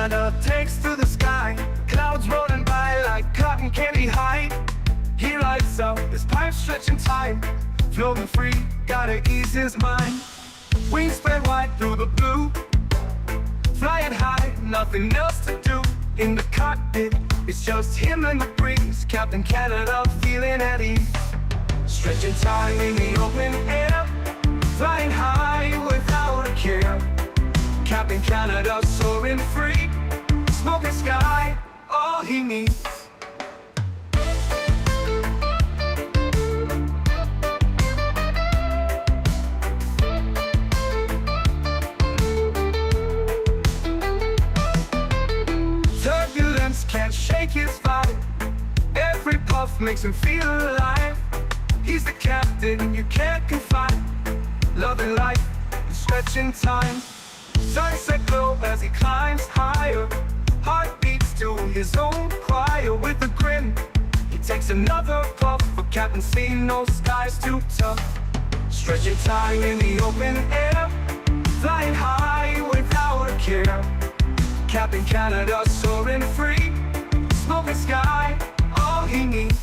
Canada takes to the sky, clouds rolling by like cotton candy high. He lights up, his pipe stretching time, floating free, gotta ease his mind. Wings spread wide through the blue, flying high, nothing else to do. In the cockpit, it's just him and the breeze, Captain Canada feeling at ease. Stretching time in the open air, flying high without a care. Captain Canada soaring free, smoking sky, all he needs. Turbulence can't shake his vibe, every puff makes him feel alive. He's the captain you can't confide, loving life, stretching time. Sunset glow as he climbs higher, heart beats to his own choir. With a grin, he takes another puff, for Captain C, no sky's too tough. Stretching time in the open air, flying high without a care. Captain Canada soaring free, smoking sky, all he needs.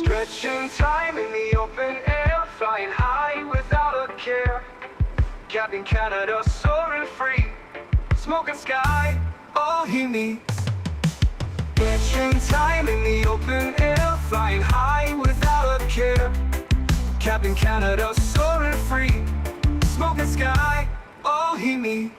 Stretching time in the open air, flying high without a care. Captain Canada soaring free, smoking sky, all he needs. Stretching time in the open air, flying high without a care. Captain Canada soaring free, smoking sky, all he needs.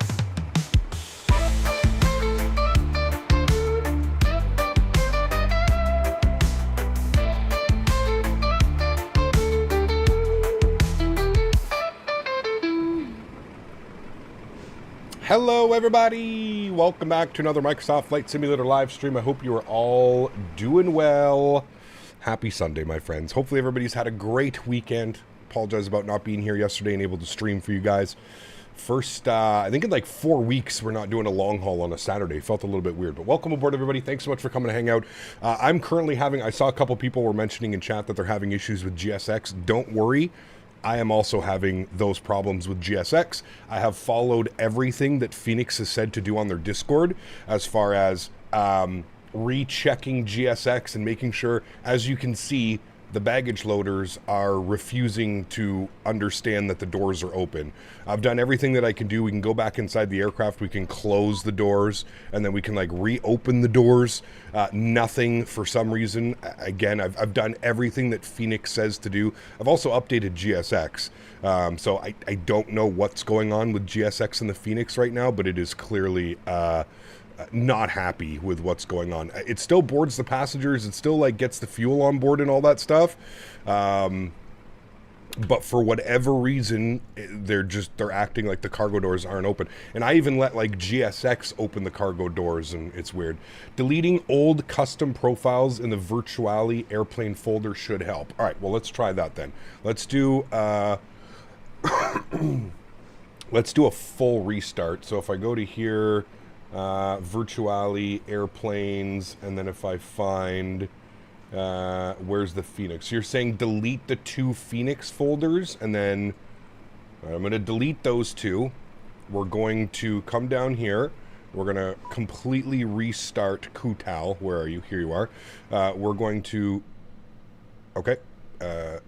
Hello everybody, welcome back to another Microsoft Flight Simulator live stream. I hope you are all doing well. Happy Sunday, my friends. Hopefully everybody's had a great weekend. Apologize about not being here yesterday and able to stream for you guys. First, I think in like 4 weeks we're not doing a long haul on a Saturday. Felt a little bit weird, but welcome aboard everybody. Thanks so much for coming to hang out. I'm currently having, I saw a couple people were mentioning in chat that they're having issues with GSX. Don't worry. I am also having those problems with GSX. I have followed everything that Fenix has said to do on their Discord as far as rechecking GSX and making sure, as you can see, the baggage loaders are refusing to understand that the doors are open. I've done everything that I can do. We can go back inside the aircraft, we can close the doors, and then we can like reopen the doors. Nothing for some reason. Again, I've done everything that Fenix says to do. I've also updated GSX. So I don't know what's going on with GSX and the Fenix right now, but it is clearly not happy with what's going on. It still boards the passengers, it still like gets the fuel on board and all that stuff, but for whatever reason they're acting like the cargo doors aren't open. And I even let like GSX open the cargo doors, and it's weird. Deleting old custom profiles in the Virtually airplane folder should help. All right, well, let's try that then. Let's do let's do a full restart. So if I go to here, Virtually airplanes, and then if I find where's the Fenix, you're saying delete the 2 Fenix folders, and then I'm going to delete those 2. We're going to come down here, we're going to completely restart Kutal. Where are you? Here you are. We're going to, okay, I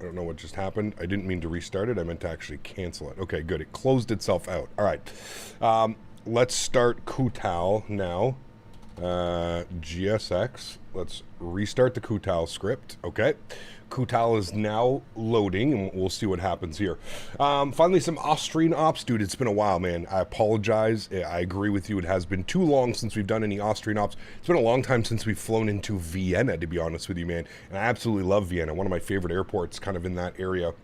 don't know what just happened. I didn't mean to restart it, I meant to actually cancel it. Okay, good, it closed itself out. All right, let's start Kutal now. GSX. Let's restart the Kutal script. Okay. Kutal is now loading, and we'll see what happens here. Finally, some Austrian ops. Dude, it's been a while, man. I apologize. I agree with you. It has been too long since we've done any Austrian ops. It's been a long time since we've flown into Vienna, to be honest with you, man. And I absolutely love Vienna. One of my favorite airports, kind of in that area.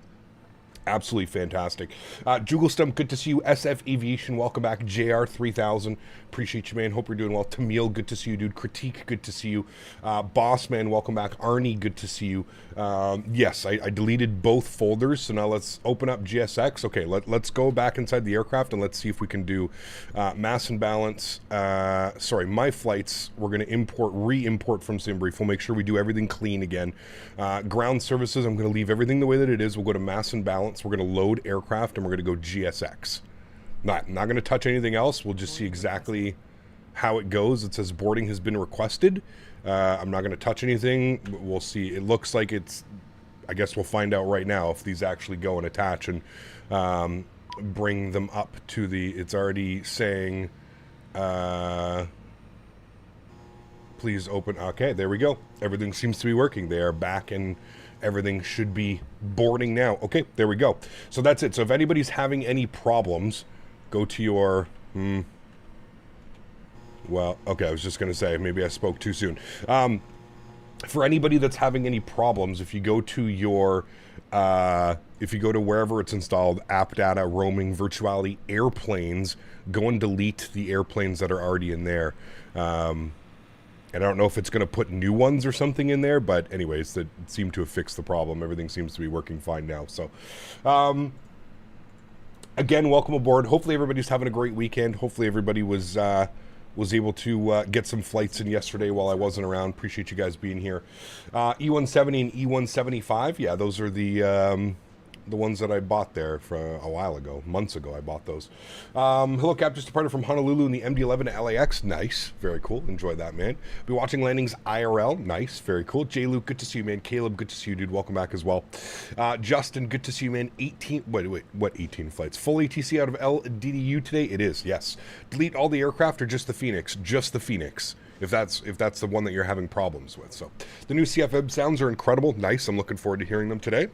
Absolutely fantastic. Jugglestum, good to see you. SF Aviation, welcome back. JR3000, appreciate you, man. Hope you're doing well. Tamil, good to see you, dude. Critique, good to see you. Boss Man, welcome back. Arnie, good to see you. Yes, I deleted both folders, so now let's open up GSX. Okay, let's go back inside the aircraft and let's see if we can do mass and balance. Sorry, my flights, we're going to re-import from SimBrief. We'll make sure we do everything clean again. Ground services, I'm going to leave everything the way that it is. We'll go to mass and balance. We're going to load aircraft and we're going to go GSX. Not going to touch anything else. We'll just see exactly how it goes. It says boarding has been requested. I'm not going to touch anything. We'll see. It looks like it's, I guess we'll find out right now if these actually go and attach and bring them up to the, it's already saying, please open. Okay, there we go. Everything seems to be working. They are back and everything should be boarding now. Okay, there we go. So that's it. So if anybody's having any problems, go to your... well, okay, I was just going to say, maybe I spoke too soon. For anybody that's having any problems, if you go to your... if you go to wherever it's installed, app data, roaming, virtuality, airplanes, go and delete the airplanes that are already in there. And I don't know if it's going to put new ones or something in there, but anyways, that seemed to have fixed the problem. Everything seems to be working fine now. So, again, welcome aboard. Hopefully everybody's having a great weekend. Hopefully everybody was able to get some flights in yesterday while I wasn't around. Appreciate you guys being here. E170 and E175, yeah, those are the ones that I bought there for a while ago, months ago. I bought those. Hello, Cap. Just departed from Honolulu in the MD-11 to LAX. Nice, very cool. Enjoy that, man. Be watching landings IRL. Nice, very cool. J. Luke, good to see you, man. Caleb, good to see you, dude. Welcome back as well. Justin, good to see you, man. 18. Wait, what 18 flights? Full ATC out of LDDU today. It is, yes. Delete all the aircraft or just the Fenix? Just the Fenix. If that's the one that you're having problems with. So the new CFM sounds are incredible. Nice. I'm looking forward to hearing them today.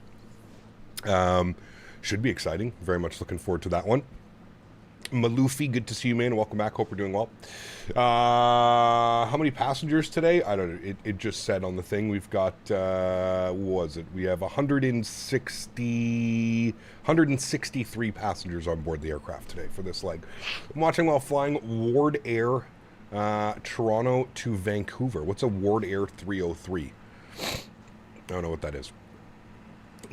Should be exciting. Very much looking forward to that one. Malufi, good to see you, man. Welcome back. Hope you're doing well. How many passengers today? I don't know. It just said on the thing we've got, what was it? We have 163 passengers on board the aircraft today for this leg. I'm watching while flying Ward Air, Toronto to Vancouver. What's a Ward Air 303? I don't know what that is.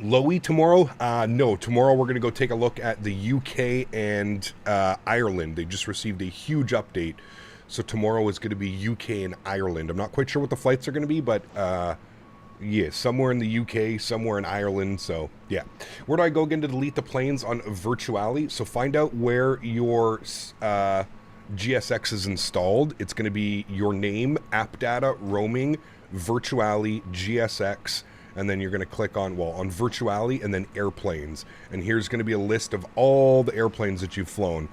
Lowy tomorrow? No, tomorrow we're going to go take a look at the UK and Ireland. They just received a huge update. So tomorrow is going to be UK and Ireland. I'm not quite sure what the flights are going to be, but yeah, somewhere in the UK, somewhere in Ireland. So yeah. Where do I go again to delete the planes on Virtuali? So find out where your GSX is installed. It's going to be your name, app data, roaming, Virtuali, GSX, and then you're going to click on, well, on Virtuali and then airplanes. And here's going to be a list of all the airplanes that you've flown.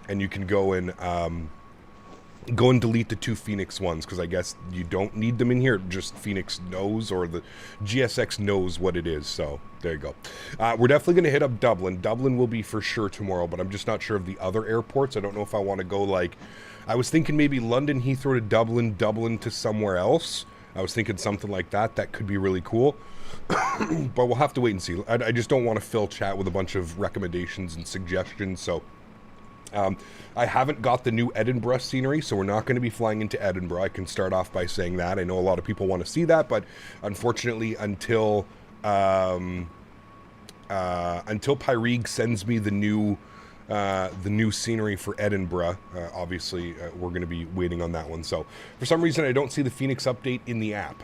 And you can go and delete the two Fenix ones, because I guess you don't need them in here. Just Fenix knows, or the GSX knows what it is. So there you go. We're definitely going to hit up Dublin. Dublin will be for sure tomorrow, but I'm just not sure of the other airports. I don't know if I want to go like, I was thinking maybe London Heathrow to Dublin, Dublin to somewhere else. I was thinking something like that. That could be really cool. But we'll have to wait and see. I just don't want to fill chat with a bunch of recommendations and suggestions. So I haven't got the new Edinburgh scenery, so we're not going to be flying into Edinburgh. I can start off by saying that. I know a lot of people want to see that, but unfortunately until Pyrig sends me the new scenery for Edinburgh, obviously we're going to be waiting on that one. So for some reason I don't see the Fenix update in the app.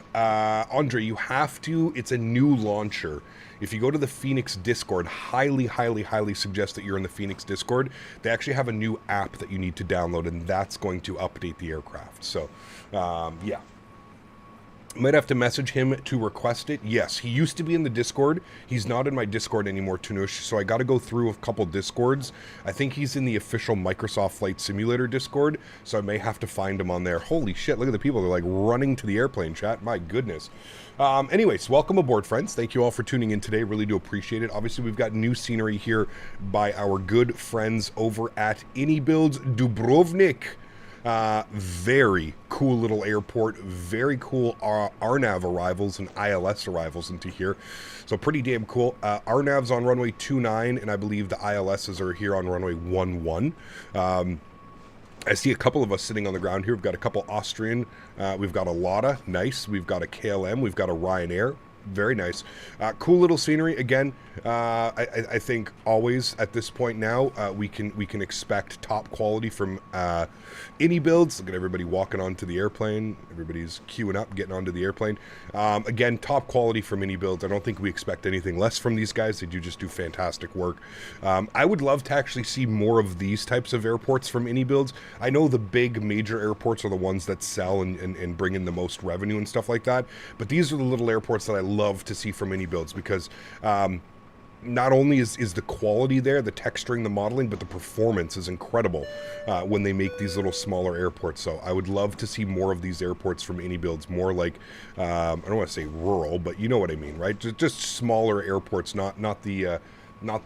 Andre, you have to. It's a new launcher. If you go to the Fenix Discord, highly suggest that you're in the Fenix Discord. They actually have a new app that you need to download, and that's going to update the aircraft. So yeah. Might have to message him to request it. Yes, he used to be in the Discord. He's not in my Discord anymore, Tanush, so I got to go through a couple Discords. I think he's in the official Microsoft Flight Simulator Discord, so I may have to find him on there. Holy shit, look at the people. They're like running to the airplane chat. My goodness. Anyways, welcome aboard, friends. Thank you all for tuning in today. Really do appreciate it. Obviously, we've got new scenery here by our good friends over at iniBuilds Dubrovnik. Very cool little airport, very cool RNAV arrivals and ILS arrivals into here. So pretty damn cool. RNAV's on runway 29, and I believe the ILSs are here on runway 11. I see a couple of us sitting on the ground here. We've got a couple Austrian. We've got a Lotta, nice. We've got a KLM. We've got a Ryanair. Very nice. Cool little scenery. Again, I think always at this point now, we can expect top quality from iniBuilds. Look at everybody walking onto the airplane. Everybody's queuing up, getting onto the airplane. Again, top quality from iniBuilds. I don't think we expect anything less from these guys. They do just do fantastic work. I would love to actually see more of these types of airports from iniBuilds. I know the big major airports are the ones that sell and bring in the most revenue and stuff like that, but these are the little airports that I love to see from iniBuilds, because not only is the quality there, the texturing, the modeling, but the performance is incredible when they make these little smaller airports. So I would love to see more of these airports from iniBuilds, more like, I don't want to say rural, but you know what I mean, right? Just smaller airports, not the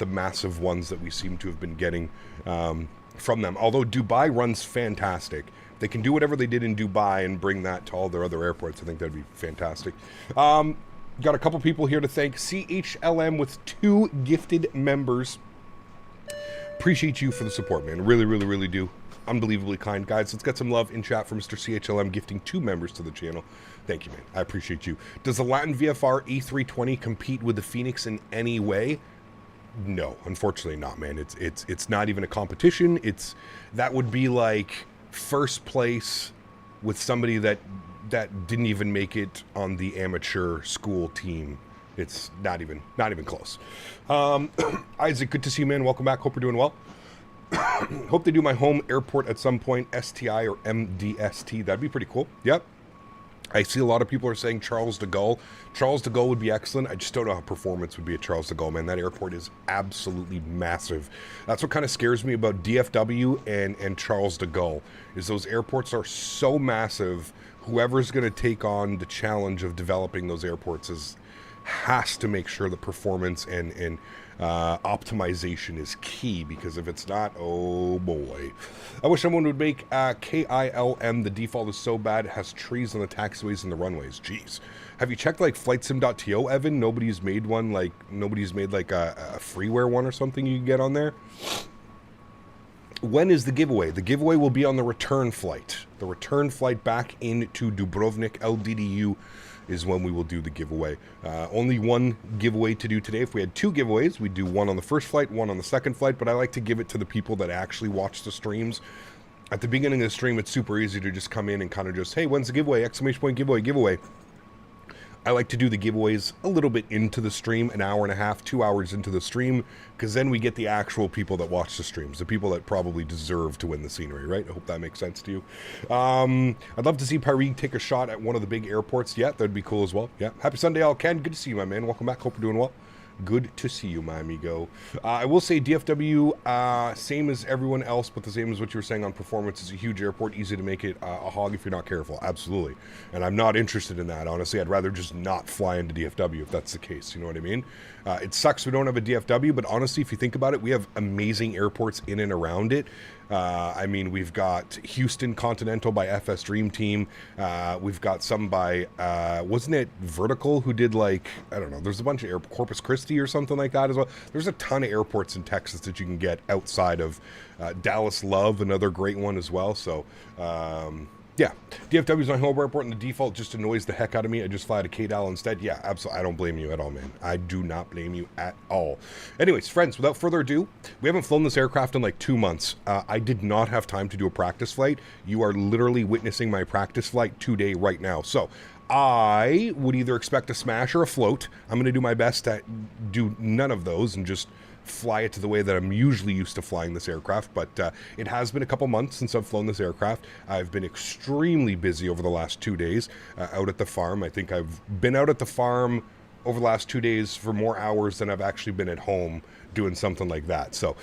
massive ones that we seem to have been getting from them. Although Dubai runs fantastic. They can do whatever they did in Dubai and bring that to all their other airports. I think that'd be fantastic. Got a couple people here to thank. CHLM with 2 gifted members. Appreciate you for the support, man. Really, really, really do. Unbelievably kind. Guys, let's get some love in chat for Mr. CHLM gifting 2 members to the channel. Thank you, man. I appreciate you. Does the Latin VFR A320 compete with the Fenix in any way? No, unfortunately not, man. It's not even a competition. That would be like first place with somebody that didn't even make it on the amateur school team. It's not even close. Isaac, good to see you, man. Welcome back. Hope you're doing well. Hope they do my home airport at some point, STI or MDST. That'd be pretty cool. Yep. I see a lot of people are saying Charles de Gaulle. Charles de Gaulle would be excellent. I just don't know how performance would be at Charles de Gaulle, man. That airport is absolutely massive. That's what kind of scares me about DFW and Charles de Gaulle, is those airports are so massive. Whoever's going to take on the challenge of developing those airports has to make sure the performance and optimization is key, because if it's not, oh boy. I wish someone would make KILM. The default is so bad, it has trees on the taxiways and the runways. Jeez. Have you checked like flightsim.to, Evan? Nobody's made one, like nobody's made like a freeware one or something you can get on there. When is the giveaway? The giveaway will be on the return flight. The return flight back into Dubrovnik, LDDU, is when we will do the giveaway. Only one giveaway to do today. If we had 2 giveaways, we'd do one on the first flight, one on the second flight, but I like to give it to the people that actually watch the streams. At the beginning of the stream, it's super easy to just come in and kind of just, hey, when's the giveaway? Exclamation point giveaway. I like to do the giveaways a little bit into the stream, an hour and a half, 2 hours into the stream, because then we get the actual people that watch the streams, the people that probably deserve to win the scenery, right? I hope that makes sense to you. I'd love to see Paris take a shot at one of the big airports. Yeah, that'd be cool as well. Yeah. Happy Sunday, all. Ken, good to see you, my man. Welcome back. Hope you're doing well. Good to see you, my amigo. I will say DFW, same as everyone else, but the same as what you were saying on performance. It's a huge airport, easy to make it a hog if you're not careful. Absolutely. And I'm not interested in that, honestly. I'd rather just not fly into DFW if that's the case. You know what I mean? It sucks we don't have a DFW, but honestly, if you think about it, we have amazing airports in and around it. I mean, we've got Houston Continental by FS Dream Team. We've got some by, wasn't it Vertical who did like, I don't know, there's a bunch of Corpus Christi or something like that as well. There's a ton of airports in Texas that you can get outside of Dallas Love, another great one as well. So, yeah, DFW is my home airport, and the default just annoys the heck out of me. I just fly to KDAL instead. Yeah, absolutely. I don't blame you at all, man. I do not blame you at all. Anyways, friends, without further ado, we haven't flown this aircraft in like 2 months. I did not have time to do a practice flight. You are literally witnessing my practice flight today right now. So I would either expect a smash or a float. I'm going to do my best to do none of those and just fly it to the way that I'm usually used to flying this aircraft, but it has been a couple months since I've flown this aircraft. I've been extremely busy over the last 2 days out at the farm. I think I've been out at the farm over the last 2 days for more hours than I've actually been at home doing something like that. So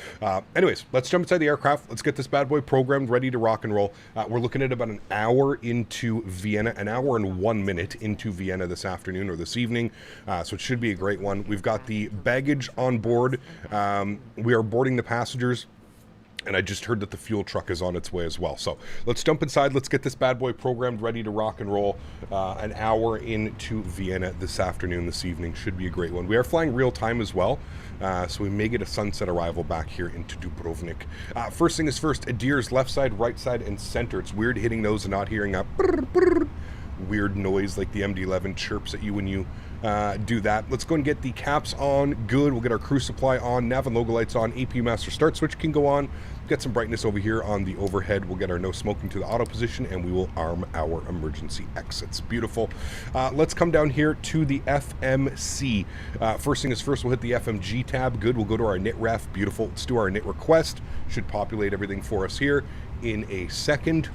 anyways, let's jump inside the aircraft. Let's get this bad boy programmed, ready to rock and roll. We're looking at about an hour into Vienna, an hour and 1 minute into Vienna this afternoon or this evening. So it should be a great one. We've got the baggage on board. We are boarding the passengers. And I just heard that the fuel truck is on its way as well. So let's jump inside. Let's get this bad boy programmed, ready to rock and roll. An hour into Vienna this afternoon, this evening. Should be a great one. We are flying real time as well. So we may get a sunset arrival back here into Dubrovnik. First thing is first, Adir's left side, right side, and center. It's weird hitting those and not hearing a weird noise like the MD-11 chirps at you when you do that. Let's go and get the caps on. Good. We'll get our crew supply on. Nav and logo lights on. AP master start switch can go on. Get some brightness over here on the overhead. We'll get our no smoking to the auto position, and we will arm our emergency exits. Beautiful. Let's come down here to the FMC. First thing is first, we'll hit the FMG tab. Good. We'll go to our knit ref. Beautiful. Let's do our knit request. Should populate everything for us here in a second.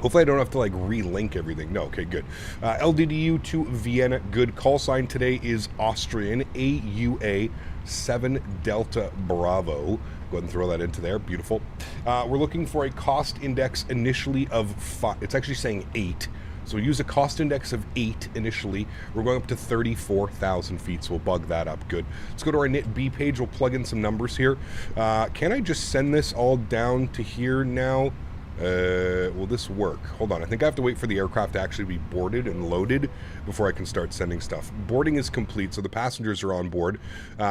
Hopefully I don't have to like relink everything. No, okay, good. LDDU to Vienna, good. Call sign today is Austrian, AUA 7 Delta Bravo. Go ahead and throw that into there, beautiful. We're looking for a cost index initially of 5, it's actually saying 8. So we use a cost index of 8 initially. We're going up to 34,000 feet, so we'll bug that up, good. Let's go to our knit B page, we'll plug in some numbers here. Can I just send this all down to here now? Will this work? Hold on, I think I have to wait for the aircraft to actually be boarded and loaded before I can start sending stuff. Boarding is complete, so the passengers are on board.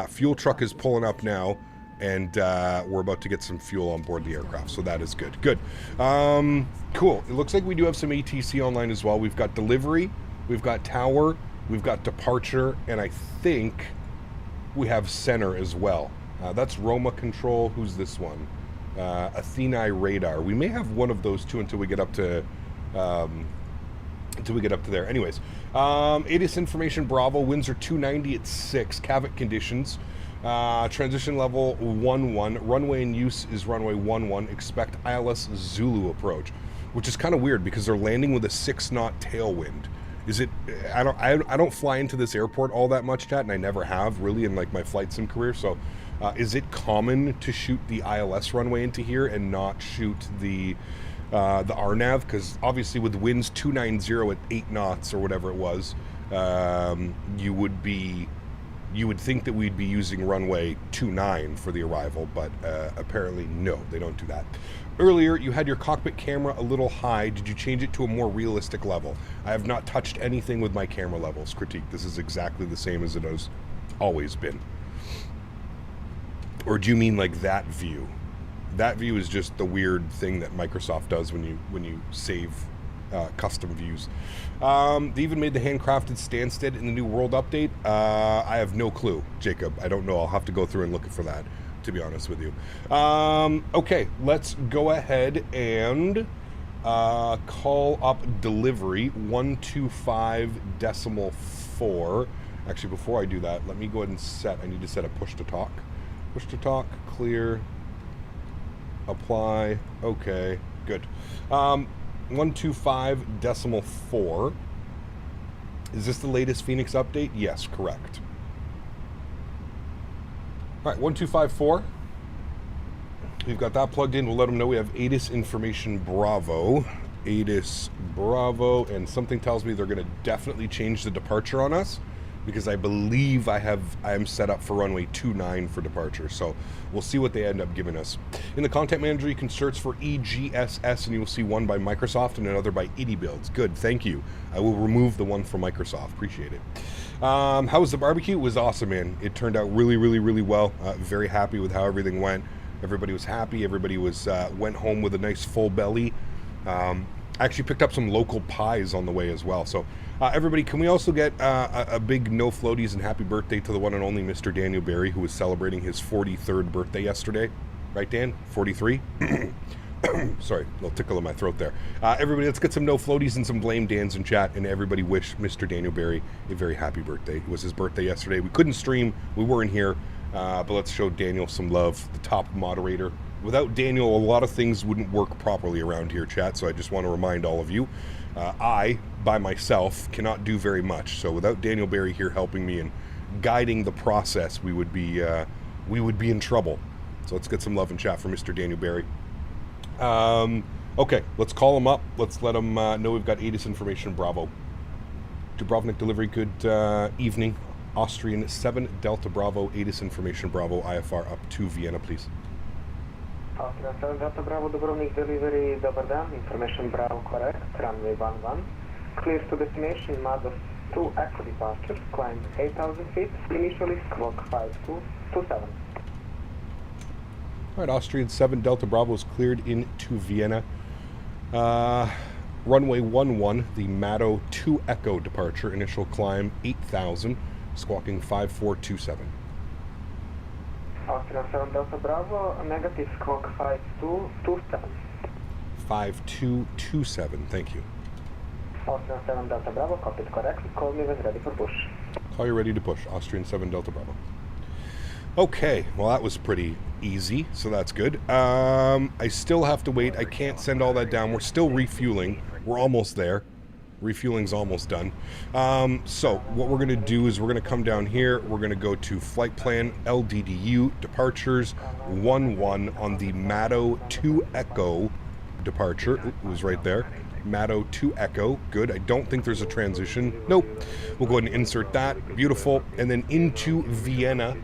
Fuel truck is pulling up now, and we're about to get some fuel on board the aircraft, so that is good. Good. Cool. It looks like we do have some ATC online as well. We've got delivery, we've got tower, we've got departure, and I think we have center as well. That's Roma control. Who's this one? Athena radar. We may have one of those two until we get up to there. Anyways, ATIS information Bravo, winds are 290 at 6, Cavit conditions, transition level 11, runway in use is runway 11, expect ILS Zulu approach, which is kind of weird because they're landing with a 6-knot tailwind. Is it, I don't fly into this airport all that much, chat, and I never have really in like my flight sim career, so is it common to shoot the ILS runway into here and not shoot the RNAV? Because obviously with winds 290 at 8 knots or whatever it was, you would think that we'd be using runway 29 for the arrival, but apparently no, they don't do that. Earlier, you had your cockpit camera a little high. Did you change it to a more realistic level? I have not touched anything with my camera levels. Critique, this is exactly the same as it has always been. Or do you mean like that view? That view is just the weird thing that Microsoft does when you save custom views. They even made the handcrafted Stansted in the new world update. I have no clue, Jacob. I don't know. I'll have to go through and look for that, to be honest with you. Okay, let's go ahead and call up delivery 125.4. Actually, before I do that, let me go ahead and I need to set a push to talk. Push to talk, clear, apply, okay, good. 125.4. Is this the latest Fenix update? Yes, correct. All right, 1254. We've got that plugged in. We'll let them know we have ATIS information Bravo. ATIS Bravo, and something tells me they're going to definitely change the departure on us, because I believe I am set up for runway 29 for departure. So we'll see what they end up giving us. In the content manager, you can search for EGSS, and you will see one by Microsoft and another by iniBuilds. Good, thank you. I will remove the one from Microsoft. Appreciate it. How was the barbecue? It was awesome, man. It turned out really, really, really well. Very happy with how everything went. Everybody was happy. Everybody was went home with a nice full belly. I actually picked up some local pies on the way as well. So everybody, can we also get a big no floaties and happy birthday to the one and only Mr. Daniel Barry, who was celebrating his 43rd birthday yesterday. Right, Dan? 43? Sorry, a little tickle in my throat there. Everybody, let's get some no floaties and some blame Dans in chat, and everybody wish Mr. Daniel Barry a very happy birthday. It was his birthday yesterday. We couldn't stream. We weren't here. But let's show Daniel some love, the top moderator. Without Daniel, a lot of things wouldn't work properly around here, chat, so I just want to remind all of you, I, by myself, cannot do very much. So without Daniel Barry here helping me and guiding the process, we would be in trouble. So let's get some love in chat for Mr. Daniel Barry. Okay, let's call him up. Let's let him know we've got ATIS information. Bravo. Dubrovnik delivery, good evening. Austrian 7 Delta Bravo, ATIS information Bravo, IFR up to Vienna, please. Austrian 7 Delta Bravo, Dubrovnik delivery, dobar dan, information Bravo correct, runway 11, clear to destination, Mados 2 Echo departure, climb 8,000 feet, initially squawk 5227. All right, Austrian 7 Delta Bravo is cleared into Vienna. Runway 11, the Mado 2 Echo departure, initial climb 8,000, squawking 5427. Austrian 7 Delta Bravo, negative squawk 5227. 5227, thank you. Austrian 7 Delta Bravo, copied correctly, call me when ready for push. Call you ready to push, Austrian 7 Delta Bravo. Okay, well that was pretty easy, so that's good. I still have to wait. I can't send all that down. We're still refueling. We're almost there. Refueling's almost done. So what we're going to do is we're going to come down here. We're going to go to flight plan LDDU departures 11 on the Mado 2 Echo departure. It was right there. Mado 2 Echo. Good. I don't think there's a transition. Nope. We'll go ahead and insert that. Beautiful. And then into Vienna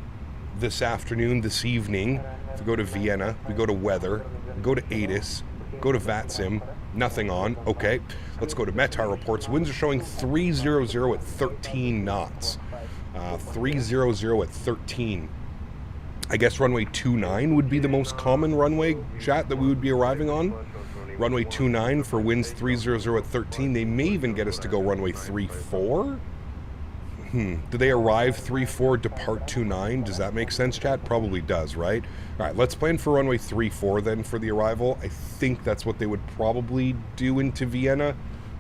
this afternoon, this evening. If we go to Vienna, we go to weather, go to ATIS, go to VATSIM. Nothing on. Okay. Let's go to METAR reports. Winds are showing 300 at 13 knots. 300 at 13. I guess runway 29 would be the most common runway, chat, that we would be arriving on. Runway 29 for winds 300 at 13. They may even get us to go runway 34. Do they arrive 34, depart 29? Does that make sense, chat? Probably does, right? All right, let's plan for runway 34 then for the arrival. I think that's what they would probably do into Vienna.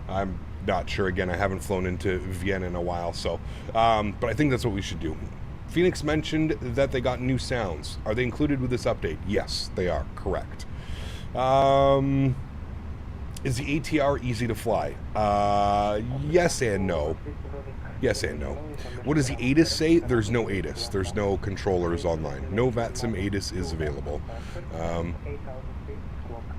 I'm not sure. Again, I haven't flown into Vienna in a while, so... but I think that's what we should do. Fenix mentioned that they got new sounds. Are they included with this update? Yes, they are. Correct. Is the ATR easy to fly? Yes and no. Yes and no. What does the ATIS say? There's no ATIS. There's no controllers online. No VATSIM ATIS is available.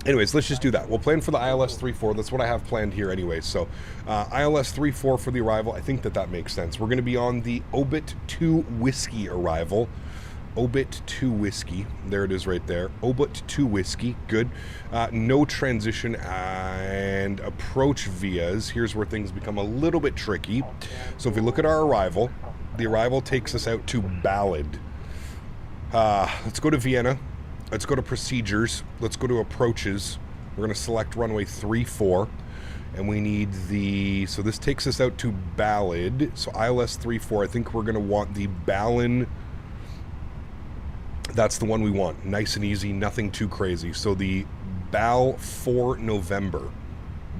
Anyways, let's just do that. We'll plan for the ILS-34. That's what I have planned here anyways. So ILS-34 for the arrival. I think that makes sense. We're going to be on the Obit 2 Whiskey arrival. Obit 2 Whiskey. There it is right there. Obit 2 Whiskey. Good. No transition and approach vias. Here's where things become a little bit tricky. So if we look at our arrival, the arrival takes us out to Ballad. Let's go to Vienna. Let's go to procedures. Let's go to approaches. We're going to select runway 34. And we need the... So this takes us out to Ballad. So ILS-34, I think we're going to want the Ballin... That's the one we want. Nice and easy, nothing too crazy. So the BAL for November.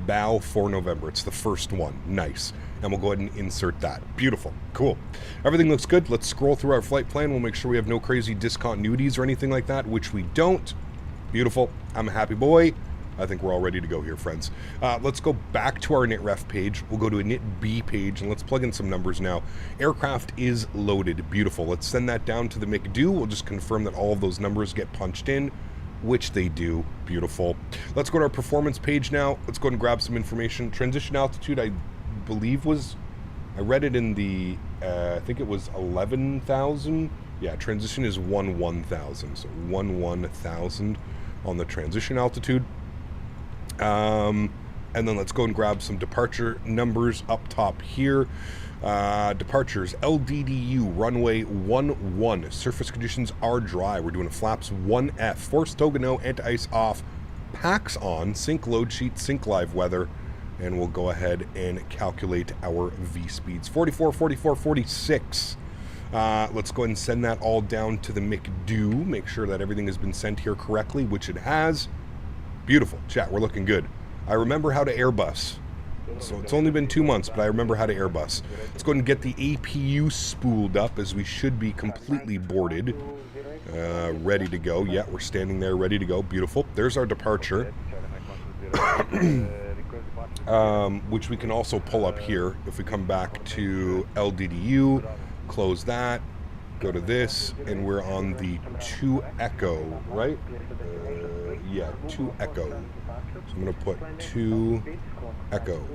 BAL for November. It's the first one. Nice. And we'll go ahead and insert that. Beautiful. Cool. Everything looks good. Let's scroll through our flight plan. We'll make sure we have no crazy discontinuities or anything like that, which we don't. Beautiful. I'm a happy boy. I think we're all ready to go here, friends. Let's go back to our NITREF page. We'll go to a NITB page, and let's plug in some numbers now. Aircraft is loaded. Beautiful. Let's send that down to the McDo. We'll just confirm that all of those numbers get punched in, which they do. Beautiful. Let's go to our performance page now. Let's go and grab some information. Transition altitude, I believe was... I read it in the... I think it was 11,000. Yeah, transition is 1,000. So 1,000 on the transition altitude. And then let's go and grab some departure numbers up top here. Departures, LDDU, runway 11. Surface conditions are dry. We're doing a flaps 1F. Force toga no, anti-ice off. Packs on, sync load sheet, sync live weather. And we'll go ahead and calculate our V speeds. 44, 44, 46. Let's go ahead and send that all down to the McDo. Make sure that everything has been sent here correctly, which it has. Beautiful. Chat, we're looking good. I remember how to Airbus. So it's only been 2 months, but I remember how to Airbus. Let's go ahead and get the APU spooled up, as we should be completely boarded. Ready to go. Yeah, we're standing there ready to go. Beautiful. There's our departure. Which we can also pull up here. If we come back to LDDU, close that, go to this, and we're on the 2 Echo, right? Yeah, 2 Echo. So I'm going to put 2 Echo.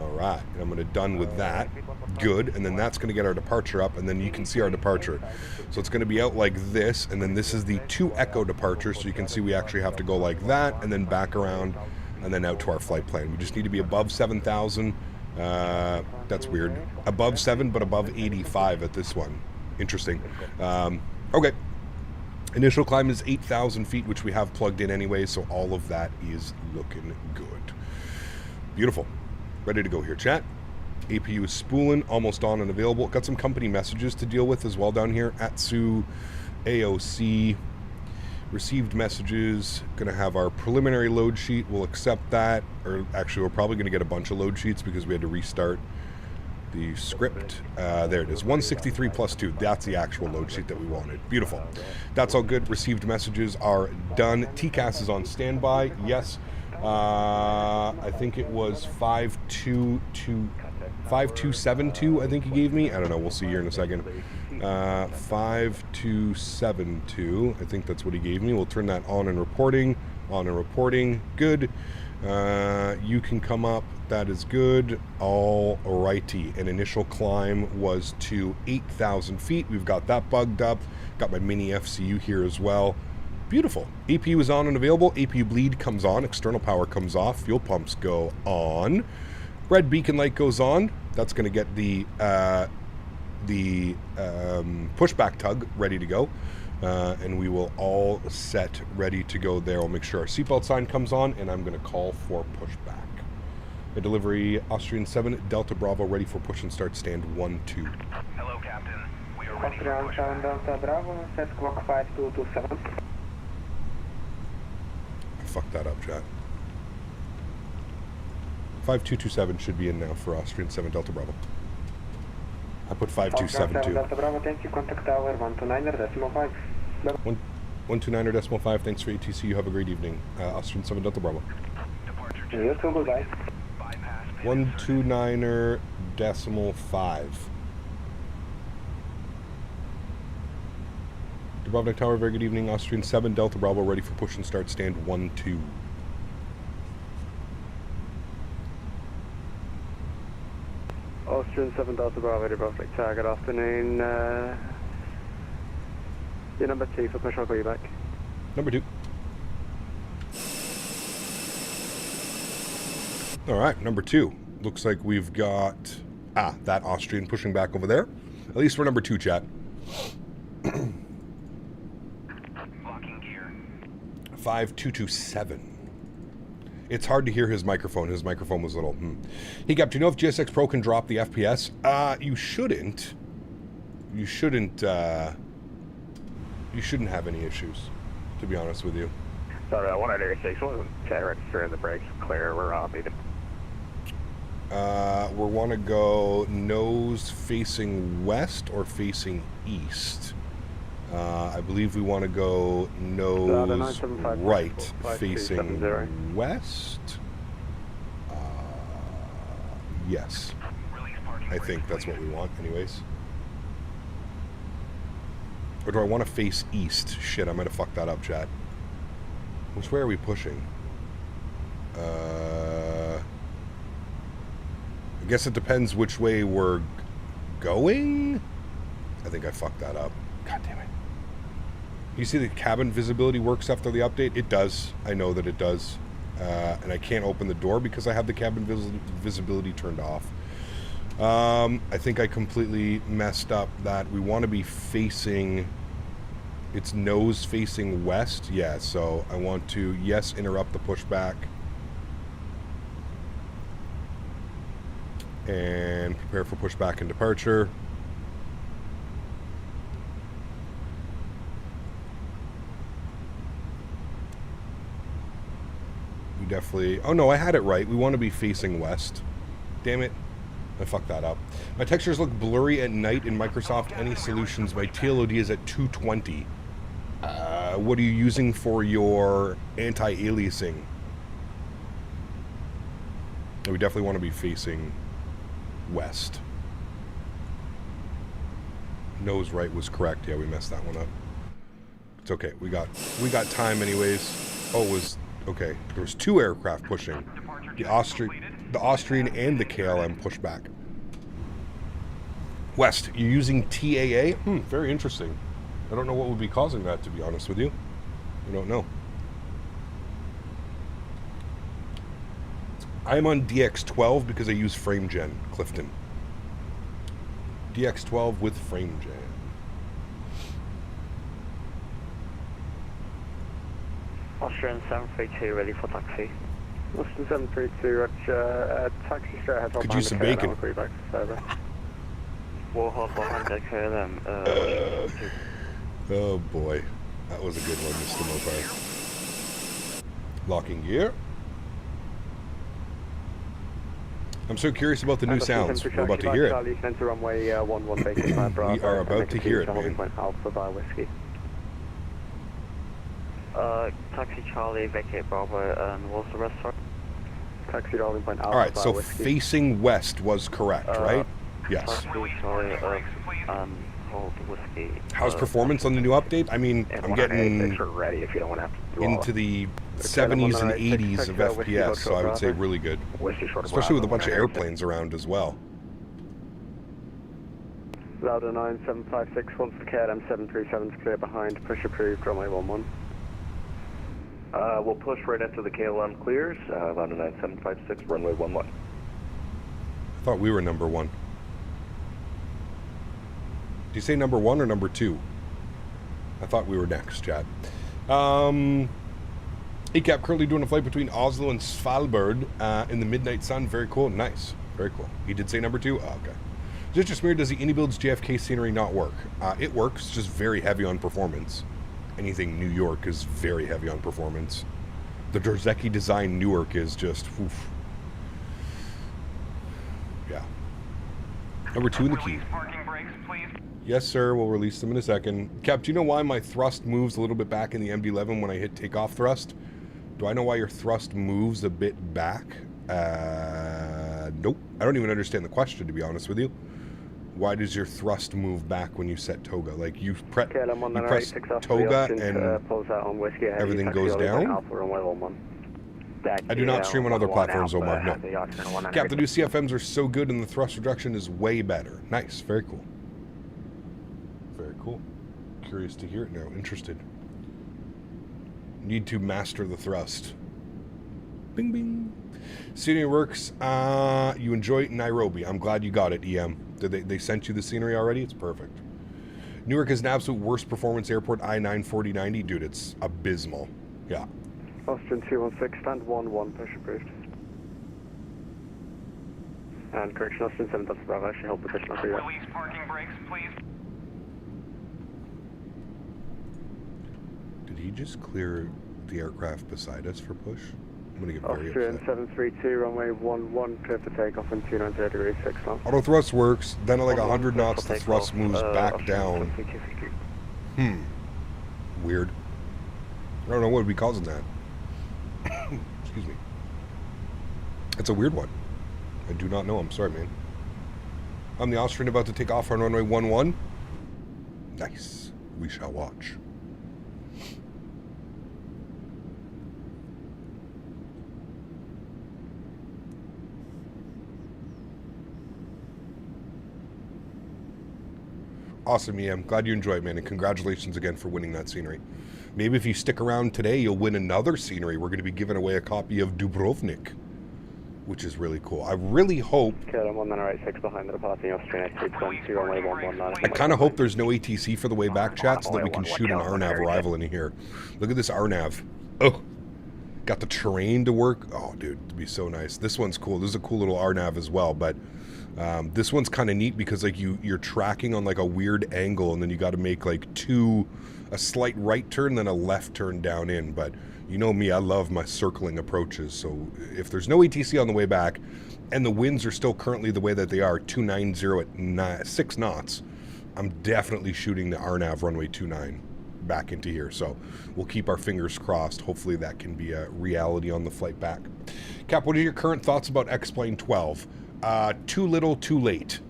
All right, and I'm going to done with that. Good, and then that's going to get our departure up, and then you can see our departure. So it's going to be out like this, and then this is the 2 echo departure, so you can see we actually have to go like that, and then back around, and then out to our flight plan. We just need to be above 7,000. That's weird. Above 7, but above 85 at this one. Interesting. Okay. Initial climb is 8,000 feet, which we have plugged in anyway, so all of that is looking good. Beautiful. Ready to go here, chat. APU is spooling, almost on and available. Got some company messages to deal with as well down here. AtSiu, AOC, received messages. Going to have our preliminary load sheet. We'll accept that. Or actually, we're probably going to get a bunch of load sheets because we had to restart the script. There it is. 163 plus 2. That's the actual load sheet that we wanted. Beautiful. That's all good. Received messages are done. TCAS is on standby. Yes. I think it was 5272, I think he gave me. I don't know. We'll see here in a second. 5272. I think that's what he gave me. We'll turn that on and reporting. On and reporting. Good. You can come up. That is good. All righty. An initial climb was to 8,000 feet. We've got that bugged up. Got my mini FCU here as well. Beautiful. APU is on and available. APU bleed comes on. External power comes off. Fuel pumps go on. Red beacon light goes on. That's going to get the pushback tug ready to go. And we will all set ready to go there. We'll make sure our seatbelt sign comes on, and I'm going to call for pushback. A delivery, Austrian 7, Delta Bravo, ready for push and start, stand 1-2. Hello, Captain. We are ready for Austrian 7 Delta Bravo, set clock 5227. I fucked that up, chat. 5227 should be in now for Austrian 7 Delta Bravo. I put 5272. Delta Bravo, thank you. Contact tower 129.5. 129.5. Thanks for ATC. You have a great evening. Austrian 7 Delta Bravo. You too, goodbye. 129.5. Dubrovnik Tower, very good evening. Austrian 7 Delta Bravo, ready for push and start, stand 1-2. Austrian 7 Delta Bravo, Dubrovnik Tower, good afternoon. Your number 2 for push, I'll call you back. Number 2. All right, number 2. Looks like we've got that Austrian pushing back over there. At least for number 2, chat. locking gear. 5227. It's hard to hear his microphone. His microphone was a little. Hey, Cap, do you know if GSX Pro can drop the FPS? You shouldn't. You shouldn't have any issues, to be honest with you. Sorry, 186, check register and the brakes clear. We're on meeting. We want to go nose facing west or facing east. I believe we want to go nose right facing west. Yes. I think that's what we want anyways. Or do I want to face east? Shit, I might have fucked that up, chat. Which way are we pushing? I guess it depends which way we're going. I think I fucked that up. God damn it. You see the cabin visibility works after the update? It does. I know that it does. And I can't open the door because I have the cabin visibility turned off. I think I completely messed up that we want to be facing... It's nose facing west. Yeah, so I want to, yes, interrupt the pushback. And prepare for pushback and departure. We definitely... Oh no, I had it right. We want to be facing west. Damn it. I fucked that up. My textures look blurry at night in Microsoft Any Solutions. My TLOD is at 220. What are you using for your anti-aliasing? We definitely want to be facing west. Nose right was correct. Yeah, we messed that one up. It's okay. We got time anyways. Oh, it was okay. There was 2 aircraft pushing. The Austrian the Austrian and the KLM push back. West, you're using TAA? Very interesting. I don't know what would be causing that, to be honest with you. I don't know. I'm on DX12 because I use frame gen, Clifton. DX12 with frame gen. Austrian 732 ready for taxi. Austrian 732, Roger. Taxi straight ahead. Could use some bacon. We'll hold behind the KLM. Oh boy. That was a good one, Mr. Mopar. Locking gear. I'm so curious about the new sounds. We're about to hear it. We are about to hear it, man. Taxi Charlie, vacate Bravo, and what's the rest for? Taxi holding point Alpha. Alright, so facing west was correct, right? Yes. Taxi Charlie, hold whiskey. How's performance on the new update? I mean, I'm getting ready if you don't want to have to do into the 70s and 80s of FPS, so I would say really good. Especially with a bunch of airplanes around as well. Louder 9756, once the KLM 737 is clear behind, push approved, runway 11. We'll push right into the KLM clears, Louder 9756, runway 11. I thought we were number one. Did you say number one or number two? I thought we were next, Chad. ACAP currently doing a flight between Oslo and Svalbard in the midnight sun. Very cool. Nice. Very cool. He did say number two? Oh, okay. Just Smear, does the iniBuilds JFK scenery not work? It works, just very heavy on performance. Anything New York is very heavy on performance. The Drzecki design Newark is just, oof. Yeah. Number two in the key. Parking brakes, please. Yes, sir. We'll release them in a second. Cap, do you know why my thrust moves a little bit back in the MD-11 when I hit takeoff thrust? Do I know why your thrust moves a bit back? Nope. I don't even understand the question, to be honest with you. Why does your thrust move back when you set toga? Like, you press toga and everything goes down? I do not stream on other platforms, Omar. No. Cap, the new CFMs are so good and the thrust reduction is way better. Nice. Very cool. Very cool. Curious to hear it now. Interested. Need to master the thrust. Bing, bing. Scenery works. You enjoy Nairobi. I'm glad you got it, EM. Did they sent you the scenery already? It's perfect. Newark is an absolute worst performance airport. I-9 4090. Dude, it's abysmal. Yeah. Austrian 216, stand 11, push approved. And correction, Austrian 7 Delta Bravo, actually hold position up here. Release parking brakes, please. Did he just clear the aircraft beside us for push? I'm going to get very Austrian upset. 732, runway 11, clear for takeoff and 290 degrees 6 knots. Auto thrust works, then at like 100 knots the thrust moves back down. Weird. I don't know what would be causing that. Excuse me. It's a weird one. I do not know. I'm sorry, man. I'm the Austrian about to take off on runway 11. Nice. We shall watch. Awesome, EM. Glad you enjoyed, man, and congratulations again for winning that scenery. Maybe if you stick around today, you'll win another scenery. We're going to be giving away a copy of Dubrovnik, which is really cool. I really hope... KLM 1986 behind the departing Austrian A320, runway 119. I kind of hope there's no ATC for the way back, chat, so that we can shoot an RNAV arrival in here. Look at this RNAV. Oh, got the terrain to work. Oh, dude, it'd be so nice. This one's cool. This is a cool little RNAV as well, but... this one's kind of neat because like you're tracking on like a weird angle, and then you got to make like a slight right turn, then a left turn down in. But you know me, I love my circling approaches. So if there's no ATC on the way back, and the winds are still currently the way that they are, 290 at 6 knots, I'm definitely shooting the RNAV runway 29 back into here. So we'll keep our fingers crossed. Hopefully that can be a reality on the flight back. Cap, what are your current thoughts about X-Plane 12? Too little, too late.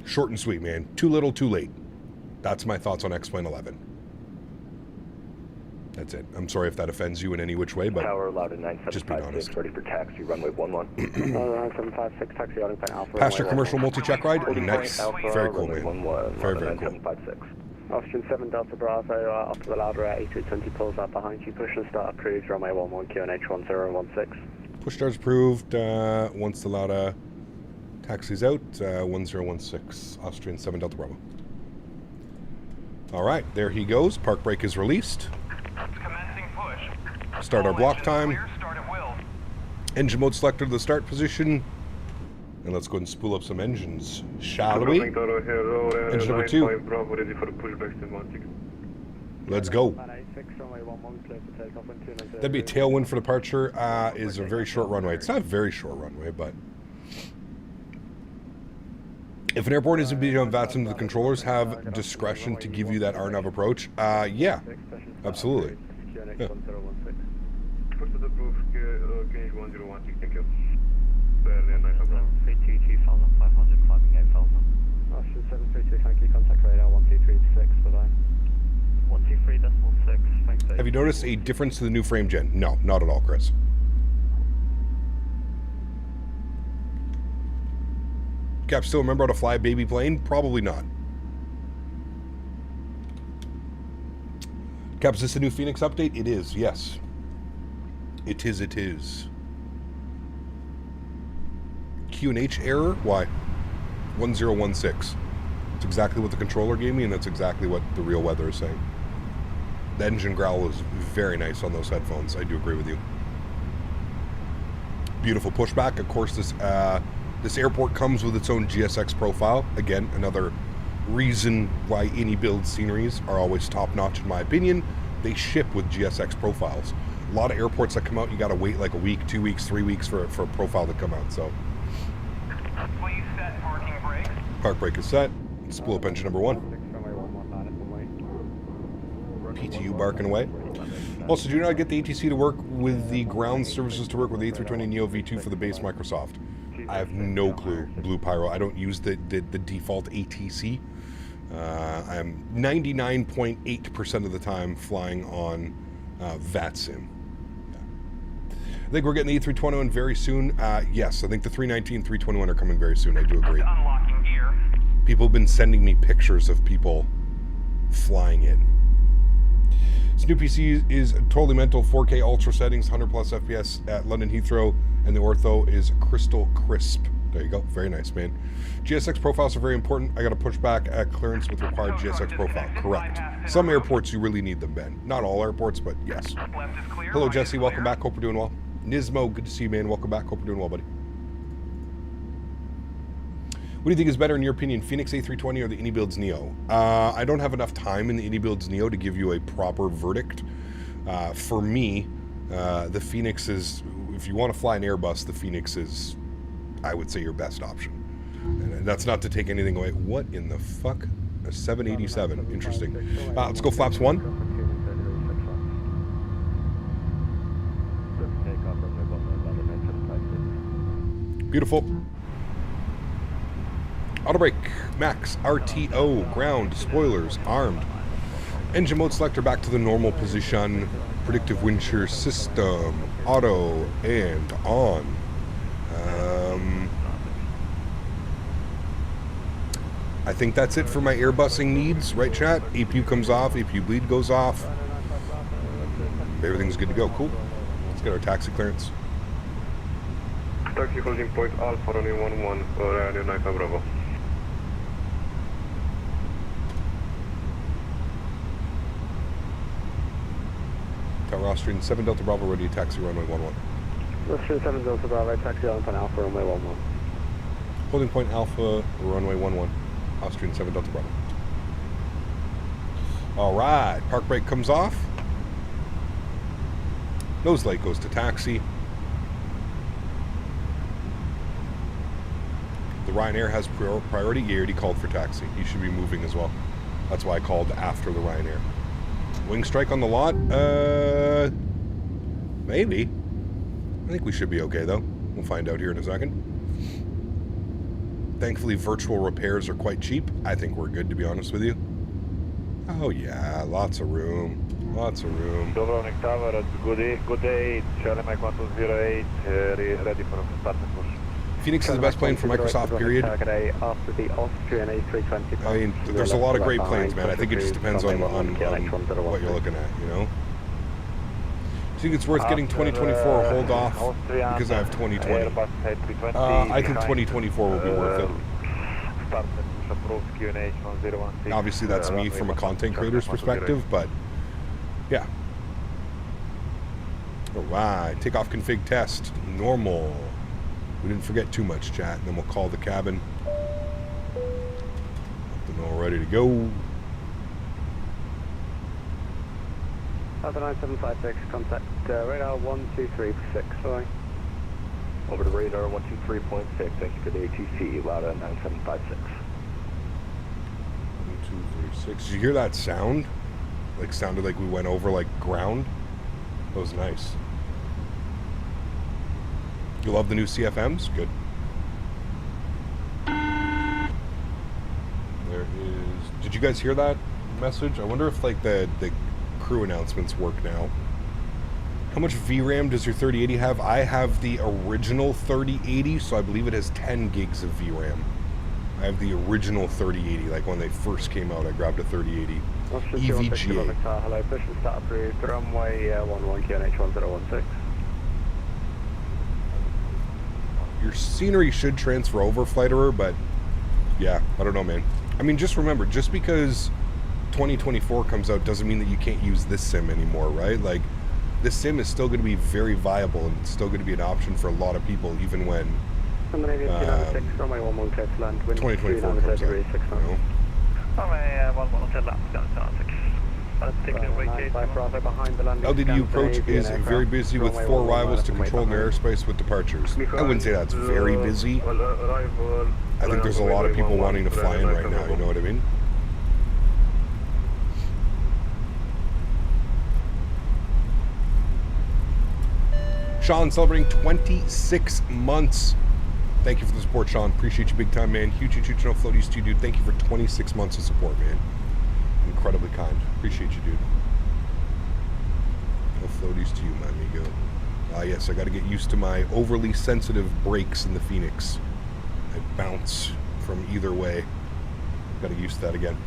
Short and sweet, man. Too little, too late. That's my thoughts on X-Plane 11. That's it. I'm sorry if that offends you in any which way, but Tower allowed at just being honest. 9756, ready for taxi, runway 11. 9756, taxi on point Alpha. Passed your commercial multi-check ride? Nice. Alpha, Very cool, runway man. 11, Very, very cool. 9756. Austrian 7 Delta Bravo, off the ladder at A320 pulls up behind you, push and start cruise, runway 11, QNH 1016. Push starts approved. Once the LADA taxis out, 1016, Austrian 7 Delta Bravo. All right, there he goes. Park brake is released. Commencing push. Start our All block engines time. Clear, start at will. Engine mode selector to the start position. And let's go ahead and spool up some engines, shall we? Engine number 2. Let's go. That'd be a tailwind for departure. Is a very short runway. It's not a very short runway, but if an airport isn't being on Faten, the controllers have discretion to give you that RNAV approach. Yeah, absolutely. Yeah. Austrian 732, thank you, contact radar 1236, bye-bye. 123.6, thanks. Have you noticed a difference to the new frame gen? No, not at all, Chris. Cap, still remember how to fly a baby plane? Probably not. Cap, is this a new Fenix update? It is, yes. It is. Q&H error? Why? 1016. It's exactly what the controller gave me, and that's exactly what the real weather is saying. The engine growl is very nice on those headphones. I do agree with you. Beautiful pushback. Of course, this airport comes with its own GSX profile. Again, another reason why iniBuilds sceneries are always top-notch in my opinion. They ship with GSX profiles. A lot of airports that come out, you got to wait like a week, 2 weeks, 3 weeks for a profile to come out. So, Please set parking brakes. park brake is set. Spool up engine number 1. PTU barking away. Also, do you not get the ATC to work with the ground services to work with the A320 Neo V2 for the base Microsoft? I have no clue, Blue Pyro. I don't use the default ATC. I'm 99.8% of the time flying on VATSIM. I think we're getting the A320 in very soon. Yes, I think the 319 and 321 are coming very soon. I do agree. Unlocking gear. People have been sending me pictures of people flying in. This new PC is totally mental, 4K ultra settings, 100 plus FPS at London Heathrow, and the ortho is crystal crisp. There you go, very nice, man. GSX profiles are very important. I got to push back at clearance with required GSX profile. Correct. Some airports you really need them, Ben. Not all airports, but yes. Left is clear. Hello, right Jesse. is Welcome clear. back. Hope we're doing well. Nismo, good to see you, man. Welcome back. Hope we're doing well, buddy. What do you think is better in your opinion, Fenix A320 or the iniBuilds Neo? I don't have enough time in the iniBuilds Neo to give you a proper verdict. For me, the Fenix is, if you want to fly an Airbus, the Fenix is, I would say, your best option. And that's not to take anything away. What in the fuck? A 787. Interesting. Let's go flaps 1. Beautiful. Auto brake, max, RTO, ground, spoilers, armed. Engine mode selector back to the normal position. Predictive wind shear system, auto, and on. I think that's it for my airbusing needs, right chat? APU comes off, APU bleed goes off. Everything's good to go, cool. Let's get our taxi clearance. Taxi holding point Alpha runway 11, Radio 9 Bravo. Tower Austrian 7 Delta Bravo, ready to taxi runway 11. Austrian 7 Delta Bravo, taxi on point Alpha, runway 11. Holding point Alpha, runway 11. Austrian 7 Delta Bravo. Alright, park brake comes off. Nose light goes to taxi. The Ryanair has priority. He already called for taxi. He should be moving as well. That's why I called after the Ryanair. Wing strike on the lot? Maybe. I think we should be okay though. We'll find out here in a second. Thankfully, virtual repairs are quite cheap. I think we're good, to be honest with you. Oh yeah, lots of room. Lots of room. Dubrovnik Tower, good day. Charlie Mike 1208, ready for start and push. Phoenix is the best plane for Microsoft, period. After the Austrian A320. I mean, there's a lot of great planes, man. I think it just depends on what you're looking at, you know? Do you think it's worth getting 2024 hold off because I have 2020? I think 2024 will be worth it. Obviously, that's me from a content creator's perspective, but yeah. Alright, takeoff config test. Normal. We didn't forget too much, chat, and then we'll call the cabin. Let them all ready to go. Other 9756, contact radar 123.6, sorry. Over to radar 123.6. Thank you for the ATC. Louder 9756. 1, 2, 3, 6. Did you hear that sound? Like, sounded like we went over, like, ground. That was nice. You love the new CFMs? Good. There is... Did you guys hear that message? I wonder if, like, the crew announcements work now. How much VRAM does your 3080 have? I have the original 3080, so I believe it has 10 gigs of VRAM. I have the original 3080, like when they first came out, I grabbed a 3080. EVGA. Hello, push and start approved. Runway 11 QNH 1016. Your scenery should transfer over, Fliterer, but yeah, I don't know, man. I mean, just remember, just because 2024 comes out doesn't mean that you can't use this sim anymore, right? Like, this sim is still going to be very viable and it's still going to be an option for a lot of people, even when 2024 comes out, you know? LDDU approach is very busy with 4 arrivals to control their airspace with departures. I wouldn't say that's very busy. I think there's a lot of people wanting to fly in right now, you know what I mean? Sean celebrating 26 months. Thank you for the support, Sean. Appreciate you big time, man. Huge no floaties to you, dude. Thank you for 26 months of support, man. Incredibly kind. Appreciate you, dude. No floaties to you, my amigo. Yes, I got to get used to my overly sensitive brakes in the Fenix. I bounce from either way. Got to get used to that again.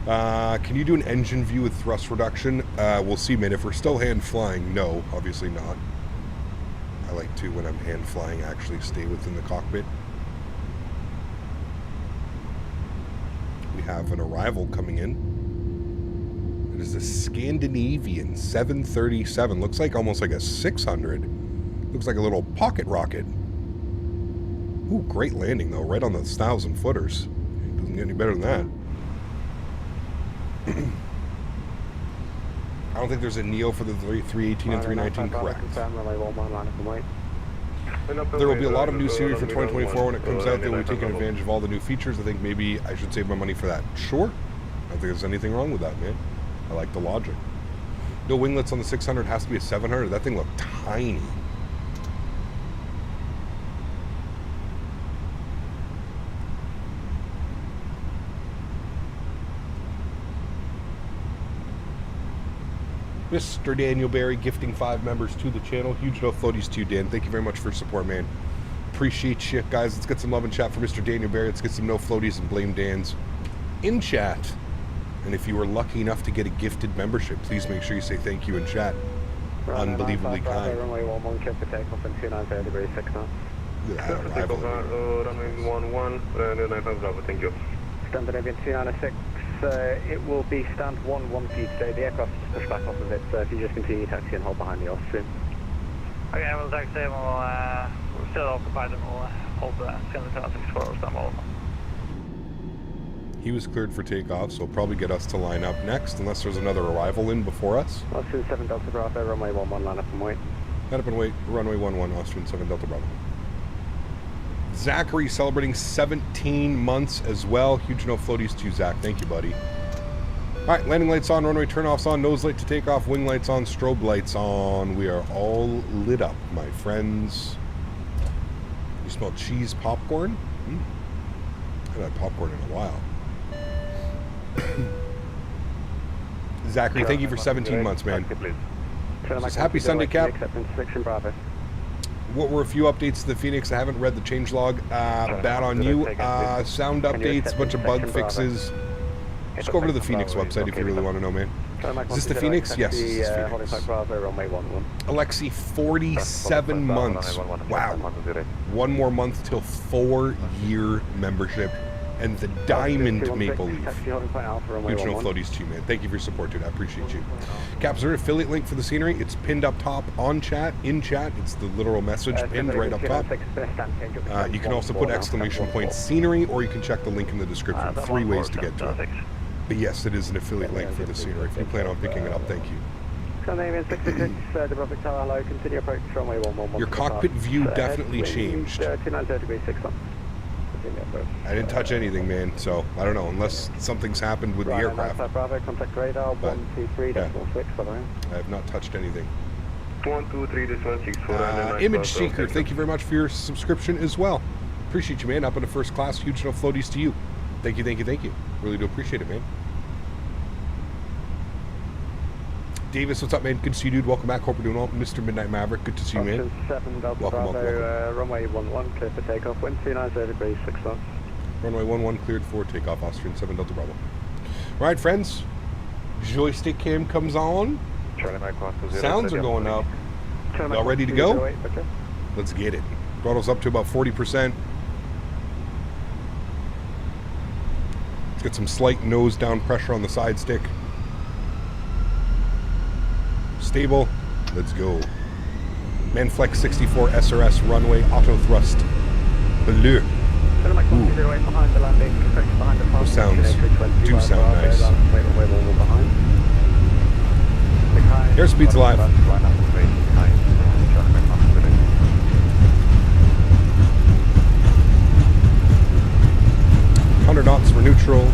Can you do an engine view with thrust reduction? We'll see, man. If we're still hand flying, no, obviously not. I like to, when I'm hand flying, actually stay within the cockpit. We have an arrival coming in. It is a Scandinavian 737. Looks like almost like a 600. Looks like a little pocket rocket. Ooh, great landing though, right on the 1,000 footers. Doesn't get any better than that. I don't think there's a Neo for the 318 and 319, correct. There will be a lot of new series for 2024 when it comes out. They will be taking advantage of all the new features. I think maybe I should save my money for that. Sure. I don't think there's anything wrong with that, man. I like the logic. No winglets on the 600, has to be a 700. That thing looked tiny. Mr. Daniel Barry gifting 5 members to the channel. Huge no floaties to you, Dan. Thank you very much for your support, man. Appreciate you. Guys, let's get some love and chat for Mr. Daniel Barry. Let's get some no floaties and blame Dan's in chat. And if you were lucky enough to get a gifted membership, please make sure you say thank you in chat. Unbelievably kind. Runway 11 clear for takeoff and 29 degrees 6 knots. Look at that arrival. Runway 11, thank you. Scandinavian 296. It will be stand 1 for you today. The aircraft is pushed back off of it, so if you just continue taxi and hold behind the Austrian. Okay, we'll taxi and we'll still occupied and we'll hold the Scandinavian 264 stand all. He was cleared for takeoff, so he'll probably get us to line up next, unless there's another arrival in before us. Austrian 7 Delta Bravo, runway 11, line up and wait. Line up and wait, runway 11, Austrian 7 Delta Bravo. Zachary celebrating 17 months as well. Huge no floaties to you, Zach. Thank you, buddy. All right, landing lights on, runway turn-offs on, nose light to take off, wing lights on, strobe lights on. We are all lit up, my friends. You smell cheese popcorn? I haven't had popcorn in a while. Zachary, thank you for 17 months, man. Just happy Sunday, Cap. What were a few updates to the Phoenix? I haven't read the changelog. Bad on you. Sound updates, a bunch of bug fixes. Just go over to the Phoenix website if you really want to know, man. Is this the Phoenix? Yes, this is Phoenix. AlexSiu, 47 months. Wow. One more month till 4-year membership. And the Diamond Maple Leaf. Regional Floaties too, man. Thank you for your support, dude. I appreciate you. Cap, is there an affiliate link for the scenery? It's pinned up top on chat, in chat. It's the literal message pinned right up top. You can also put exclamation point scenery, or you can check the link in the description. 3 ways to get to it. But yes, it is an affiliate link for the scenery. If you plan on picking it up, thank you. Your cockpit view definitely changed. I didn't touch anything, man, so I don't know, unless something's happened with the aircraft. But, yeah, I have not touched anything. 123.164. Image Seeker, thank you very much for your subscription as well. Appreciate you, man. Up in the first class, huge no floaties to you. Thank you, thank you, thank you. Really do appreciate it, man. Davis, what's up, man? Good to see you, dude. Welcome back. Hope you're doing well. Mr. Midnight Maverick, good to see you, man. Welcome. Runway 11 clear for takeoff. Wind 290 degrees, 6 knots. Runway 11 cleared for takeoff. Austrian 7 Delta Bravo. All right, friends. Joystick cam comes on. Sounds are going up. Y'all ready to go? Let's get it. Throttle's up to about 40%. Let's get some slight nose down pressure on the side stick. Stable. Let's go. Manflex 64 SRS runway auto thrust. Bleu. Those sounds do sound nice. Airspeed's alive. 100 knots for neutral.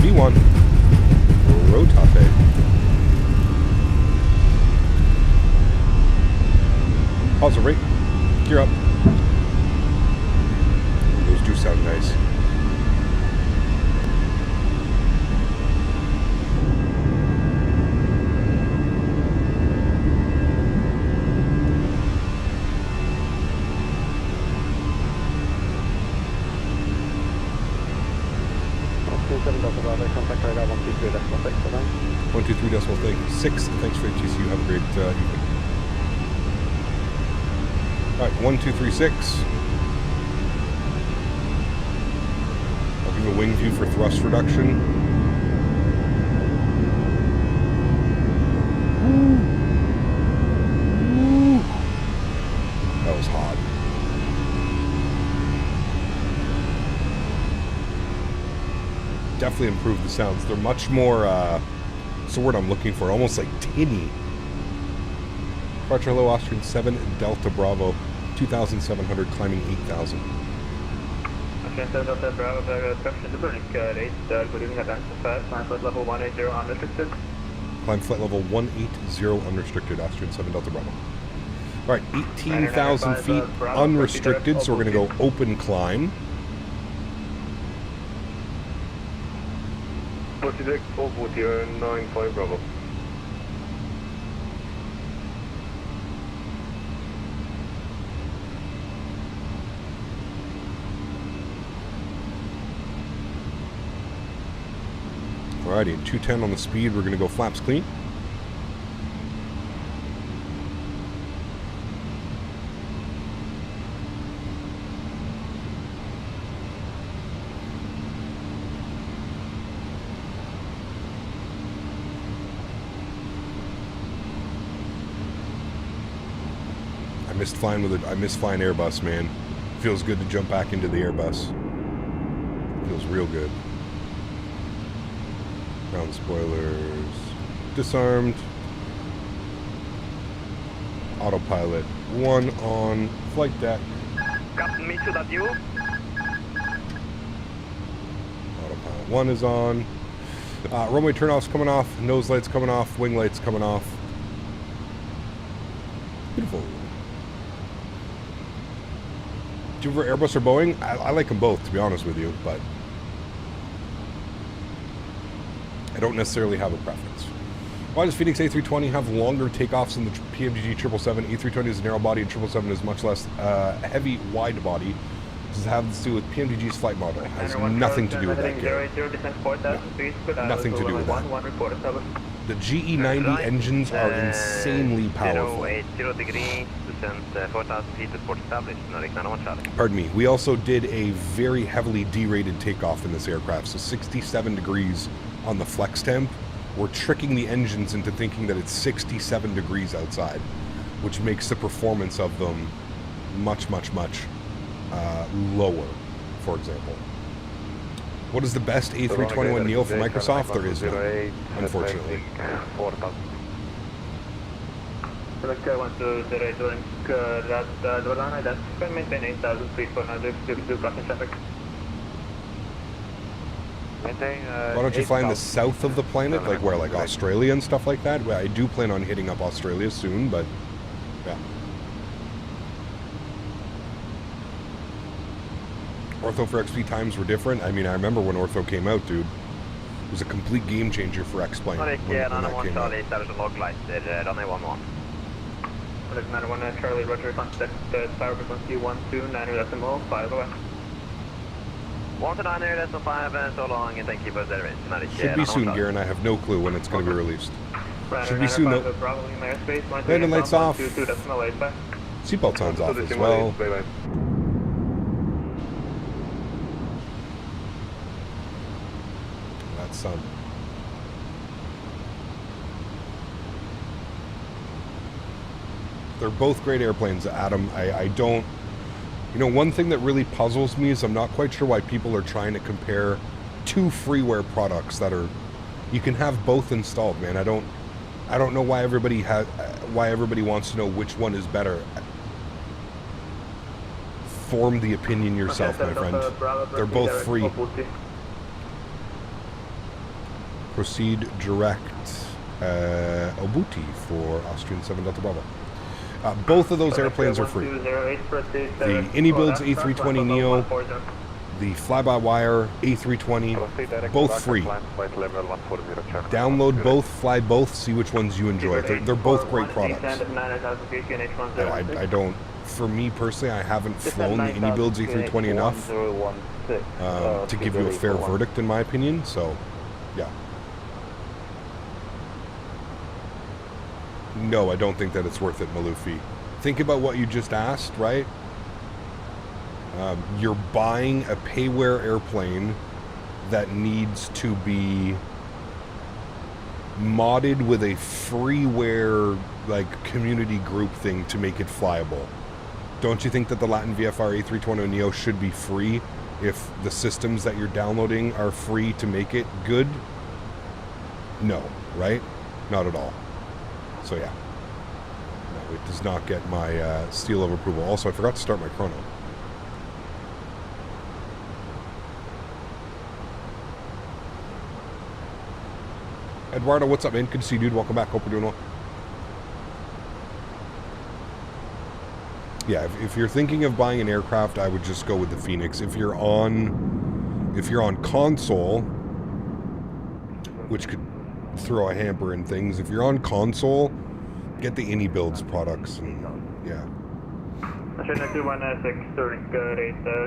V1. Rotate. Pause the rate. Gear up. Those do sound nice. Contact radar 123.6. 123.6. Thanks for your TCU. Have a great evening. Alright, 1236. I'll give a wing view for thrust reduction. That was hot. Definitely improved the sounds. They're much more, what's the word I'm looking for? Almost like tinny. Departure hello, Austrian 7 Delta Bravo, 2,700, climbing 8,000. Austrian 7 Delta Bravo, approach to Dubrovnik, rate, good evening at MSFS, climb flight level 180 unrestricted. Climb flight level 180 unrestricted, Austrian 7 Delta Bravo. Alright, 18,000 feet unrestricted, so we're going to go open climb. What's the 440 Bravo? Alrighty, 210 on the speed, we're going to go flaps clean. I miss flying Airbus, man. Feels good to jump back into the Airbus. Feels real good. Ground spoilers disarmed. Autopilot 1 on flight deck. Captain, meet you that you. Autopilot 1 is on. Runway turnoffs coming off. Nose lights coming off. Wing lights coming off. Beautiful. Do you prefer Airbus or Boeing? I like them both, to be honest with you, but I don't necessarily have a preference. Why does Fenix A320 have longer takeoffs than the PMDG 777? A320 is a narrow body and 777 is much less heavy, wide body. Does it have to do with PMDG's flight model? It has nothing to do with that. No. Nothing to do with that. The GE90 engines are insanely powerful. 080 degrees, descent 4000 feet to port established, Nordic 91 Charlie. Pardon me. We also did a very heavily derated takeoff in this aircraft, so 67 degrees on the flex temp. We're tricking the engines into thinking that it's 67 degrees outside, which makes the performance of them much, much, much lower, for example. What is the best A321neo for Microsoft? There is none, unfortunately. Why don't you fly in the south of the planet, like where, like Australia and stuff like that? Well, I do plan on hitting up Australia soon, but yeah. Ortho for XP times were different. I mean, I remember when Ortho came out, dude. It was a complete game changer for X-Plane when that came out. Charlie, Roger, contact power frequency 129.5 away. 129.5, so long, and thank you for the reservation. Should be soon, Garen. I have no clue when it's going to be released. Should be soon, though. Landing lights off. Seatbelt signs off as well. That's sun. They're both great airplanes, Adam. I don't... You know, one thing that really puzzles me is I'm not quite sure why people are trying to compare two freeware products that are... You can have both installed, man. I don't know why everybody wants to know which one is better. Form the opinion yourself, my friend. They're both free. Proceed direct Obuti for Austrian 7 Delta Bravo. Both of those airplanes are free. The iniBuilds A320neo, the fly-by-wire A320, both free. Download both, fly both, see which ones you enjoy. They're both great products. I don't, for me personally, I haven't flown the iniBuilds A320 enough to give you a fair verdict, in my opinion, so yeah. No, I don't think that it's worth it, Malufi. Think about what you just asked, right? You're buying a payware airplane that needs to be modded with a freeware, like, community group thing to make it flyable. Don't you think that the Latin VFR A320neo should be free if the systems that you're downloading are free to make it good? No, right? Not at all. So yeah, no, it does not get my seal of approval. Also, I forgot to start my chrono. Eduardo, what's up, man? Good to see you, dude. Welcome back. Hope you're doing well. Yeah, if you're thinking of buying an aircraft, I would just go with the Fenix. If you're on console, which could throw a hamper in things. If you're on console, get the iniBuilds products. And, yeah. Good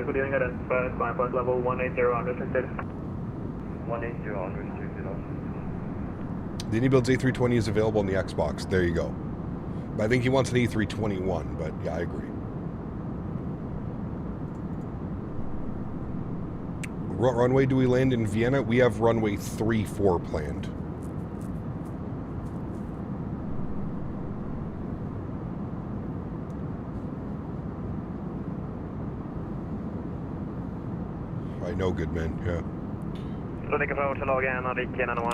evening, identify climb point level 180 unrestricted. 180 unrestricted. The iniBuilds A320 is available on the Xbox. There you go. But I think he wants an A321, but yeah, I agree. What runway do we land in Vienna? We have runway 34 planned. I know, good man, yeah.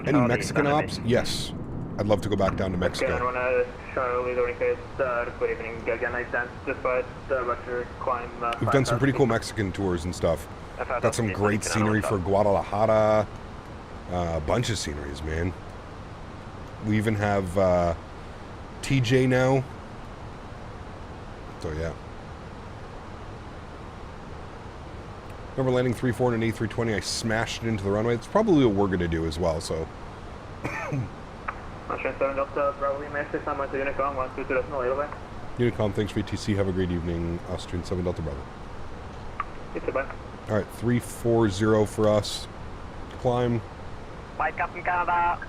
Any Mexican ops? Yes. I'd love to go back down to Mexico. We've done some pretty cool Mexican tours and stuff. Got some great scenery for Guadalajara. A bunch of sceneries, man. We even have TJ now. So yeah. Remember landing 3-4 in an A320, I smashed it into the runway. It's probably what we're going to do as well, so. Austrian 7 Delta, Bravo Lima, SS, I'm at the Unicom, 122.0, Unicom, thanks for ATC. Have a great evening. Austrian 7 Delta Bravo. You too, bye. All right, 340 for us. Climb. Bye, Captain Canada.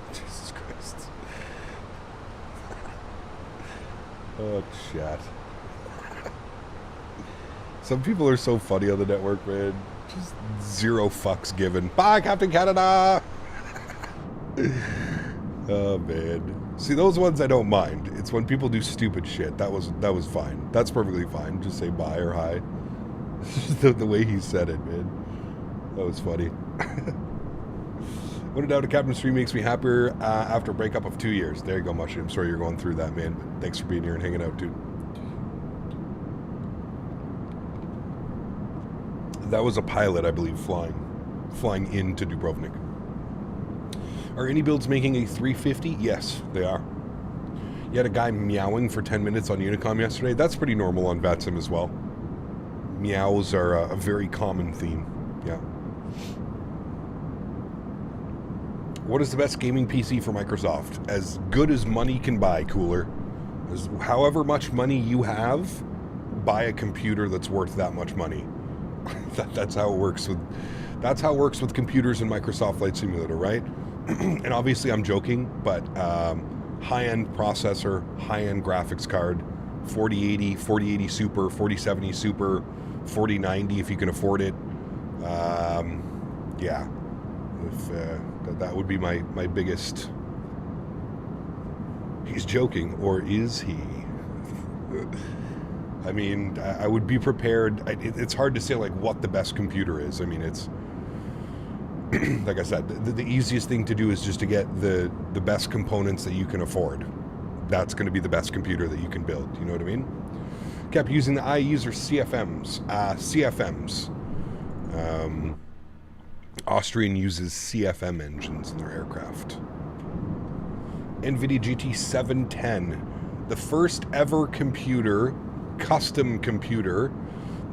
Jesus Christ. Oh, chat. Some people are so funny on the network, man. Just zero fucks given. Bye, Captain Canada! Oh, man. See, those ones I don't mind. It's when people do stupid shit. That was fine. That's perfectly fine. Just say bye or hi. The way he said it, man. That was funny. What a doubt, a Captain 3 makes me happier after a breakup of 2 years. There you go, Mushroom. Sorry you're going through that, man. But thanks for being here and hanging out, dude. That was a pilot, I believe, flying into Dubrovnik. Are iniBuilds making a 350? Yes, they are. You had a guy meowing for 10 minutes on Unicom yesterday. That's pretty normal on VATSIM as well. Meows are a very common theme. Yeah. What is the best gaming PC for Microsoft? As good as money can buy, Cooler. However much money you have, buy a computer that's worth that much money. That's how it works with computers in Microsoft Flight Simulator, right? And obviously I'm joking, but high-end processor, high-end graphics card, 4080, 4080 Super, 4070 Super, 4090 if you can afford it. Yeah, if that would be my biggest. He's joking, or is he? I mean, I would be prepared. It's hard to say like what the best computer is. I mean, it's like I said, the easiest thing to do is just to get the best components that you can afford. That's going to be the best computer that you can build. You know what I mean? Kept using the IEs or CFMs. CFMs. Austrian uses CFM engines in their aircraft. NVIDIA GT 710. The first ever computer, custom computer,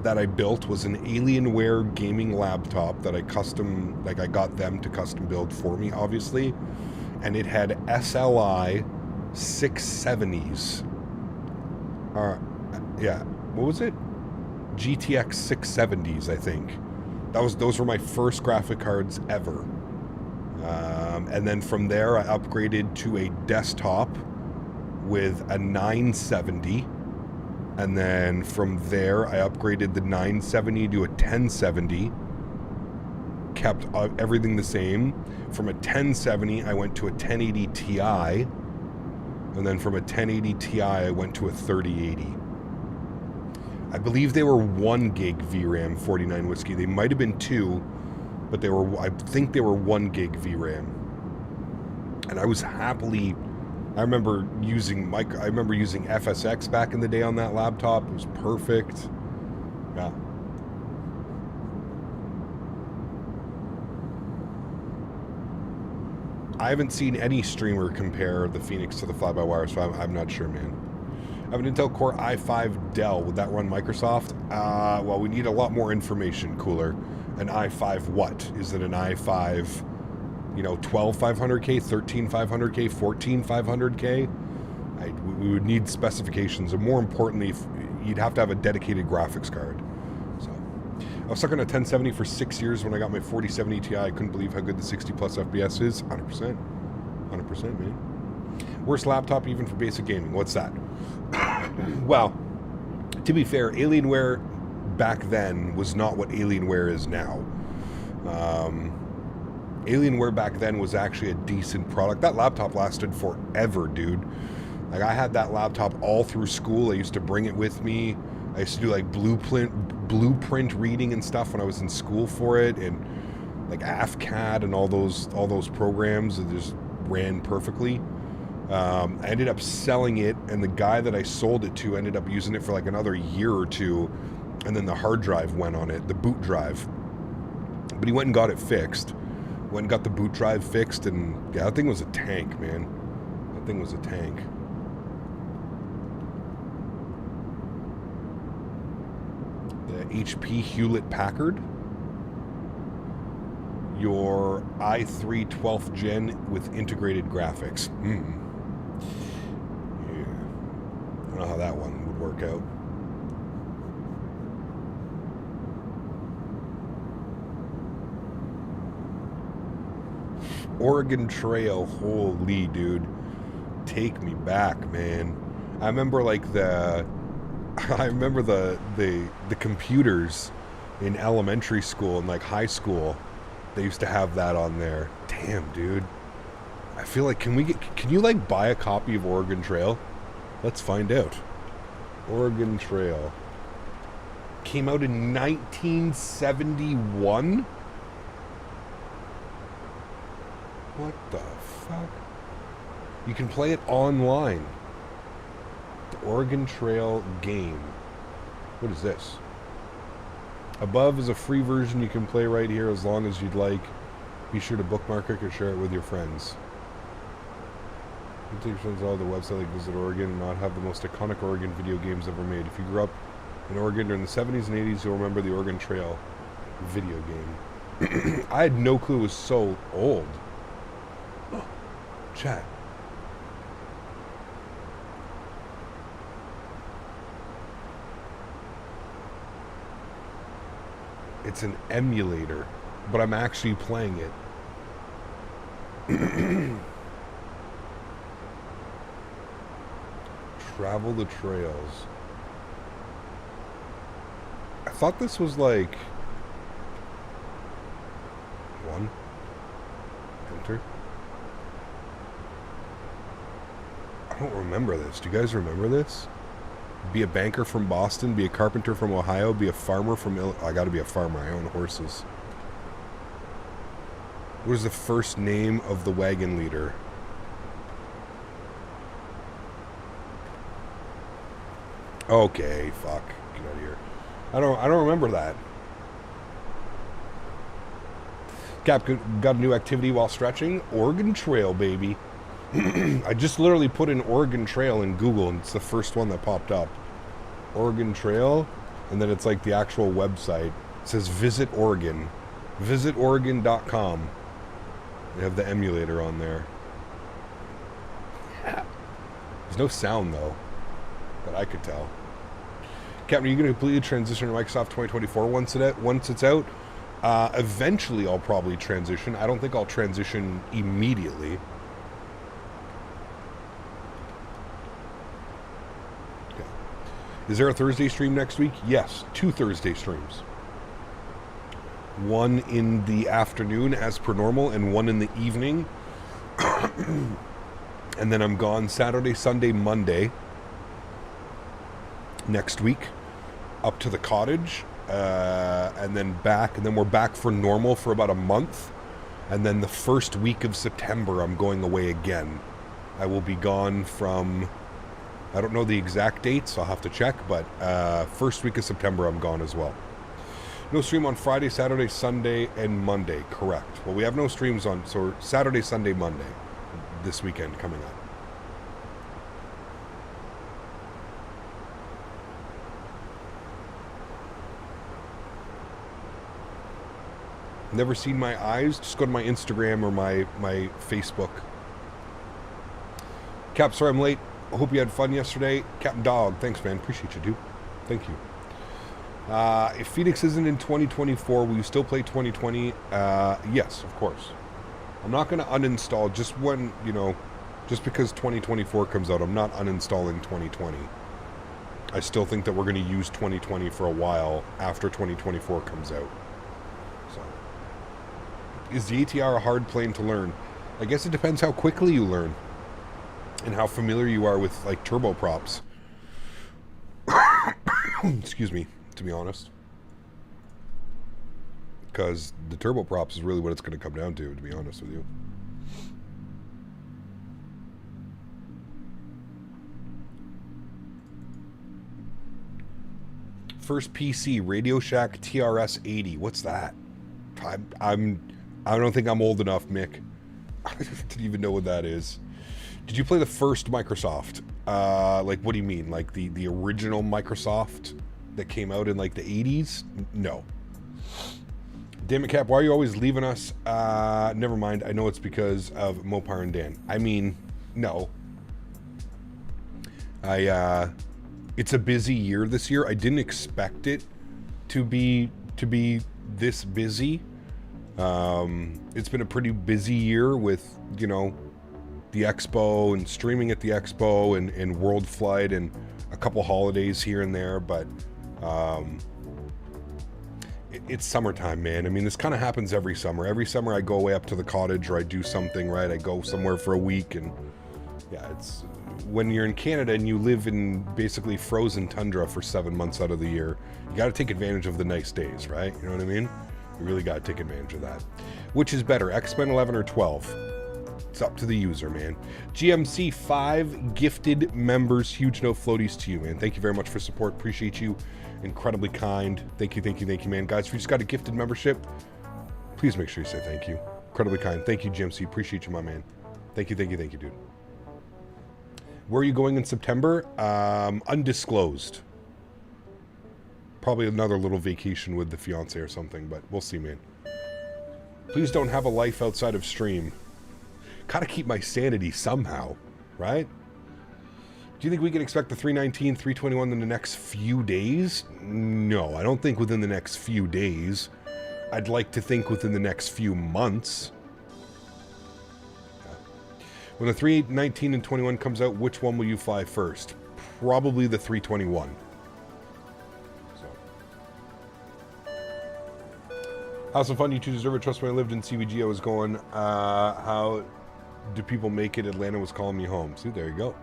that I built was an Alienware gaming laptop that I got them to custom build for me, obviously. And it had SLI 670s. Yeah, what was it? GTX 670s, I think. Those were my first graphic cards ever. And then from there, I upgraded to a desktop with a 970. And then from there, I upgraded the 970 to a 1070. Kept everything the same. From a 1070, I went to a 1080 Ti. And then from a 1080 Ti, I went to a 3080. I believe they were 1 gig VRAM 49 Whiskey. They might have been 2, but I think they were 1 gig VRAM. And I was happily... I remember using FSX back in the day on that laptop. It was perfect. Yeah. I haven't seen any streamer compare the Fenix to the fly-by-wire, so I'm not sure, man. I have an Intel Core i5 Dell. Would that run Microsoft? Well, we need a lot more information, Cooler. An i5 what? Is it an i5... 12500K, 13500K, 14500K. We would need specifications, and more importantly, you'd have to have a dedicated graphics card. So, I was stuck on a 1070 for 6 years when I got my 4070 Ti. I couldn't believe how good the 60 plus FPS is. 100%, man. Worst laptop even for basic gaming. What's that? Well, to be fair, Alienware back then was not what Alienware is now. Alienware back then was actually a decent product. That laptop lasted forever, dude. Like, I had that laptop all through school. I used to bring it with me. I used to do like blueprint reading and stuff when I was in school for it, and like AFCAD and all those programs that just ran perfectly. I ended up selling it, and the guy that I sold it to ended up using it for like another year or two, and then the hard drive went on it, the boot drive. But he went and got it fixed. Went and got the boot drive fixed, and yeah, that thing was a tank, man. That thing was a tank. The HP Hewlett Packard. Your i3 12th gen with integrated graphics. Yeah. I don't know how that one would work out. Oregon Trail, holy dude. Take me back, man. I remember like the computers in elementary school and like high school. They used to have that on there. Damn, dude. I feel like can you like buy a copy of Oregon Trail? Let's find out. Oregon Trail came out in 1971. What the fuck? You can play it online. The Oregon Trail game. What is this? Above is a free version you can play right here as long as you'd like. Be sure to bookmark it or share it with your friends. You take your friends all the website like Visit Oregon and not have the most iconic Oregon video games ever made. If you grew up in Oregon during the 70s and 80s, you'll remember the Oregon Trail video game. I had no clue it was so old. Chat. It's an emulator, but I'm actually playing it. Travel the trails. I thought this was like... One. Enter. I don't remember this. Do you guys remember this? Be a banker from Boston, be a carpenter from Ohio, be a farmer from I gotta be a farmer, I own horses. What is the first name of the wagon leader? Okay, fuck. Get out of here. I don't remember that. Cap got a new activity while stretching. Oregon Trail, baby. I just literally put in Oregon Trail in Google and it's the first one that popped up. Oregon Trail, and then it's like the actual website. It says Visit Oregon. VisitOregon.com. They have the emulator on there. There's no sound though, that I could tell. Captain, are you going to completely transition to Microsoft 2024 once it's out? Eventually I'll probably transition. I don't think I'll transition immediately. Is there a Thursday stream next week? Yes, 2 Thursday streams. One in the afternoon as per normal and one in the evening. And then I'm gone Saturday, Sunday, Monday next week up to the cottage and then back, and then we're back for normal for about a month, and then the first week of September I'm going away again. I will be gone from... I don't know the exact dates, I'll have to check, but first week of September I'm gone as well. No stream on Friday, Saturday, Sunday, and Monday, correct. Well, we have no streams on, so Saturday, Sunday, Monday, this weekend coming up. Never seen my eyes? Just go to my Instagram or my Facebook. Cap, sorry I'm late. I hope you had fun yesterday. Captain Dog, thanks, man. Appreciate you, dude. Thank you. If Fenix isn't in 2024, will you still play 2020? Yes, of course. I'm not going to uninstall just when, just because 2024 comes out. I'm not uninstalling 2020. I still think that we're going to use 2020 for a while after 2024 comes out. So, is the ATR a hard plane to learn? I guess it depends how quickly you learn. And how familiar you are with, like, turboprops. Excuse me, to be honest. Because the turboprops is really what it's going to come down to be honest with you. First PC, Radio Shack TRS 80. What's that? I don't think I'm old enough, Mick. I didn't even know what that is. Did you play the first Microsoft? Like, what do you mean? Like the original Microsoft that came out in like the 80s. No. Damn it, Cap, why are you always leaving us? Never mind. I know it's because of Mopar and Dan. I mean, no. It's a busy year this year. I didn't expect it to be this busy. It's been a pretty busy year with, you know, the expo and streaming at the expo and World Flight and a couple holidays here and there, but it's summertime, man. I mean, this kind of happens every summer. Every summer I go away up to the cottage or I do something, right? I go somewhere for a week, and yeah, it's when you're in Canada and you live in basically frozen tundra for 7 months out of the year, you got to take advantage of the nice days, right? You know what I mean? You really got to take advantage of that. Which is better, X-Men 11 or 12? It's up to the user, man. GMC 5 gifted members. Huge no floaties to you, man. Thank you very much for support. Appreciate you. Incredibly kind. Thank you, man. Guys, if you just got a gifted membership, please make sure you say thank you. Incredibly kind. Thank you, GMC. Appreciate you, my man. Thank you, dude. Where are you going in September? Undisclosed. Probably another little vacation with the fiance or something, but we'll see, man. Please don't have a life outside of stream. Gotta keep my sanity somehow, right? Do you think we can expect the 319, 321 in the next few days? No, I don't think within the next few days. I'd like to think within the next few months. When the 319 and 21 comes out, which one will you fly first? Probably the 321. How's some fun? You two deserve it. Trust me, I lived in CBG. I was going, how do people make it? Atlanta was calling me home. See, there you go.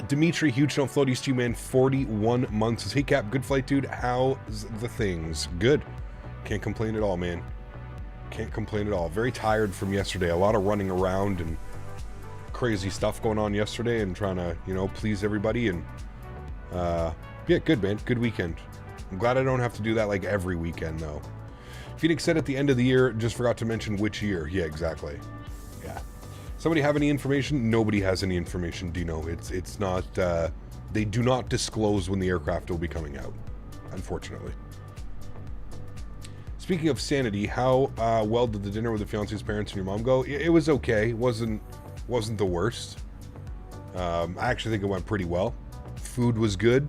Dimitri, huge no floaties to you, man. 41 months. Says, hey, Cap, good flight, dude. How's the things? Good. Can't complain at all, man. Can't complain at all. Very tired from yesterday. A lot of running around and crazy stuff going on yesterday and trying to, you know, please everybody. And, yeah, good, man. Good weekend. I'm glad I don't have to do that like every weekend, though. Fenix said at the end of the year, just forgot to mention which year. Yeah, exactly. Yeah. Somebody have any information? Nobody has any information, Dino. It's not, they do not disclose when the aircraft will be coming out, unfortunately. Speaking of sanity, how well did the dinner with the fiance's parents and your mom go? It was okay. Wasn't the worst. I actually think it went pretty well. Food was good.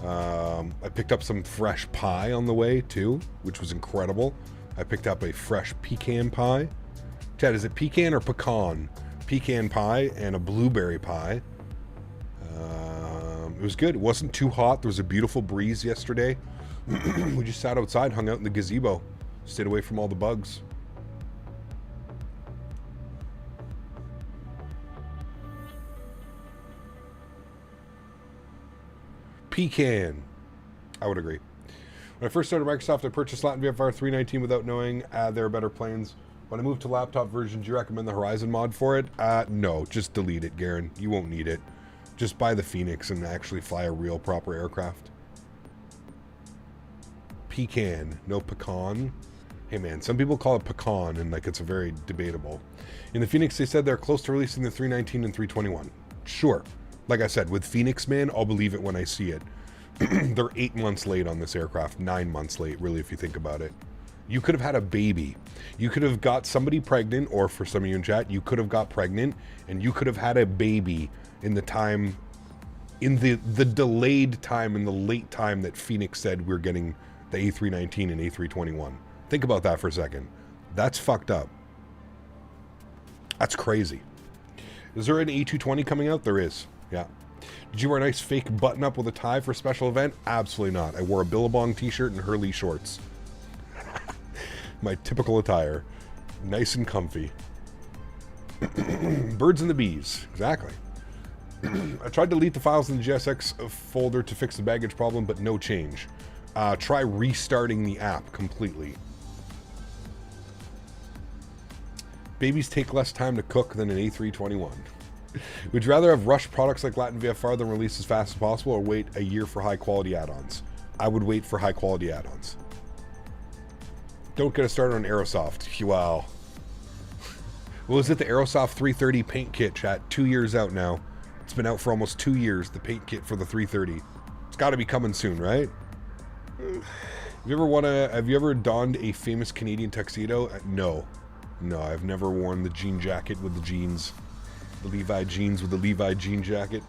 I picked up some fresh pie on the way too, which was incredible. I picked up a fresh pecan pie. Ted, is it pecan or pecan? Pecan pie and a blueberry pie. It was good. It wasn't too hot. There was a beautiful breeze yesterday. We just sat outside, hung out in the gazebo, stayed away from all the bugs. Pecan. I would agree. When I first started Microsoft, I purchased Latin VFR 319 without knowing there are better planes. When I moved to laptop version, do you recommend the Horizon mod for it? No, just delete it, Garen. You won't need it. Just buy the Fenix and actually fly a real proper aircraft. Pecan, no pecan. Hey man, some people call it pecan and like it's a very debatable. In the Fenix, they said they're close to releasing the 319 and 321. Sure. Like I said, with Fenix, man, I'll believe it when I see it. They're 8 months late on this aircraft, 9 months late, really, if you think about it. You could have had a baby. You could have got somebody pregnant, or for some of you in chat, you could have got pregnant, and you could have had a baby in the time, in the delayed time, in the late time that Fenix said we're getting the A319 and A321. Think about that for a second. That's fucked up. That's crazy. Is there an A220 coming out? There is. Yeah. Did you wear a nice fake button-up with a tie for a special event? Absolutely not. I wore a Billabong t-shirt and Hurley shorts. My typical attire. Nice and comfy. Birds and the bees. Exactly. I tried to delete the files in the GSX folder to fix the baggage problem, but no change. Try restarting the app completely. Babies take less time to cook than an A321. Would you rather have rushed products like Latin VFR than release as fast as possible, or wait a year for high-quality add-ons? I would wait for high-quality add-ons. Don't get us started on Aerosoft. Wow. Well, is it the Aerosoft 330 paint kit, chat? 2 years out now. It's been out for almost 2 years, the paint kit for the 330. It's got to be coming soon, right? Have you ever donned a famous Canadian tuxedo? No. No, I've never worn the jean jacket with the jeans. The Levi jeans with the Levi jean jacket.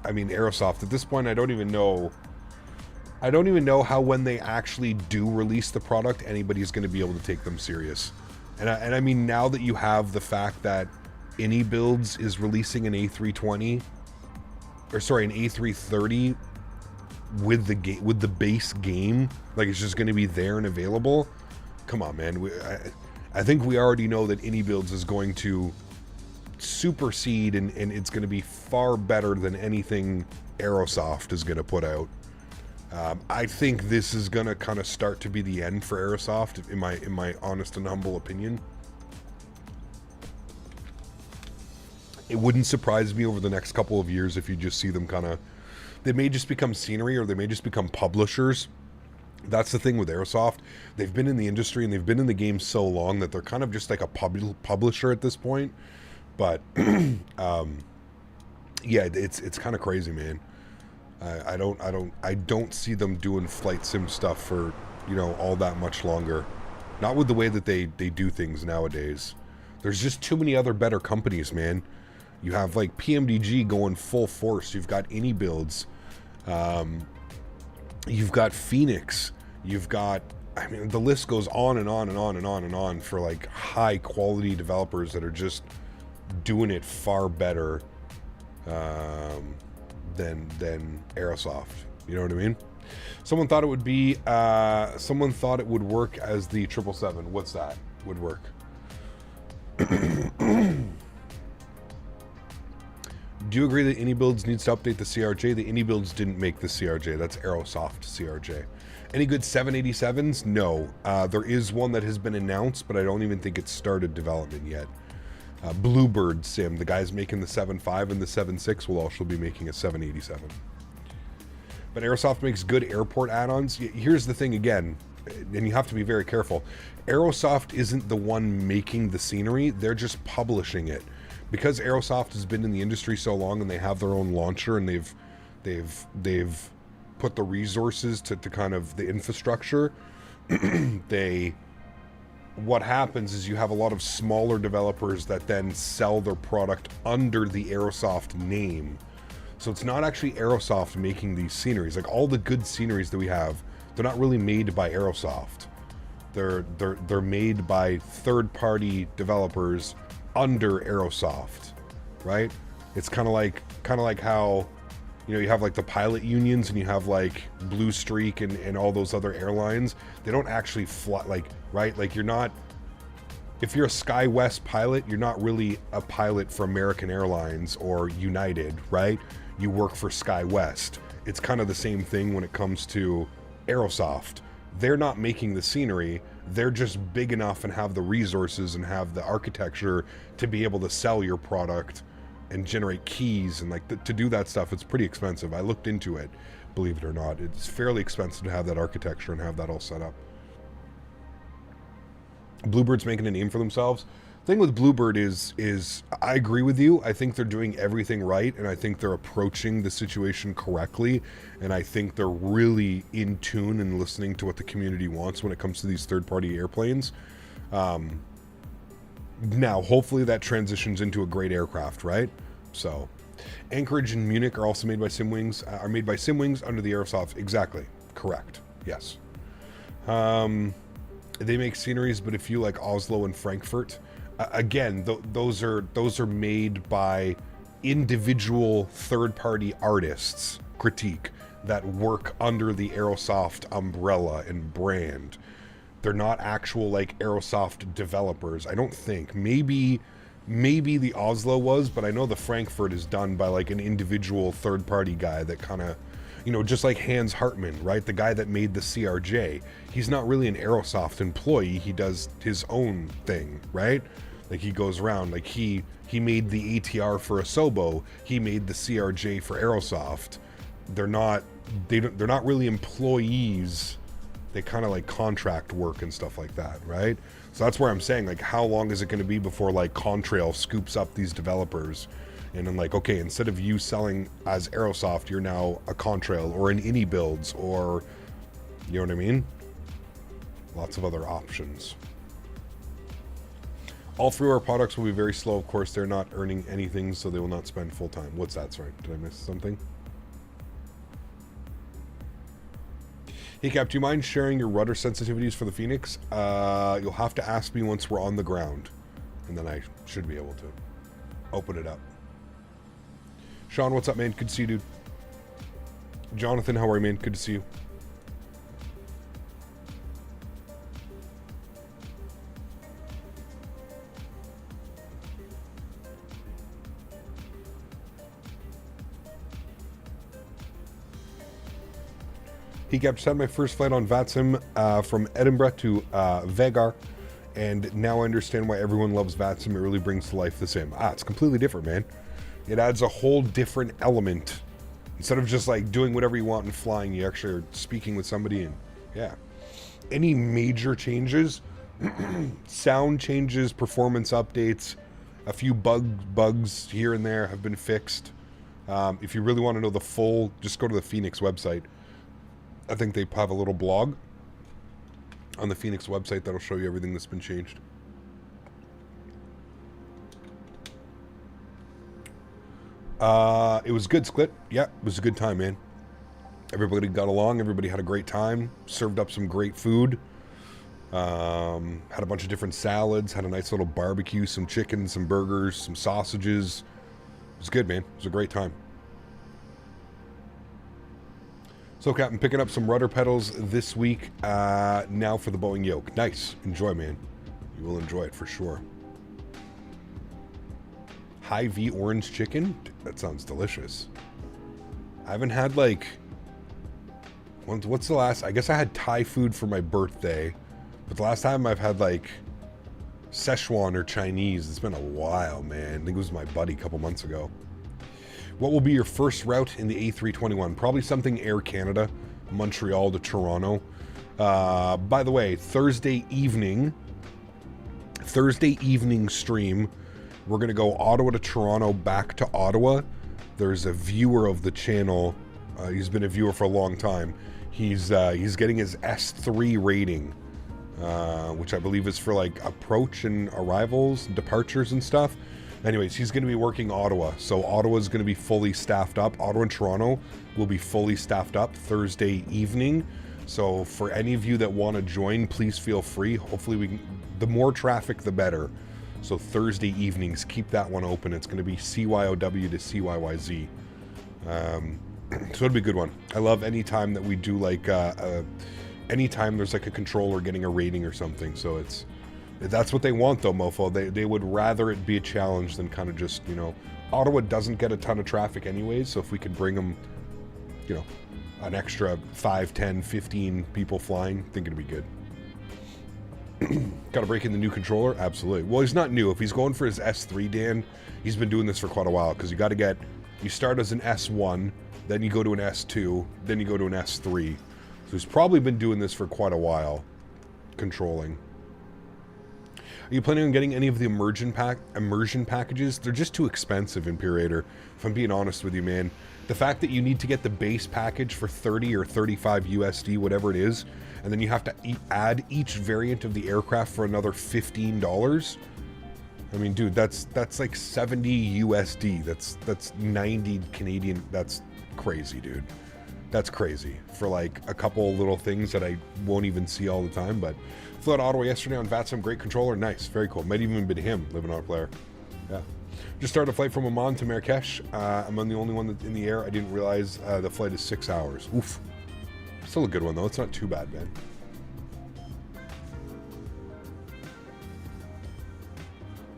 I mean, Aerosoft, at this point, I don't even know how when they actually do release the product, anybody's going to be able to take them serious. And I mean, now that you have the fact that iniBuilds is releasing an A320, or sorry, an A330 with the base game, like it's just going to be there and available. Come on, man. I think we already know that iniBuilds is going to supersede and it's going to be far better than anything Aerosoft is going to put out. I think this is going to kind of start to be the end for Aerosoft, in my honest and humble opinion. It wouldn't surprise me over the next couple of years if you just see them kind of, they may just become scenery, or they may just become publishers. That's the thing with Aerosoft. They've been in the industry and they've been in the game so long that they're kind of just like a publisher at this point. But yeah, it's kind of crazy, man. I don't see them doing flight sim stuff for, you know, all that much longer. Not with the way that they do things nowadays. There's just too many other better companies, man. You have like PMDG going full force. You've got iniBuilds. You've got Fenix. You've got, I mean, the list goes on and on and on and on and on for like high quality developers that are just doing it far better than Aerosoft. You know what I mean? Someone thought it would be someone thought it would work as the 777. What's that? Would work. Do you agree that iniBuilds needs to update the CRJ? The iniBuilds didn't make the CRJ. That's Aerosoft CRJ. Any good 787s? No. There is one that has been announced, but I don't even think it's started development yet. Bluebird Sim, the guys making the 7.5 and the 7.6 will also be making a 787. But Aerosoft makes good airport add-ons. Here's the thing again, and you have to be very careful. Aerosoft isn't the one making the scenery, they're just publishing it. Because Aerosoft has been in the industry so long and they have their own launcher and they've put the resources to kind of the infrastructure, what happens is you have a lot of smaller developers that then sell their product under the Aerosoft name. So it's not actually Aerosoft making these sceneries. Like all the good sceneries that we have, they're not really made by Aerosoft. They're made by third-party developers under Aerosoft, right? It's kind of like how, you know, you have like the pilot unions and you have like Blue Streak and all those other airlines. They don't actually fly, like, right? Like you're not, if you're a SkyWest pilot, you're not really a pilot for American Airlines or United, right? You work for SkyWest. It's kind of the same thing when it comes to Aerosoft. They're not making the scenery. They're just big enough and have the resources and have the architecture to be able to sell your product and generate keys and like to do that stuff. It's pretty expensive. I looked into it, believe it or not. It's fairly expensive to have that architecture and have that all set up. Bluebird's making a name for themselves. The thing with Bluebird is I agree with you. I think they're doing everything right, and I think they're approaching the situation correctly, and I think they're really in tune and listening to what the community wants when it comes to these third-party airplanes. Now, hopefully that transitions into a great aircraft, right? So, Anchorage and Munich are also made by Simwings, under the Aerosoft. Exactly. Correct. Yes. They make sceneries, but a few like Oslo and Frankfurt. Again, those are made by individual third-party artists, critique, that work under the Aerosoft umbrella and brand. They're not actual like Aerosoft developers, I don't think. Maybe the Oslo was, but I know the Frankfurt is done by like an individual third-party guy that kind of, you know, just like Hans Hartmann, right? The guy that made the CRJ. He's not really an Aerosoft employee. He does his own thing, right? Like he goes around, like he made the ATR for Asobo. He made the CRJ for Aerosoft. They're not really employees they kind of like contract work and stuff like that, right? So that's where I'm saying, like, how long is it going to be before like Contrail scoops up these developers and then like, okay, instead of you selling as Aerosoft, you're now a Contrail or an iniBuilds, or, you know what I mean? Lots of other options. All three of our products will be very slow. Of course, they're not earning anything, so they will not spend full time. What's that? Sorry, did I miss something? Hey Cap, do you mind sharing your rudder sensitivities for the Fenix? You'll have to ask me once we're on the ground, and then I should be able to open it up. Sean, what's up, man? Good to see you, dude. Jonathan, how are you, man? Good to see you. He kept sent my first flight on VATSIM from Edinburgh to Vegar, and now I understand why everyone loves VATSIM. It really brings to life the sim. It's completely different, man. It adds a whole different element. Instead of just like doing whatever you want and flying, you actually are speaking with somebody, and yeah. Any major changes, sound changes, performance updates, a few bugs here and there have been fixed. If you really want to know the full, just go to the Fenix website. I think they have a little blog on the Fenix website that'll show you everything that's been changed. It was good, Sklit. Yeah, it was a good time, man. Everybody got along. Everybody had a great time. Served up some great food. Had a bunch of different salads. Had a nice little barbecue. Some chicken, some burgers, some sausages. It was good, man. It was a great time. So, Captain, picking up some rudder pedals this week. Now for the Boeing yoke. Nice. Enjoy, man. You will enjoy it for sure. High V orange chicken? That sounds delicious. I haven't had, like... What's the last... I guess I had Thai food for my birthday. But the last time I've had, like, Szechuan or Chinese, it's been a while, man. I think it was my buddy a couple months ago. What will be your first route in the A321? Probably something Air Canada, Montreal to Toronto. By the way, Thursday evening stream, we're going to go Ottawa to Toronto, back to Ottawa. There's a viewer of the channel. He's been a viewer for a long time. He's getting his S3 rating, which I believe is for like approach and arrivals, departures and stuff. Anyways, he's going to be working Ottawa, so Ottawa's going to be fully staffed up. Ottawa and Toronto will be fully staffed up Thursday evening. So for any of you that want to join, please feel free. Hopefully we can, the more traffic, the better. So Thursday evenings, keep that one open. It's going to be CYOW to CYYZ. So it'll be a good one. I love any time that we do like, anytime there's like a controller getting a rating or something. So it's, that's what they want though, mofo. They would rather it be a challenge than kind of just, you know, Ottawa doesn't get a ton of traffic anyways, so if we could bring them, you know, an extra 5, 10, 15 people flying, I think it'd be good. Got to break in the new controller? Absolutely. Well, he's not new. If he's going for his S3, Dan, he's been doing this for quite a while, because you start as an S1, then you go to an S2, then you go to an S3. So he's probably been doing this for quite a while, controlling. Are you planning on getting any of the immersion packages? They're just too expensive, Imperator. If I'm being honest with you, man. The fact that you need to get the base package for 30 or 35 USD, whatever it is, and then you have to add each variant of the aircraft for another $15. I mean, dude, that's like 70 USD. That's 90 Canadian. That's crazy, dude. That's crazy for like a couple little things that I won't even see all the time, but flew out Ottawa yesterday on VATSIM, great controller, nice, very cool. Might even been him, living on a player. Yeah. Just started a flight from Amman to Marrakesh. I'm the only one that's in the air. I didn't realize the flight is 6 hours. Oof. Still a good one though, it's not too bad, man.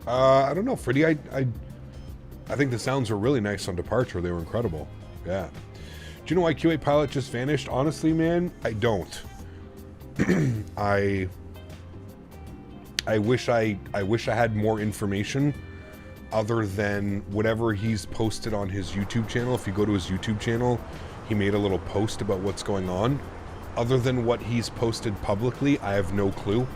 I don't know, Freddie, I think the sounds were really nice on departure. They were incredible. Yeah. Do you know why QA Pilot just vanished? Honestly, man, I don't. I wish I had more information other than whatever he's posted on his YouTube channel. If you go to his YouTube channel, he made a little post about what's going on. other than what he's posted publicly, I have no clue.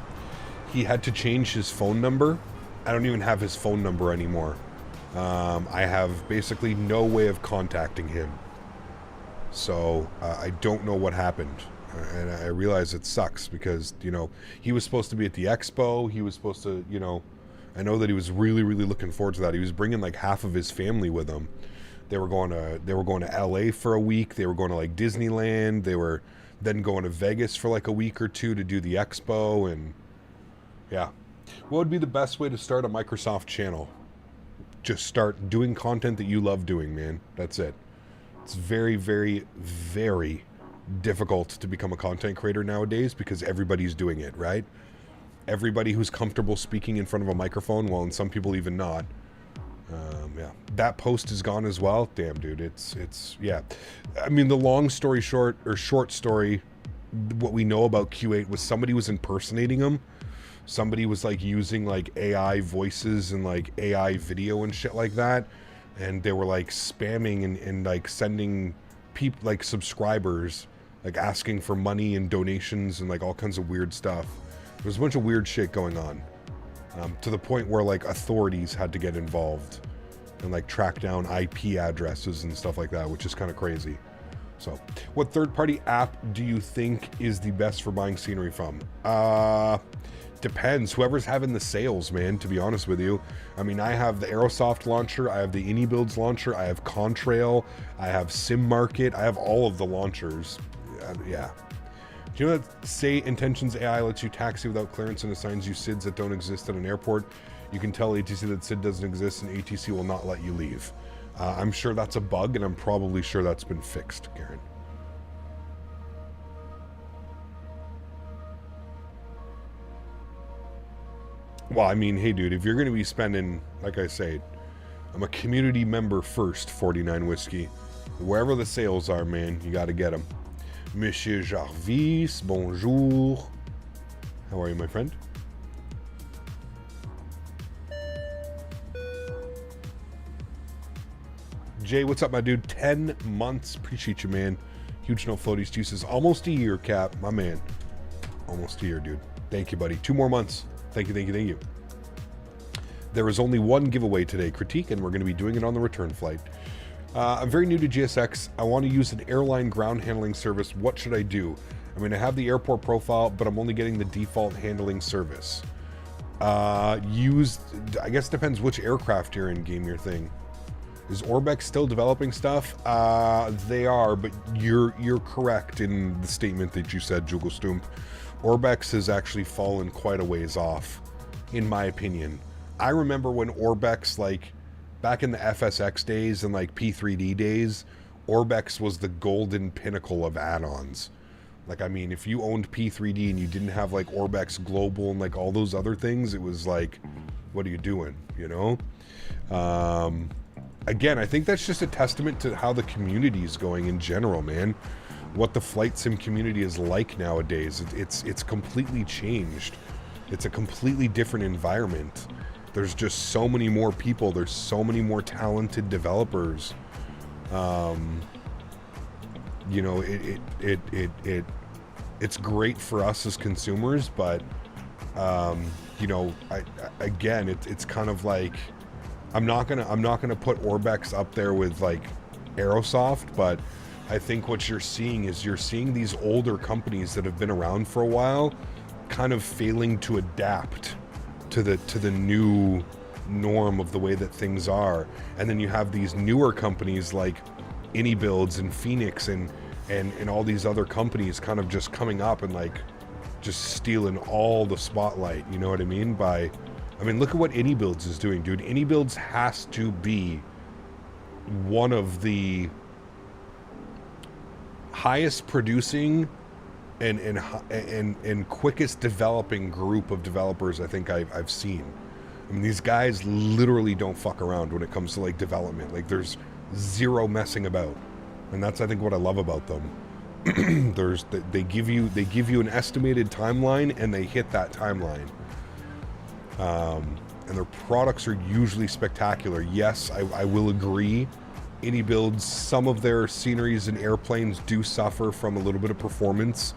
He had to change his phone number. I don't even have his phone number anymore. I have basically no way of contacting him. So I don't know what happened. And I realize it sucks because, you know, he was supposed to be at the expo. He was supposed to, you know, I know that he was really, really looking forward to that. He was bringing like half of his family with him. They were going to LA for a week. They were going to like Disneyland. They were then going to Vegas for like a week or two to do the expo. And yeah. What would be the best way to start a Microsoft channel? Just start doing content that you love doing, man. That's it. It's very, very, very difficult to become a content creator nowadays because everybody's doing it, right? Everybody who's comfortable speaking in front of a microphone, well, and some people even not. Yeah, that post is gone as well. Damn, dude, it's yeah. I mean, the long story short, or short story, what we know about Q8 was somebody was impersonating him. Somebody was like using like AI voices and like AI video and shit like that, and they were like spamming and like sending people, like subscribers, like asking for money and donations and like all kinds of weird stuff. There's a bunch of weird shit going on, to the point where like authorities had to get involved and like track down IP addresses and stuff like that, which is kind of crazy. So, what third-party app do you think is the best for buying scenery from? Depends. Whoever's having the sales, man, to be honest with you. I mean, I have the Aerosoft launcher, I have the iniBuilds launcher, I have Contrail, I have Sim Market, I have all of the launchers. Yeah. Do you know that Say Intentions AI lets you taxi without clearance and assigns you SIDs that don't exist at an airport? You can tell ATC that SID doesn't exist and ATC will not let you leave. I'm sure that's a bug, and I'm probably sure that's been fixed, Karen. Well, I mean, hey, dude, if you're going to be spending, like I say, I'm a community member first, 49 Whiskey. Wherever the sales are, man, you got to get them. Monsieur Jarvis, bonjour. How are you, my friend? Jay, what's up, my dude? 10 months. Appreciate you, man. Huge no floaties juices. Almost a year, Cap. My man. Almost a year, dude. Thank you, buddy. 2 more months. Thank you, thank you, thank you. There is only one giveaway today, Critique, and we're going to be doing it on the return flight. I'm very new to GSX. I want to use an airline ground handling service. What should I do? I mean, I have the airport profile, but I'm only getting the default handling service. I guess it depends which aircraft you're in, game your thing. Is Orbex still developing stuff? They are, but you're correct in the statement that you said, Jugelstump. Orbex has actually fallen quite a ways off, in my opinion. I remember when Orbex, like, back in the FSX days and, like, P3D days, Orbex was the golden pinnacle of add-ons. Like, I mean, if you owned P3D and you didn't have, like, Orbex Global and, like, all those other things, it was like, what are you doing, you know? Again, I think that's just a testament to how the community is going in general, man. What the flight sim community is like nowadays. It's completely changed. It's a completely different environment. There's just so many more people. There's so many more talented developers. You know, it's great for us as consumers, but you know, again, it's kind of like, I'm not gonna put Orbex up there with like Aerosoft, but I think what you're seeing is these older companies that have been around for a while kind of failing to adapt to the new norm of the way that things are. And then you have these newer companies like iniBuilds and Fenix and all these other companies kind of just coming up and like just stealing all the spotlight, you know what I mean? I mean, look at what iniBuilds is doing, dude. iniBuilds has to be one of the highest producing and quickest developing group of developers I think I've seen. I mean, these guys literally don't fuck around when it comes to like development. Like, there's zero messing about, and that's I think what I love about them. They give you an estimated timeline and they hit that timeline. And their products are usually spectacular. Yes, I will agree. iniBuilds, some of their sceneries and airplanes do suffer from a little bit of performance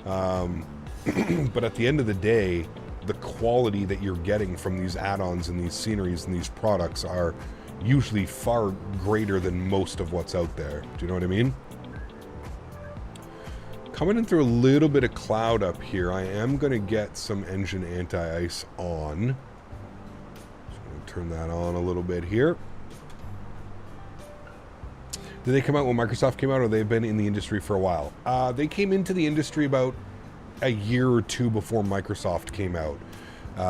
But at the end of the day, the quality that you're getting from these add-ons and these sceneries and these products are usually far greater than most of what's out there. Do you know what I mean? Coming in through a little bit of cloud up here, I am going to get some engine anti-ice on. Just going to turn that on a little bit here. Did they come out when Microsoft came out, or they've been in the industry for a while? They came into the industry about a year or two before Microsoft came out.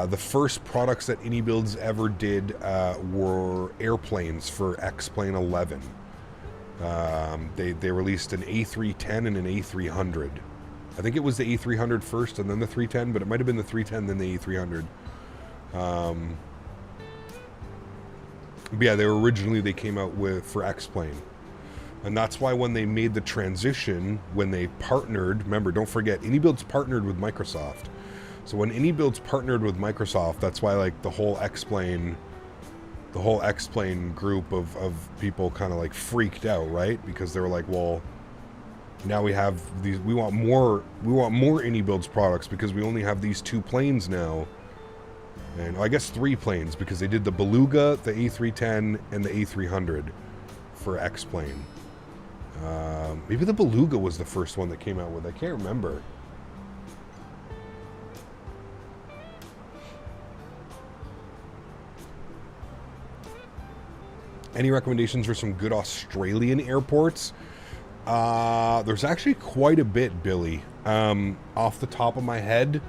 The first products that iniBuilds ever did were airplanes for X-Plane 11. They released an A310 and an A300. I think it was the A300 first and then the 310, but it might have been the 310 then the A300. But yeah, they came out for X-Plane. And that's why when they made the transition, when they partnered, remember, don't forget, iniBuilds partnered with Microsoft. So when iniBuilds partnered with Microsoft, that's why like the whole X-Plane group of people kind of like freaked out, right? Because they were like, well, now we have these, we want more iniBuilds products because we only have these 2 planes now. And I guess 3 planes, because they did the Beluga, the A310, and the A300 for X-Plane. Maybe the Beluga was the first one that came out with. I can't remember. Any recommendations for some good Australian airports? There's actually quite a bit, Billy. Off the top of my head,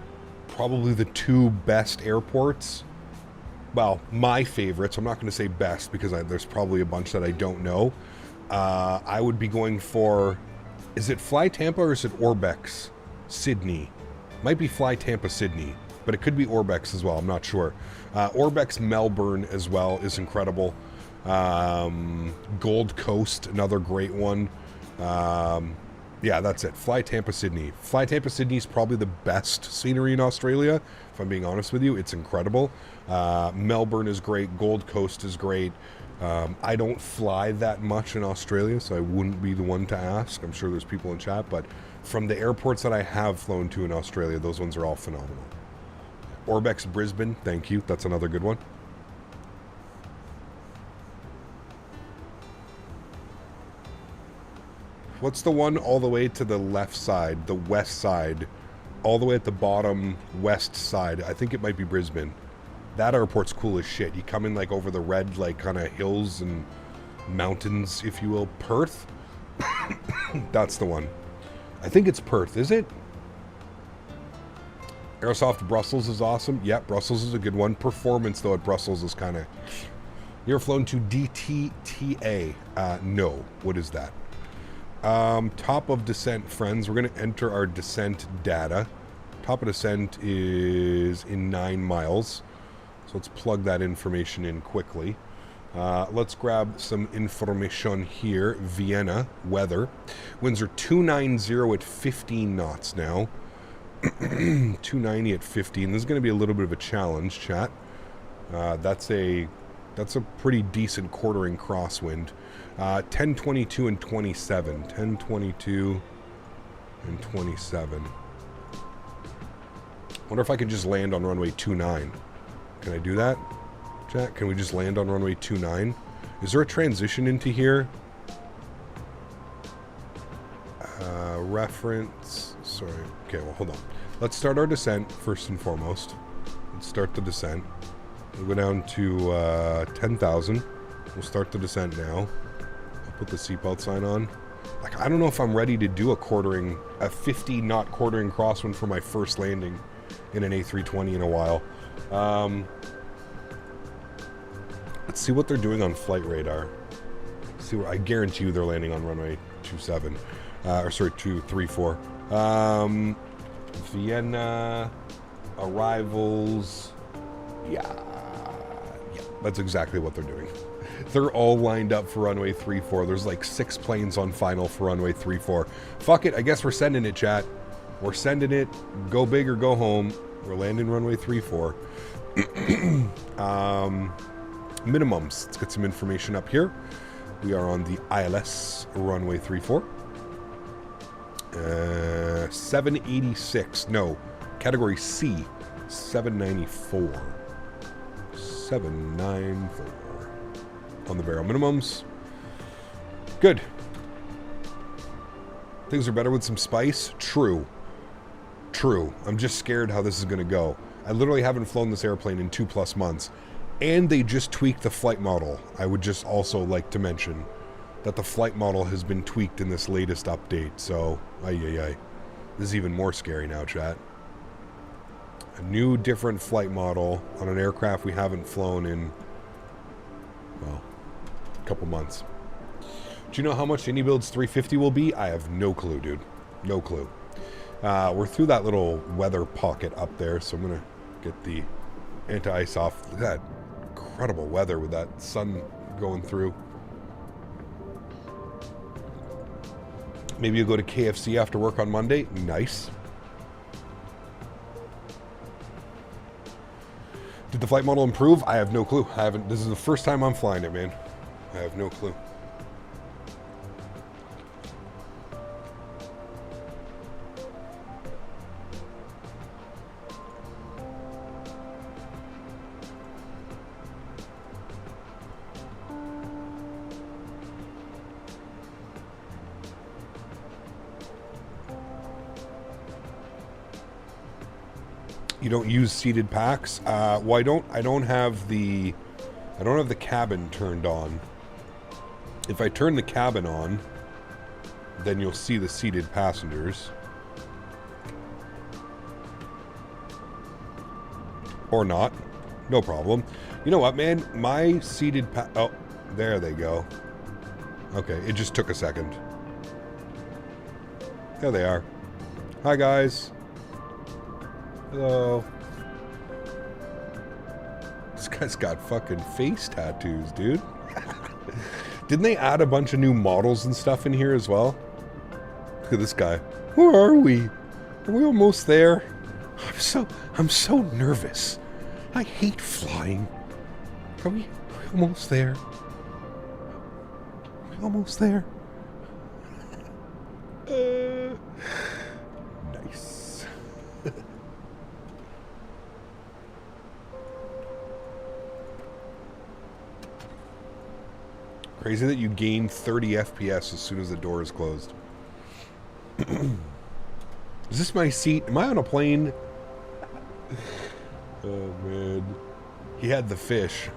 probably the 2 best airports. Well, my favorites. I'm not going to say best because there's probably a bunch that I don't know. I would be going for, is it Fly Tampa or is it Orbex Sydney? Might be Fly Tampa Sydney, but it could be Orbex as well. I'm not sure. Orbex Melbourne as well is incredible. Gold Coast, another great one. Yeah, that's it. Fly Tampa Sydney. Fly Tampa Sydney is probably the best scenery in Australia, if I'm being honest with you. It's incredible. Melbourne is great. Gold Coast is great. I don't fly that much in Australia, so I wouldn't be the one to ask. I'm sure there's people in chat, but from the airports that I have flown to in Australia, those ones are all phenomenal. Orbex Brisbane, thank you. That's another good one. What's the one all the way to the left side, the west side, all the way at the bottom west side? I think it might be Brisbane. That airport's cool as shit. You come in like over the red, like kind of hills and mountains, if you will. Perth? That's the one. I think it's Perth, is it? Airsoft Brussels is awesome. Yep, Brussels is a good one. Performance, though, at Brussels is kind of... You ever flown to DTTA? No. What is that? Top of descent, friends. We're going to enter our descent data. Top of descent is in 9 miles. So let's plug that information in quickly. Let's grab some information here. Vienna, weather. Winds are 290 at 15 knots now. 290 at 15. This is going to be a little bit of a challenge, chat. That's a pretty decent quartering crosswind. 1022 and 27. 1022 and 27. Wonder if I could just land on runway 29. Can I do that, chat? Can we just land on runway 29? Is there a transition into here? Reference. Sorry. Okay, well, hold on. Let's start our descent first and foremost. Let's start the descent. We'll go down to 10,000. We'll start the descent now. I'll put the seatbelt sign on. Like, I don't know if I'm ready to do a 50 knot quartering crosswind for my first landing in an A320 in a while. Let's see what they're doing on flight radar. See what I guarantee you they're landing on runway 27. Or sorry, 234. Vienna arrivals. Yeah, that's exactly what they're doing. They're all lined up for runway 34. There's like 6 planes on final for runway 34. Fuck it, I guess we're sending it, chat. We're sending it. Go big or go home. We're landing runway 34. Minimums. Let's get some information up here. We are on the ILS runway 34. 786. No, category C, 794. 794 on the barrel minimums. Good. Things are better with some spice. True. True. I'm just scared how this is going to go. I literally haven't flown this airplane in 2+ months. And they just tweaked the flight model. I would just also like to mention that the flight model has been tweaked in this latest update. So, this is even more scary now, chat. A new, different flight model on an aircraft we haven't flown in, well, a couple months. Do you know how much the iniBuilds 350 will be? I have no clue, dude. No clue. We're through that little weather pocket up there, so I'm going to get the anti-ice off. Look at that incredible weather with that sun going through. Maybe you'll go to KFC after work on Monday. Nice. Did the flight model improve? I have no clue. I haven't. This is the first time I'm flying it, man. I have no clue. You don't use seated packs? Well, I don't have the cabin turned on. If I turn the cabin on, then you'll see the seated passengers. Or not. No problem. You know what, man? My seated oh, there they go. Okay, it just took a second. There they are. Hi, guys. Hello. This guy's got fucking face tattoos, dude. Didn't they add a bunch of new models and stuff in here as well? Look at this guy. Where are we? Are we almost there? I'm so nervous. I hate flying. Are we almost there? Are we almost there? Nice. Crazy that you gain 30 FPS as soon as the door is closed. Is this my seat? Am I on a plane? Oh, man. He had the fish.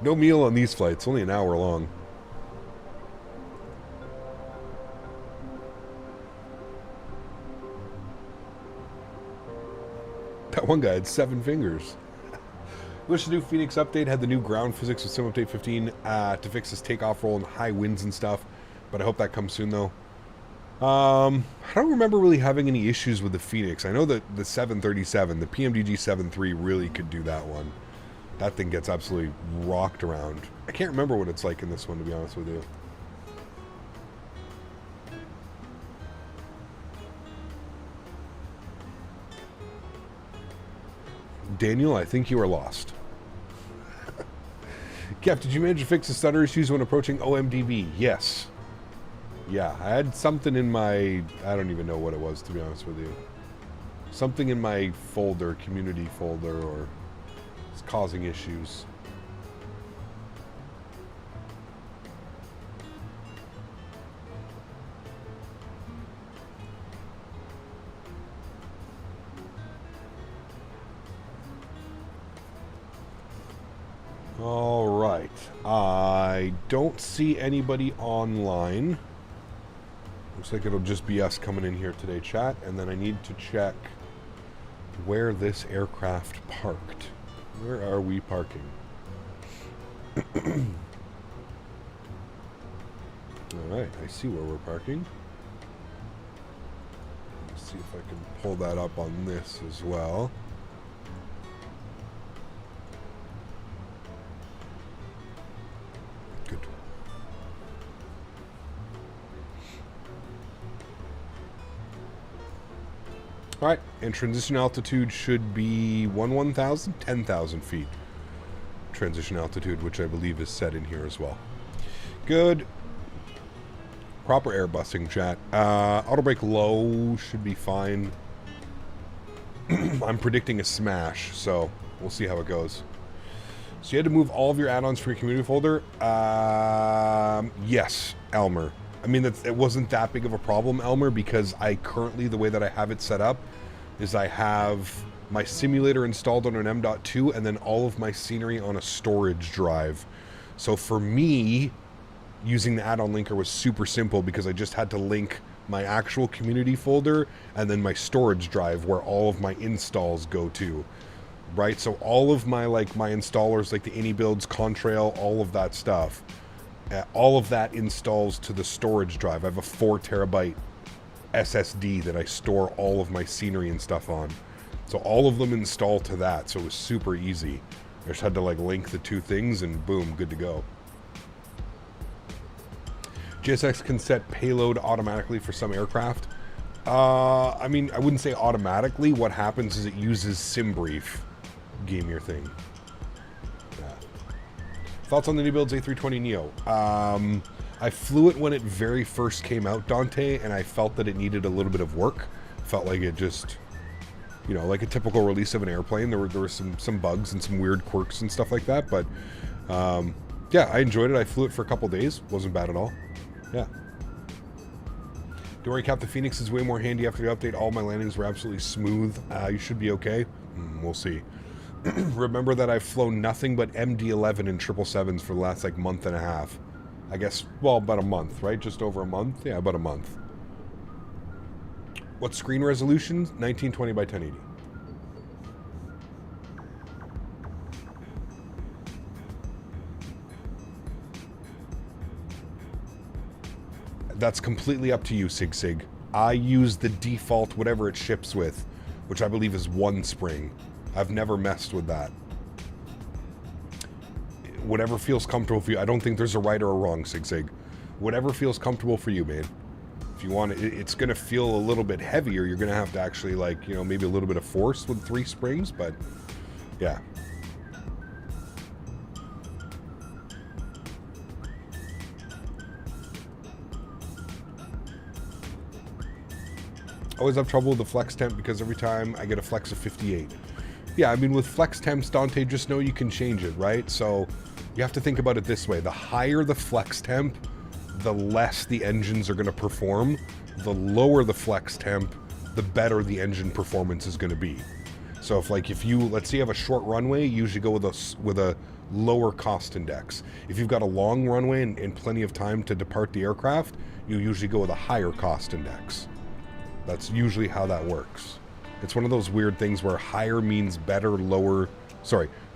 No meal on these flights. Only an hour long. That one guy had 7 fingers. Wish the new Fenix update had the new ground physics with Sim Update 15 to fix this takeoff roll and high winds and stuff. But I hope that comes soon, though. I don't remember really having any issues with the Fenix. I know that the 737, the PMDG 7.3 really could do that one. That thing gets absolutely rocked around. I can't remember what it's like in this one, to be honest with you. Daniel, I think you are lost. Kev, did you manage to fix the stutter issues when approaching OMDB? Yes. Yeah, I had something in my... I don't even know what it was, to be honest with you. Something in my folder, community folder, or it's causing issues. All right. I don't see anybody online. Looks like it'll just be us coming in here today, chat. And then I need to check where this aircraft parked. Where are we parking? All right, I see where we're parking. Let's see if I can pull that up on this as well. Good. All right, and transition altitude should be 10,000 feet. Transition altitude, which I believe is set in here as well. Good. Proper airbusing, chat. Auto brake low should be fine. I'm predicting a smash, so we'll see how it goes. So you had to move all of your add-ons from your community folder? Yes, Elmer. I mean, it wasn't that big of a problem, Elmer, because I currently, the way that I have it set up, is I have my simulator installed on an M.2 and then all of my scenery on a storage drive. So for me, using the add-on linker was super simple because I just had to link my actual community folder and then my storage drive where all of my installs go to, right? So all of my, like, my installers, like the iniBuilds, Contrail, all of that stuff, all of that installs to the storage drive. I have a 4 terabyte SSD that I store all of my scenery and stuff on. So all of them install to that, so it was super easy. I just had to, like, link the two things and boom, good to go. GSX can set payload automatically for some aircraft. I mean, I wouldn't say automatically. What happens is it uses SimBrief. Game your thing. Yeah. Thoughts on the iniBuilds A320 Neo? I flew it when it very first came out, Dante, and I felt that it needed a little bit of work. Felt like it just, you know, like a typical release of an airplane. There were some bugs and some weird quirks and stuff like that, but yeah, I enjoyed it. I flew it for a couple days. Wasn't bad at all. Yeah. Don't worry, Cap, the Fenix is way more handy after the update. All my landings were absolutely smooth. You should be okay. We'll see. Remember that I've flown nothing but MD-11 and 777s for the last, like, month and a half. I guess, well, about a month, right? Just over a month? Yeah, about a month. What screen resolution? 1920 by 1080. That's completely up to you, Sig. I use the default, whatever it ships with, which I believe is 1 spring. I've never messed with that. Whatever feels comfortable for you. I don't think there's a right or a wrong, Sig. Whatever feels comfortable for you, man. If you want it, it's going to feel a little bit heavier. You're going to have to actually, like, you know, maybe a little bit of force with 3 springs, but yeah. Always have trouble with the flex temp because every time I get a flex of 58. Yeah, I mean, with flex temps, Dante, just know you can change it, right? So you have to think about it this way. The higher the flex temp, the less the engines are going to perform. The lower the flex temp, the better the engine performance is going to be. So if you, let's say you have a short runway, you usually go with a lower cost index. If you've got a long runway and plenty of time to depart the aircraft, you usually go with a higher cost index. That's usually how that works. It's one of those weird things where higher means better,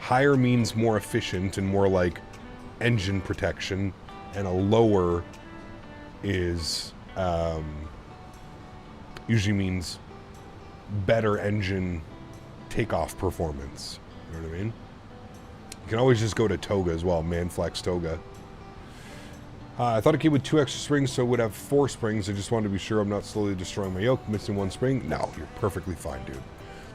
higher means more efficient and more like engine protection, and a lower is usually means better engine takeoff performance. You know what I mean? You can always just go to Toga as well, Manflex Toga. I thought it came with 2 extra springs, so it would have 4 springs. I just wanted to be sure I'm not slowly destroying my yoke, missing 1 spring. No, you're perfectly fine, dude.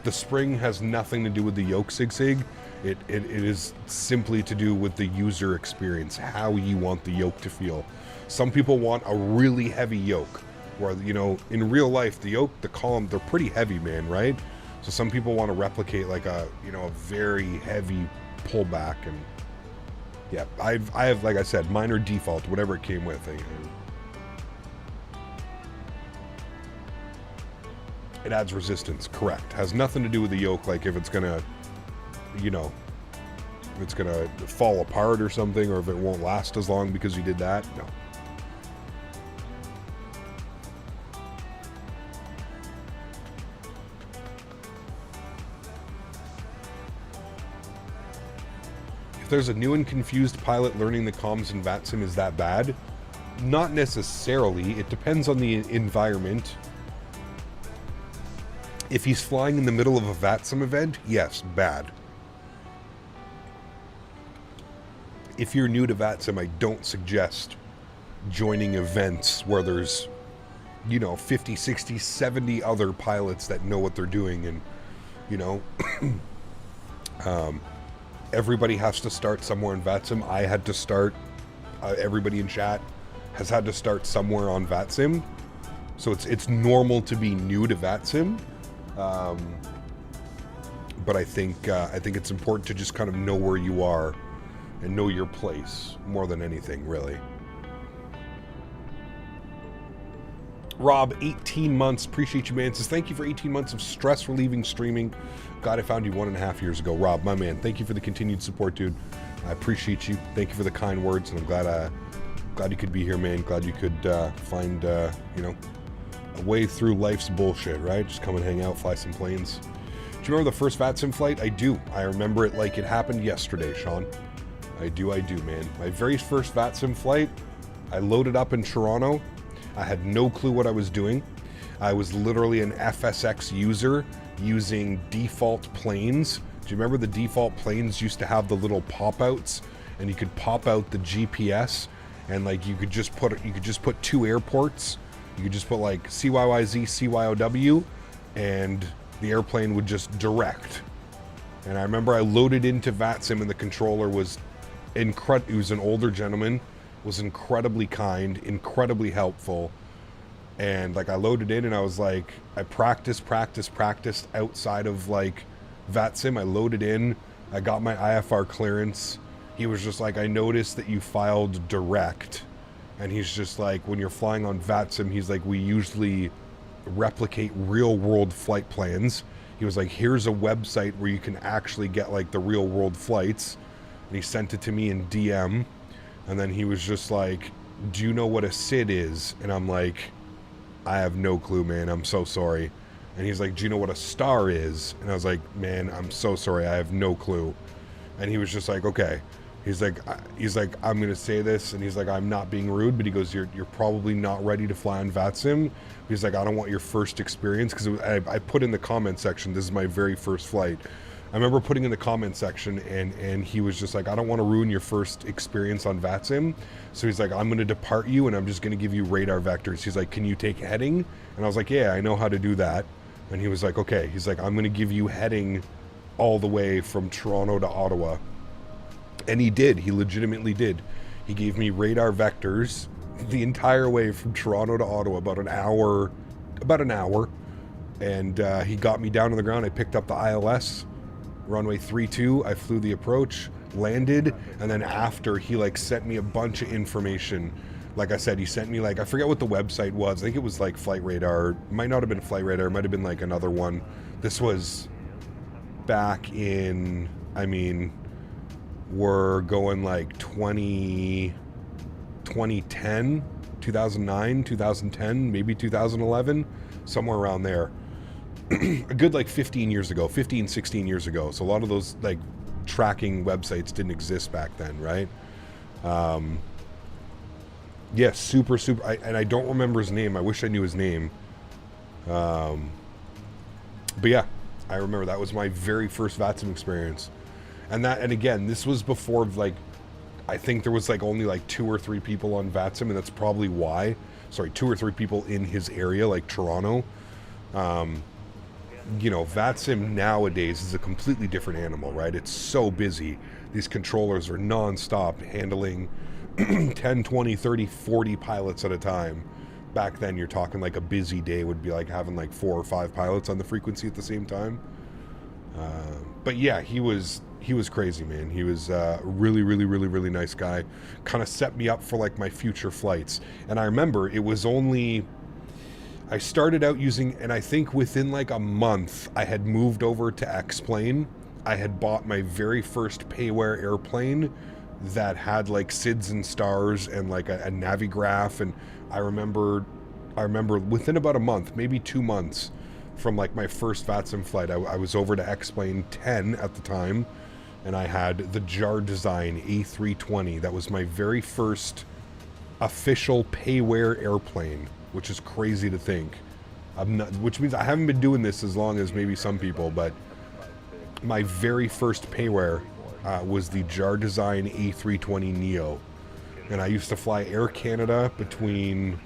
The spring has nothing to do with the yoke, Sig. It is simply to do with the user experience, how you want the yoke to feel. Some people want a really heavy yoke, where, you know, in real life, the yoke, the column, they're pretty heavy, man, right? So some people want to replicate like a, you know, a very heavy pullback, and yeah, I have, like I said, minor default, whatever it came with. It adds resistance, correct. Has nothing to do with the yoke, like if it's gonna, you know, if it's gonna fall apart or something, or if it won't last as long because you did that, no. There's a new and confused pilot learning the comms in VATSIM, is that bad? Not necessarily. It depends on the environment. If he's flying in the middle of a VATSIM event, yes, bad. If you're new to VATSIM, I don't suggest joining events where there's, you know, 50, 60, 70 other pilots that know what they're doing, and, you know, everybody has to start somewhere in VATSIM. I had to start. Everybody in chat has had to start somewhere on VATSIM. So it's normal to be new to VATSIM. But I think it's important to just kind of know where you are and know your place more than anything, really. Rob, 18 months. Appreciate you, man. Says, thank you for 18 months of stress-relieving streaming. God, I found you 1.5 years ago. Rob, my man, thank you for the continued support, dude. I appreciate you. Thank you for the kind words, and I'm glad you could be here, man. Glad you could find, you know, a way through life's bullshit, right? Just come and hang out, fly some planes. Do you remember the first VATSIM flight? I do. I remember it like it happened yesterday, Sean. I do, man. My very first VATSIM flight, I loaded up in Toronto. I had no clue what I was doing. I was literally an FSX user using default planes. Do you remember the default planes used to have the little pop-outs, and you could pop out the GPS, and like you could just put 2 airports. You could just put like CYYZ, CYOW, and the airplane would just direct. And I remember I loaded into VATSIM, and the controller was incredible. He was an older gentleman, was incredibly kind, incredibly helpful. And like I loaded in, and I was like, I practiced outside of like VATSIM. I loaded in, I got my IFR clearance. He was just like, I noticed that you filed direct. And he's just like, when you're flying on VATSIM, he's like, we usually replicate real world flight plans. He was like, here's a website where you can actually get like the real world flights. And he sent it to me in DM. And then he was just like, do you know what a SID is? And I'm like, I have no clue, man. I'm so sorry. And he's like, do you know what a star is? And I was like, man, I'm so sorry. I have no clue. And he was just like, okay. He's like, I'm going to say this. And he's like, I'm not being rude, but he goes, you're probably not ready to fly on VATSIM. He's like, I don't want your first experience. Because I put in the comment section, this is my very first flight. I remember putting in the comment section, and he was just like, I don't want to ruin your first experience on VATSIM. So he's like, I'm going to depart you, and I'm just going to give you radar vectors. He's like, can you take heading? And I was like, yeah, I know how to do that. And he was like, okay. He's like, I'm going to give you heading all the way from Toronto to Ottawa. And he did. He legitimately did. He gave me radar vectors the entire way from Toronto to Ottawa, about an hour. And he got me down to the ground. I picked up the ILS, runway 32. I flew the approach, landed, and then after, he like sent me a bunch of information. Like I said, he sent me like, I forget what the website was. I think it was like Flight Radar. Might not have been Flight Radar. It might have been like another one. This was back in, I mean, we're going like 2010, 2009, 2010, maybe 2011, somewhere around there. A good like 15 years ago, 15, 16 years ago. So a lot of those like tracking websites didn't exist back then, right? Yeah, super. And I don't remember his name. I wish I knew his name. But yeah, I remember that was my very first VATSIM experience. And again, this was before, like, I think there was like only like 2 or 3 people on VATSIM, and that's probably why. Sorry, 2 or 3 people in his area, like Toronto. You know, VATSIM nowadays is a completely different animal, right? It's so busy. These controllers are non-stop handling 10, 20, 30, 40 pilots at a time. Back then, you're talking like a busy day would be like having like 4 or 5 pilots on the frequency at the same time. But yeah, he was crazy, man. He was really nice guy. Kind of set me up for like my future flights. And I remember it was only, I started out using, and I think within like a month, I had moved over to X-Plane. I had bought my very first payware airplane that had like SIDS and stars and like a Navigraph. And I remember within about a month, maybe 2 months from like my first VATSIM flight, I was over to X-Plane 10 at the time, and I had the JAR Design A320. That was my very first official payware airplane, which is crazy to think. Which means I haven't been doing this as long as maybe some people, but my very first payware was the JAR Design A320 Neo. And I used to fly Air Canada between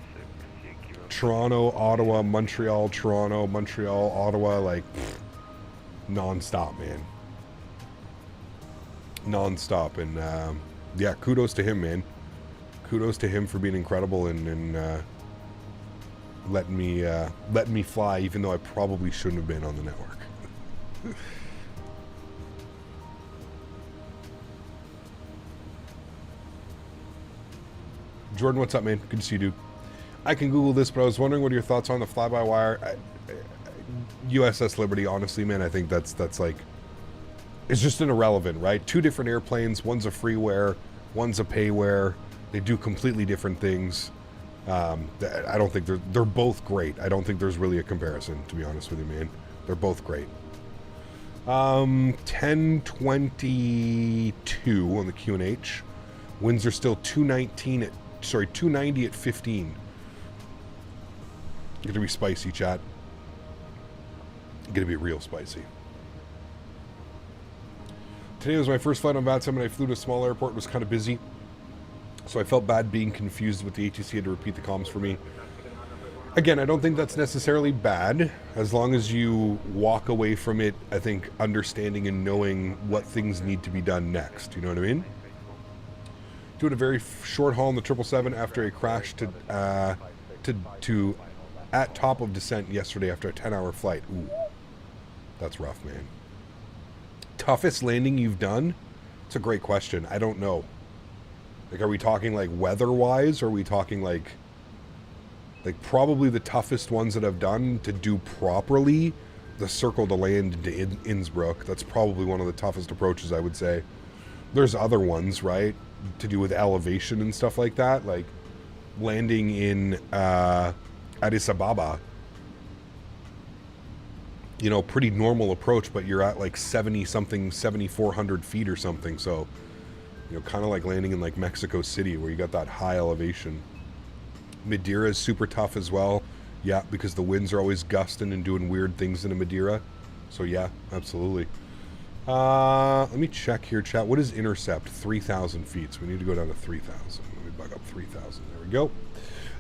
Toronto, Ottawa, Montreal, Toronto, Montreal, Ottawa, like non-stop, man. Non-stop. And yeah, kudos to him, man. kudos to him for being incredible and letting me fly, even though I probably shouldn't have been on the network. Jordan, what's up, man? Good to see you, dude. I can Google this, but I was wondering what are your thoughts on the fly-by-wire USS Liberty. Honestly, man, I think that's like, it's just an irrelevant, right? Two different airplanes. One's a freeware, one's a payware. They do completely different things. I don't think they're both great. I don't think there's really a comparison, to be honest with you, man. They're both great. 1022 on the QNH. Winds are still 290 at 15. Gonna be spicy, chat. Gonna be real spicy. Today was my first flight on VATSIM and I flew to a small airport. It was kind of busy, so I felt bad being confused with the ATC. Had to repeat the comms for me. Again, I don't think that's necessarily bad, as long as you walk away from it, I think, understanding and knowing what things need to be done next. You know what I mean? Doing a very short haul in the 777 after a crash to at top of descent yesterday after a 10-hour flight. Ooh, that's rough, man. Toughest landing you've done? It's a great question. I don't know. Like, are we talking like weather-wise, or are we talking like probably the toughest ones that I've done to do properly? The circle to land into Innsbruck. That's probably one of the toughest approaches, I would say. There's other ones, right, to do with elevation and stuff like that, like landing in Addis Ababa. You know, pretty normal approach, but you're at like 7,400 feet or something. So, you know, kind of like landing in like Mexico City, where you got that high elevation. Madeira is super tough as well. Yeah, because the winds are always gusting and doing weird things in Madeira. So yeah, absolutely. Let me check here, chat. What is intercept? 3,000 feet. So we need to go down to 3,000. Let me bug up 3,000. There we go.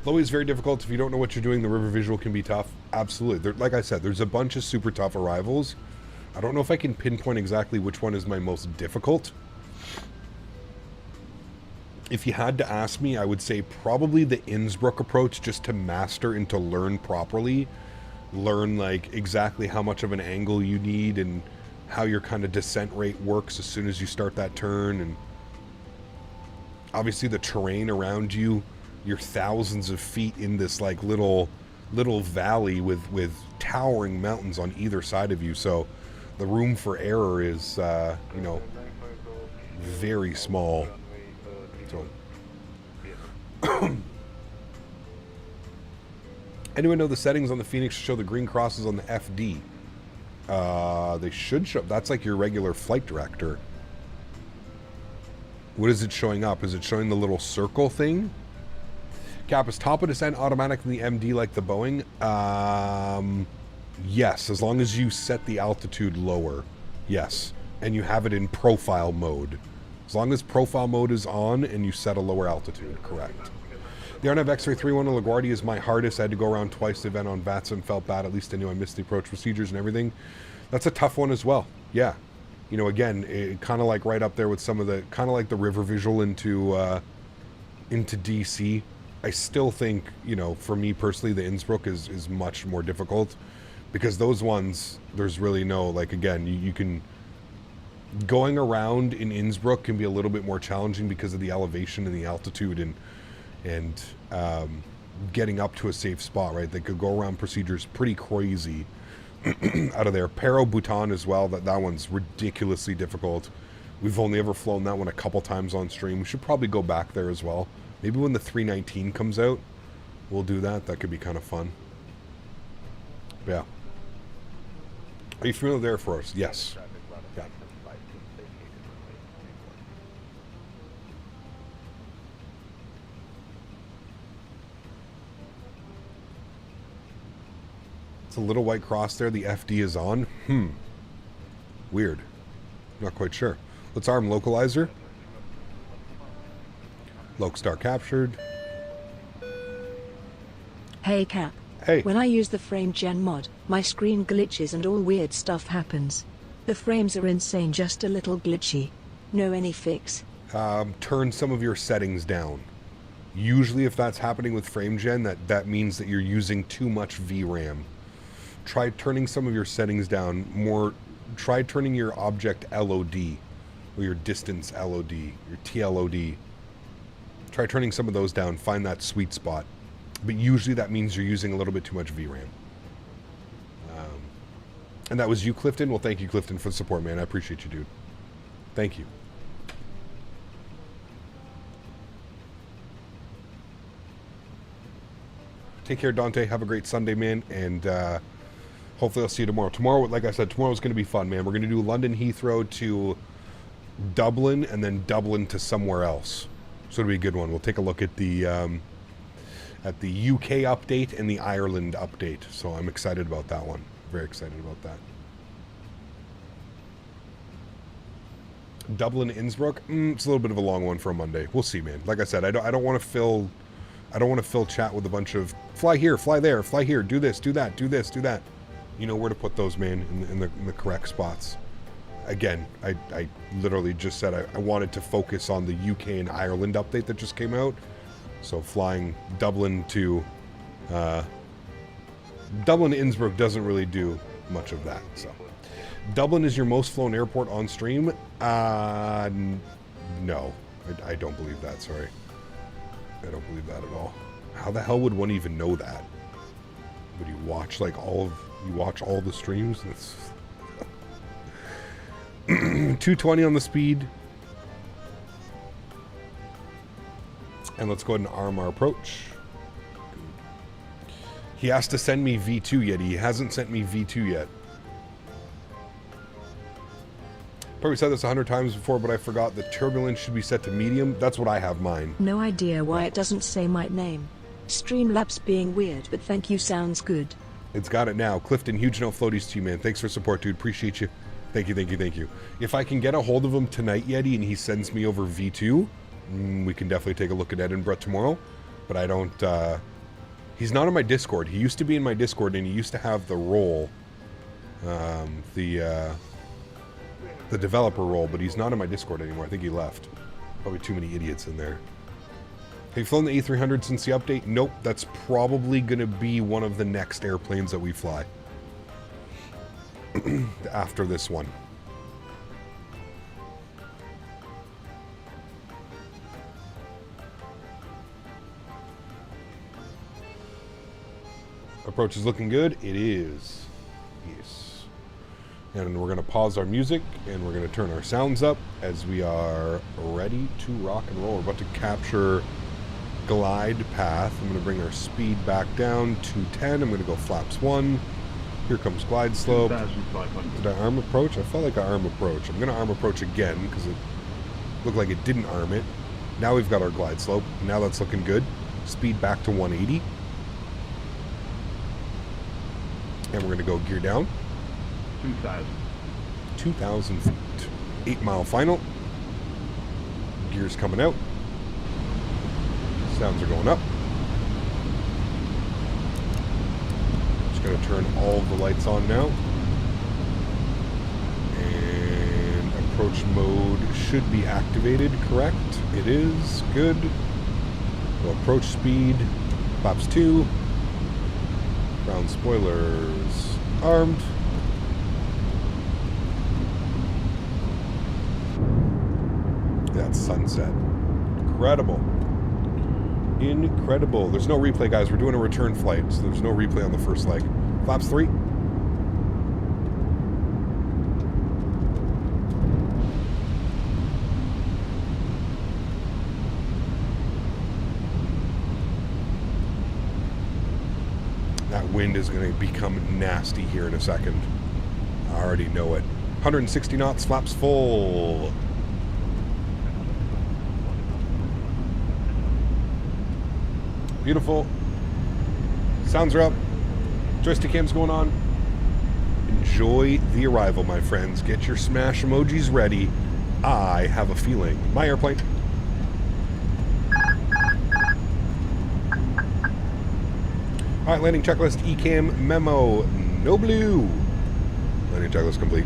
Low is very difficult. If you don't know what you're doing, the river visual can be tough. Absolutely. Like I said, there's a bunch of super tough arrivals. I don't know if I can pinpoint exactly which one is my most difficult. If you had to ask me, I would say probably the Innsbruck approach, just to master and to learn properly. Learn like exactly how much of an angle you need and how your kind of descent rate works as soon as you start that turn. And obviously the terrain around you, you're thousands of feet in this like little valley with towering mountains on either side of you. So the room for error is, you know, very small. So, anyone know the settings on the Fenix show the green crosses on the FD? They should show. That's like your regular flight director. What is it showing up? Is it showing the little circle thing? Cap, is top of descent automatic in the MD like the Boeing? Yes, as long as you set the altitude lower. Yes, and you have it in profile mode. As long as profile mode is on and you set a lower altitude, correct. The RNAV X331 on LaGuardia is my hardest. I had to go around twice the event on VATSIM. Felt bad. At least I knew I missed the approach procedures and everything. That's a tough one as well. Yeah. You know, again, kind of like right up there with some of the, kind of like the river visual into DC. I still think, you know, for me personally, the Innsbruck is much more difficult, because those ones, there's really no, like, again, you can, going around in Innsbruck can be a little bit more challenging because of the elevation and the altitude and getting up to a safe spot, right? They could go around procedures pretty crazy out of there. Pero Bhutan as well, that one's ridiculously difficult. We've only ever flown that one a couple times on stream. We should probably go back there as well. Maybe when the 319 comes out, we'll do that. That could be kind of fun. Yeah. Are you familiar with Air Force? Yes. Yeah. It's a little white cross there. The FD is on. Weird. Not quite sure. Let's arm localizer. Lokestar captured. Hey Cap. Hey. When I use the frame gen mod, my screen glitches and all weird stuff happens. The frames are insane, just a little glitchy. Know any fix? Turn some of your settings down. Usually if that's happening with frame gen, that means that you're using too much VRAM. Try turning some of your settings down more. Try turning your object LOD, or your distance LOD, your TLOD. Try turning some of those down, find that sweet spot. But usually that means you're using a little bit too much VRAM. And that was you, Clifton? Well, thank you, Clifton, for the support, man. I appreciate you, dude. Thank you. Take care, Dante. Have a great Sunday, man. And hopefully I'll see you tomorrow. Tomorrow, like I said, tomorrow's going to be fun, man. We're going to do London Heathrow to Dublin and then Dublin to somewhere else. So it'll be a good one. We'll take a look at the UK update and the Ireland update. So I'm excited about that one. Very excited about that. Dublin, Innsbruck. It's a little bit of a long one for a Monday. We'll see, man. Like I said, I don't want to fill chat with a bunch of fly here, fly there, fly here, do this, do that, do this, do that. You know where to put those, man, in the correct spots. Again, I literally just said I wanted to focus on the UK and Ireland update that just came out. So flying Dublin to Innsbruck doesn't really do much of that. So Dublin is your most flown airport on stream? No, I don't believe that. Sorry, I don't believe that at all. How the hell would one even know that? Would you watch like all the streams? That's 220 on the speed. And let's go ahead and arm our approach. He has to send me V2 yet. He hasn't sent me V2 yet. Probably said this 100 times before, but I forgot that turbulence should be set to medium. That's what I have mine. No idea why it doesn't say my name. Streamlabs being weird, but thank you sounds good. It's got it now. Clifton, huge no floaties to you, man. Thanks for support, dude. Appreciate you. Thank you, thank you, thank you. If I can get a hold of him tonight, Yeti, and he sends me over V2, we can definitely take a look at Edinburgh tomorrow. But I don't... he's not on my Discord. He used to be in my Discord, and he used to have the role, the developer role, but he's not in my Discord anymore. I think he left. Probably too many idiots in there. Have you flown the A300 since the update? Nope. That's probably going to be one of the next airplanes that we fly. After this one. Approach is looking good. It is. Yes. And we're going to pause our music and we're going to turn our sounds up as we are ready to rock and roll. We're about to capture glide path. I'm going to bring our speed back down to 10. I'm going to go flaps 1. Here comes glide slope. Did I arm approach? I felt like I arm approach. I'm going to arm approach again because it looked like it didn't arm it. Now we've got our glide slope. Now that's looking good. Speed back to 180. And we're going to go gear down. 2,000 feet. 8 mile final. Gears coming out. Sounds are going up. Just going to turn all of the lights on now. And approach mode should be activated, correct? It is. Good. So approach speed. Flaps 2. Ground spoilers armed. That's sunset. Incredible. Incredible. There's no replay, guys. We're doing a return flight, so there's no replay on the first leg. Flaps 3. That wind is going to become nasty here in a second. I already know it. 160 knots, flaps full. Beautiful. Sounds are up. Joystick cam's going on. Enjoy the arrival, my friends. Get your smash emojis ready. I have a feeling. My airplane. Alright, landing checklist, ECAM memo, no blue. Landing checklist complete.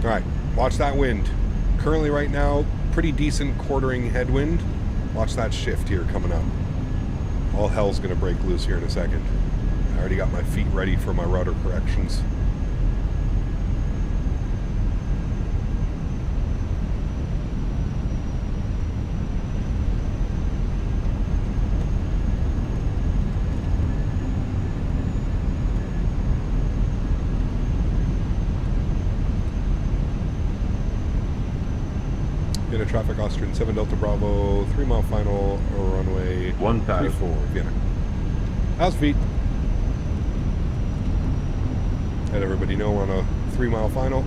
Alright, watch that wind. Currently right now, pretty decent quartering headwind. Watch that shift here coming up. All hell's going to break loose here in a second. I already got my feet ready for my rudder corrections. Vienna traffic, Austrian 7 Delta Bravo, 3 mile final, runway 34, Vienna. How's feet? Let everybody know we're on a 3 mile final.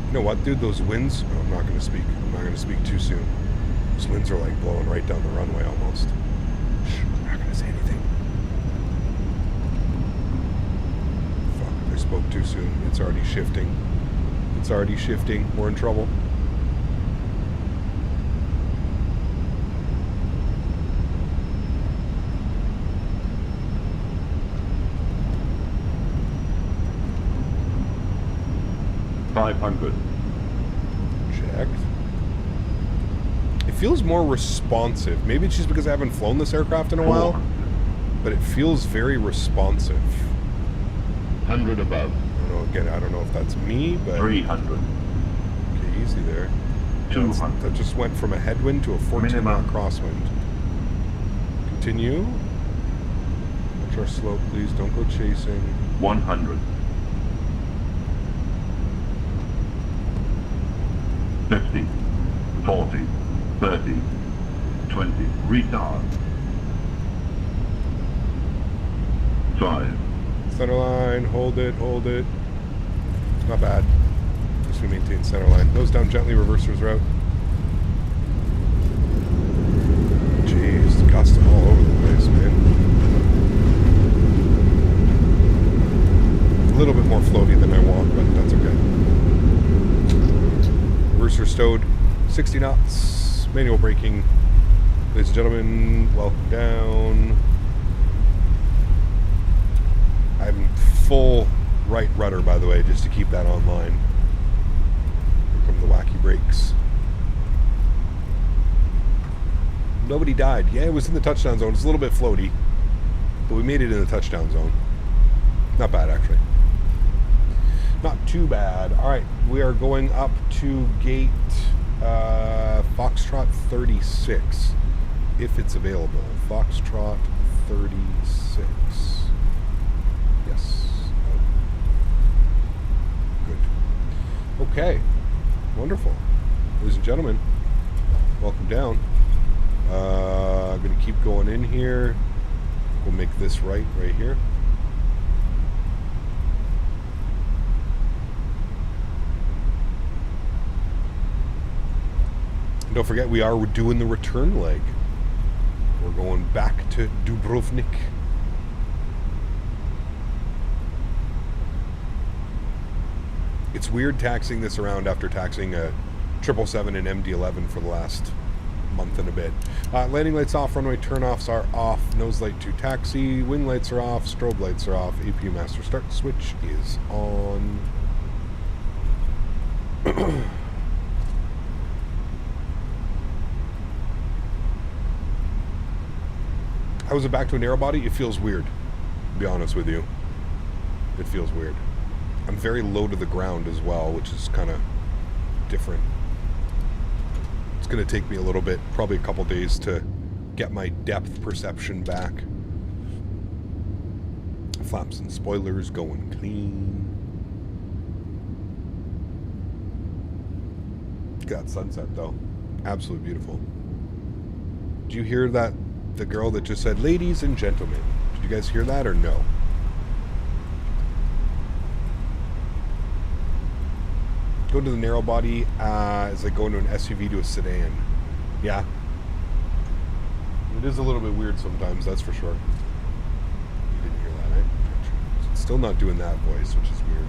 You know what, dude? Those winds, oh, I'm not going to speak. I'm not going to speak too soon. Those winds are like blowing right down the runway almost. Shh, I'm not going to say anything. Fuck, I spoke too soon. It's already shifting. It's already shifting. We're in trouble. Checked. It feels more responsive. Maybe it's just because I haven't flown this aircraft in a while, but it feels very responsive. 100 above. Again, I don't know if that's me, but 300. Okay, easy there. 200. That just went from a headwind to a 14 knot crosswind. Continue. Watch our slope, please. Don't go chasing. 100. 50, 40, 30, 20. Retard. 5. Centerline, hold it, hold it. Not bad. Just we maintain centerline. Nose down gently, reversers route. Jeez, gusting all over the place, man. A little bit more floaty than I want, but that's okay. Reverser stowed, 60 knots, manual braking. Ladies and gentlemen, welcome down. I'm full right rudder, by the way, just to keep that online. Here come the wacky brakes. Nobody died. Yeah, it was in the touchdown zone. It's a little bit floaty, but we made it in the touchdown zone. Not bad, actually. Not too bad. All right, we are going up to gate Foxtrot 36, if it's available. Foxtrot 36. Yes. Good. Okay. Wonderful. Ladies and gentlemen, welcome down. I'm going to keep going in here. We'll make this right here. And don't forget, we are doing the return leg. We're going back to Dubrovnik. It's weird taxiing this around after taxiing a 777 and MD-11 for the last month and a bit. Landing lights off, runway turnoffs are off, nose light to taxi, wing lights are off, strobe lights are off, APU master start switch is on. How is it back to a narrow body? It feels weird, to be honest with you. It feels weird. I'm very low to the ground as well, which is kind of different. It's going to take me a little bit, probably a couple days, to get my depth perception back. Flaps and spoilers going clean. Look at that sunset, though. Absolutely beautiful. Did you hear that? The girl that just said, "Ladies and gentlemen." Did you guys hear that or no? Go to the narrow body is like going to an SUV to a sedan. Yeah. It is a little bit weird sometimes, that's for sure. You didn't hear that, eh? It's still not doing that voice, which is weird.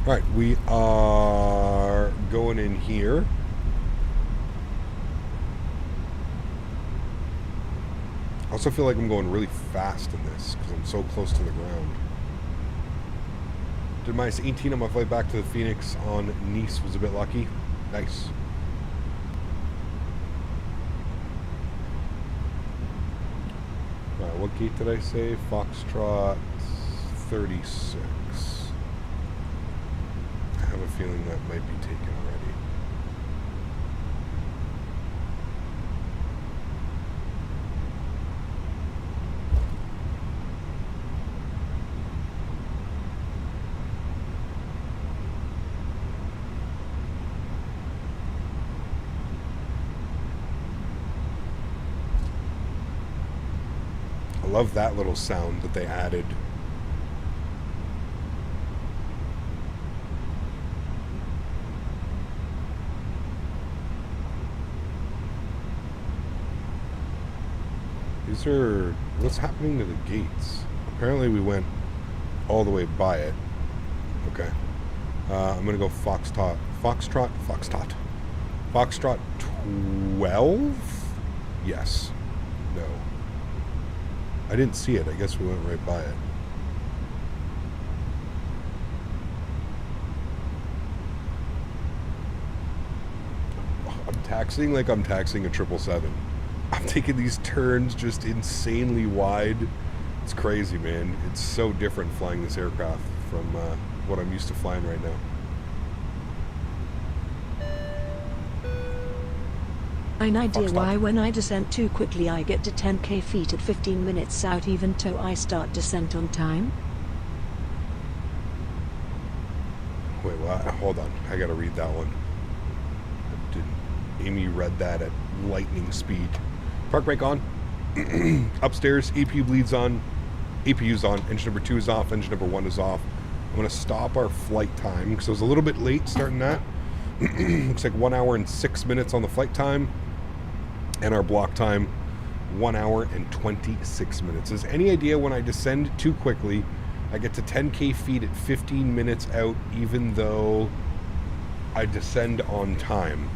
Alright, we are going in here. I also feel like I'm going really fast in this because I'm so close to the ground. Did -18 on my flight back to the Fenix on Nice. Was a bit lucky. Nice. Alright, what gate did I say? Foxtrot 36. I have a feeling that might be taken already. I love that little sound that they added. These are... what's happening to the gates? Apparently we went all the way by it. Okay. I'm gonna go Foxtrot 12? Yes. No. I didn't see it. I guess we went right by it. I'm taxiing like I'm taxiing a 777. I'm taking these turns just insanely wide. It's crazy, man. It's so different flying this aircraft from what I'm used to flying right now. An idea Foxtrot. why when I descend too quickly I get to 10k feet at 15 minutes out even though I start descent on time? Wait, what? Hold on. I gotta read that one. Amy read that at lightning speed. Park brake on. Upstairs, APU bleeds on. APU's on. Engine number 2 is off. Engine number 1 is off. I'm gonna stop our flight time because I was a little bit late starting that. Looks like 1 hour and 6 minutes on the flight time. And our block time, 1 hour and 26 minutes. Is any idea when I descend too quickly, I get to 10k feet at 15 minutes out, even though I descend on time?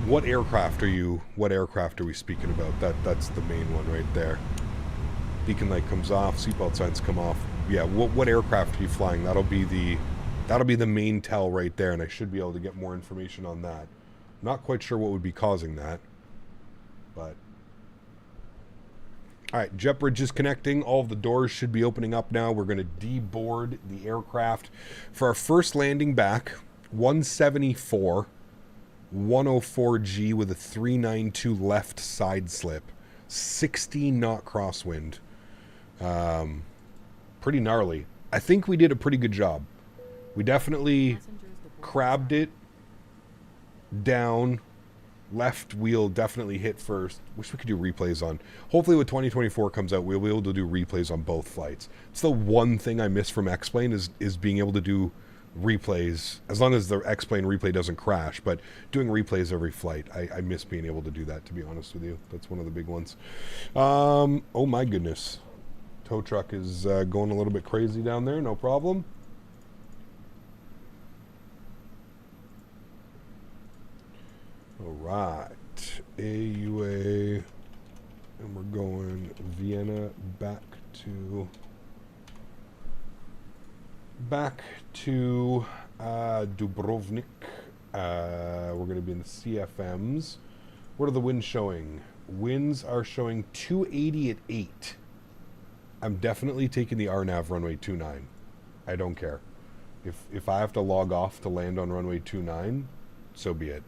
What aircraft are you? What aircraft are we speaking about? That's the main one right there. Beacon light comes off. Seatbelt signs come off. Yeah. What aircraft are you flying? That'll be the main tell right there, and I should be able to get more information on that. Not quite sure what would be causing that, but... Alright, jet bridge is connecting. All of the doors should be opening up now. We're going to deboard the aircraft for our first landing back. 174, 104G with a 392 left side slip. 60 knot crosswind. Pretty gnarly. I think we did a pretty good job. We definitely crabbed it down. Left wheel definitely hit first. Wish we could do replays on. Hopefully when 2024 comes out, we'll be able to do replays on both flights. It's the one thing I miss from X-Plane is being able to do replays, as long as the X-Plane replay doesn't crash, but doing replays every flight. I miss being able to do that, to be honest with you. That's one of the big ones. Oh my goodness. Tow truck is going a little bit crazy down there. No problem. All right, AUA, and we're going Vienna back to Dubrovnik. We're going to be in the CFMs. What are the winds showing? Winds are showing 280 at 8. I'm definitely taking the RNAV runway 29. I don't care. If I have to log off to land on runway 29, so be it.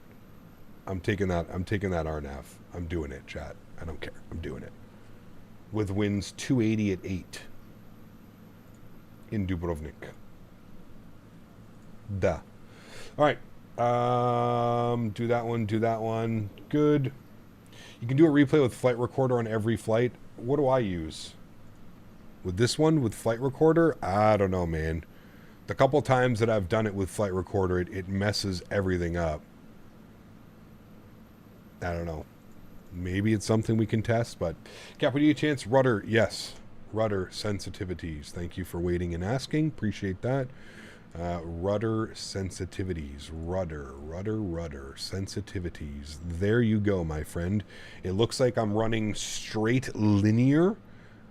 I'm taking that RNAV. I'm doing it, chat. I don't care. I'm doing it. With winds 280 at 8 in Dubrovnik. Duh. All right. Do that one. Good. You can do a replay with flight recorder on every flight. What do I use? With this one, with flight recorder? I don't know, man. The couple times that I've done it with flight recorder, it messes everything up. I don't know. Maybe it's something we can test, but... Cap, would you get a chance? Rudder, yes. Rudder sensitivities. Thank you for waiting and asking. Appreciate that. Rudder sensitivities. Rudder sensitivities. There you go, my friend. It looks like I'm running straight linear,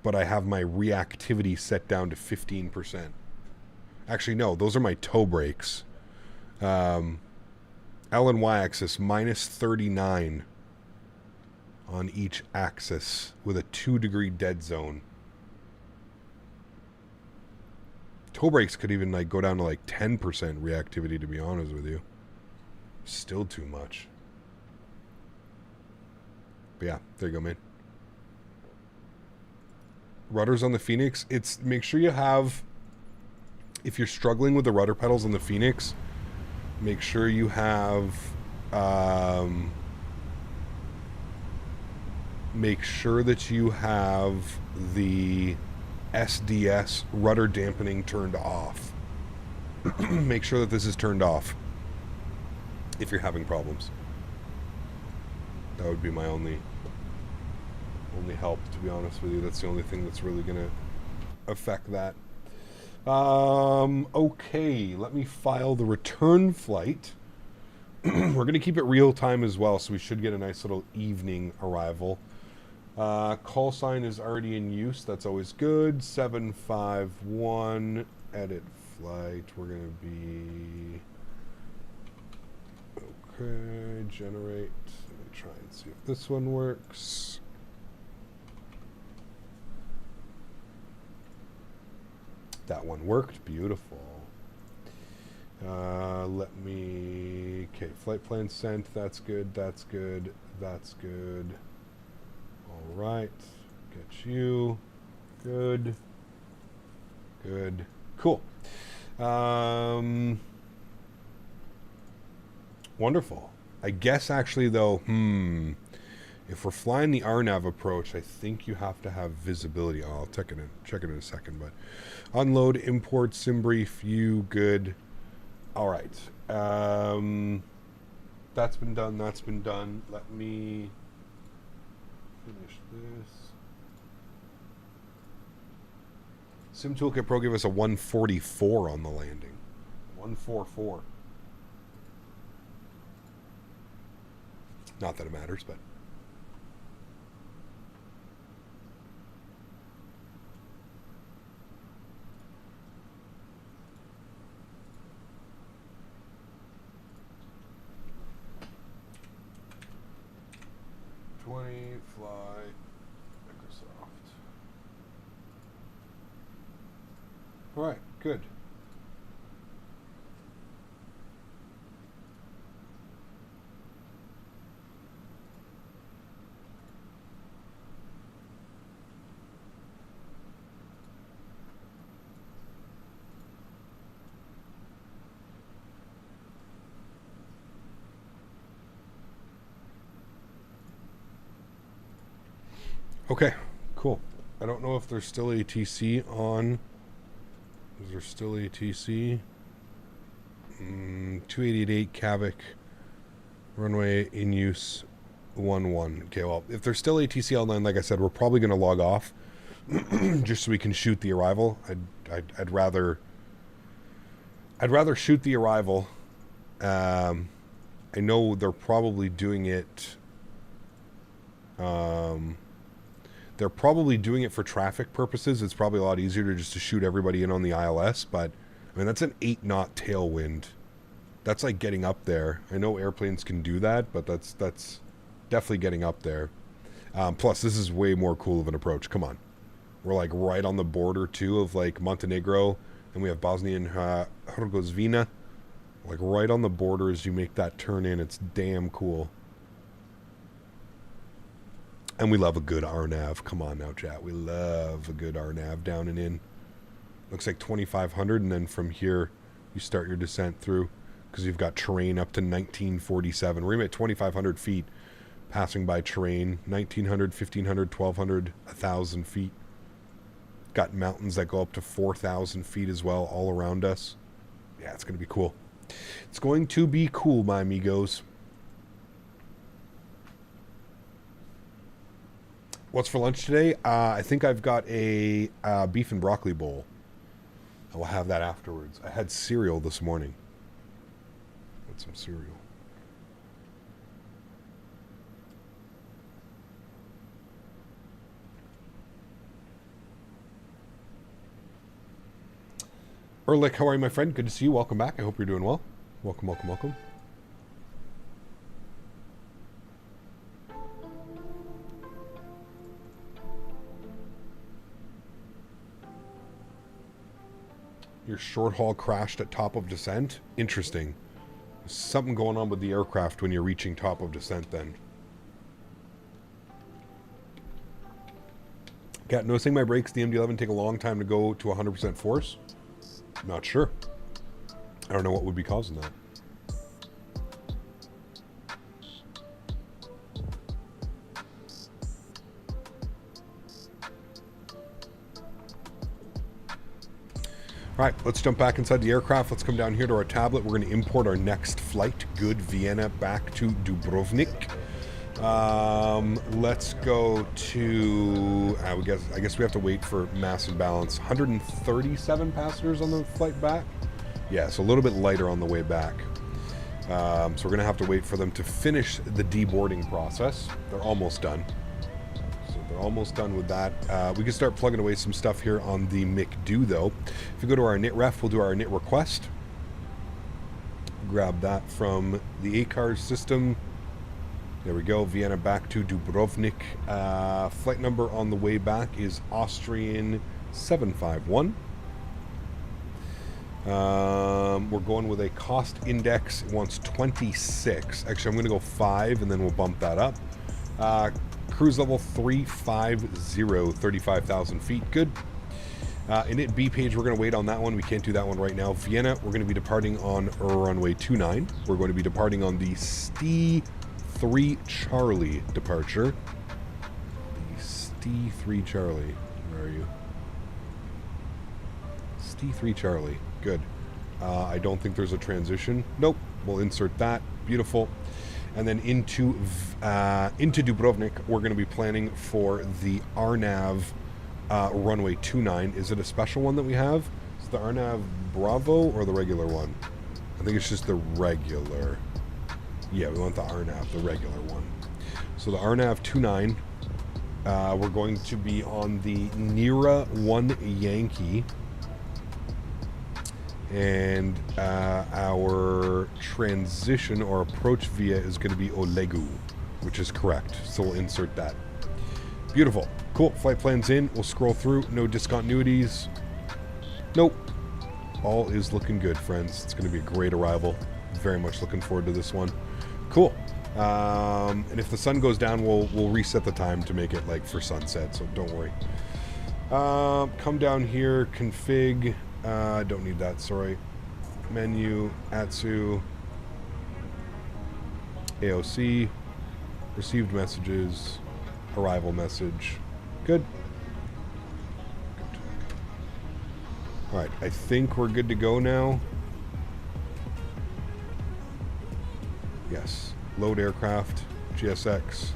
but I have my reactivity set down to 15%. Actually, no, those are my toe brakes. L and Y axis minus 39 on each axis with a 2-degree dead zone. Toe brakes could even like go down to like 10% reactivity, to be honest with you. Still too much. But yeah, there you go, man. Rudders on the Fenix. It's make sure you have, if you're struggling with the rudder pedals on the Fenix, make sure you have make sure that you have the SDS rudder dampening turned off. Make sure that this is turned off if you're having problems. That would be my only help, to be honest with you. That's the only thing that's really going to affect that. Okay, let me file the return flight. We're going to keep it real time as well, so we should get a nice little evening arrival. Call sign is already in use. That's always good. 751 edit flight. We're going to be okay. Generate. Let me try and see if this one works. That one worked. Beautiful. Let me. Okay, flight plan sent. That's good. That's good. That's good. All right. Get you. Good. Good. Cool. Wonderful. I guess actually though, if we're flying the RNAV approach, I think you have to have visibility. Oh, I'll check it in a second, but unload, import, sim brief, you good. All right. That's been done. That's been done. Let me finish this. Sim Toolkit Pro gave us a 144 on the landing. 144. Not that it matters, but. Fly Microsoft. All right, good. Okay, cool. I don't know if there's still ATC on. Is there still ATC? 2888 Kavik. Runway in use 11. Okay, well, if there's still ATC online, like I said, we're probably going to log off just so we can shoot the arrival. I'd rather shoot the arrival. I know they're probably doing it. They're probably doing it for traffic purposes. It's probably a lot easier to just to shoot everybody in on the ILS, but I mean, that's an 8-knot tailwind. That's like getting up there. I know airplanes can do that, but that's definitely getting up there. Plus, this is way more cool of an approach. Come on. We're like right on the border, too, of like Montenegro, and we have Bosnia and Herzegovina. Like right on the border as you make that turn in. It's damn cool. And we love a good RNAV. Come on now, chat. We love a good RNAV down and in. Looks like 2,500, and then from here, you start your descent through, because you've got terrain up to 1947. We're even at 2,500 feet, passing by terrain. 1,900, 1,500, 1,200, 1,000 feet. Got mountains that go up to 4,000 feet as well, all around us. Yeah, it's going to be cool. It's going to be cool, my amigos. What's for lunch today? I think I've got a beef and broccoli bowl. I will have that afterwards. I had cereal this morning. Had some cereal. Erlich, how are you, my friend? Good to see you. Welcome back. I hope you're doing well. Welcome, welcome, welcome. Your short haul crashed at top of descent? Interesting. There's something going on with the aircraft when you're reaching top of descent then. Cat, noticing my brakes, the MD-11 take a long time to go to 100% force? Not sure. I don't know what would be causing that. All right, let's jump back inside the aircraft. Let's come down here to our tablet. We're going to import our next flight. Good, Vienna back to Dubrovnik. Let's go to, I guess we have to wait for mass and balance. 137 passengers on the flight back. Yeah, so a little bit lighter on the way back. So we're going to have to wait for them to finish the deboarding process. They're almost done. So they're almost done with that. We can start plugging away some stuff here on the McDo though. If you go to our init ref, we'll do our init request. Grab that from the ACARS system. There we go, Vienna back to Dubrovnik. Flight number on the way back is Austrian 751. We're going with a cost index. It wants 26. Actually, I'm going to go 5 and then we'll bump that up. Cruise level 350, 35,000 feet. Good. Init B page, we're going to wait on that one. We can't do that one right now. Vienna, we're going to be departing on runway 29. We're going to be departing on the St3 Charlie departure. The St3 Charlie. Where are you? St3 Charlie. Good. I don't think there's a transition. Nope. We'll insert that. Beautiful. And then into Dubrovnik, we're going to be planning for the RNAV runway 29. Is it a special one that we have? Is it the RNAV Bravo or the regular one? I think it's just the regular. Yeah, we want the RNAV, the regular one. So the RNAV 29, we're going to be on the Nira 1 Yankee. And our transition or approach via is going to be Olegu, which is correct. So we'll insert that. Beautiful. Cool. Flight plan's in. We'll scroll through. No discontinuities. Nope. All is looking good, friends. It's going to be a great arrival. Very much looking forward to this one. Cool. And if the sun goes down, we'll reset the time to make it like for sunset, so don't worry. Come down here, config. Don't need that, sorry. Menu, AtSiu, AOC, received messages, arrival message. Good. Alright, I think we're good to go now. Yes. Load aircraft, GSX.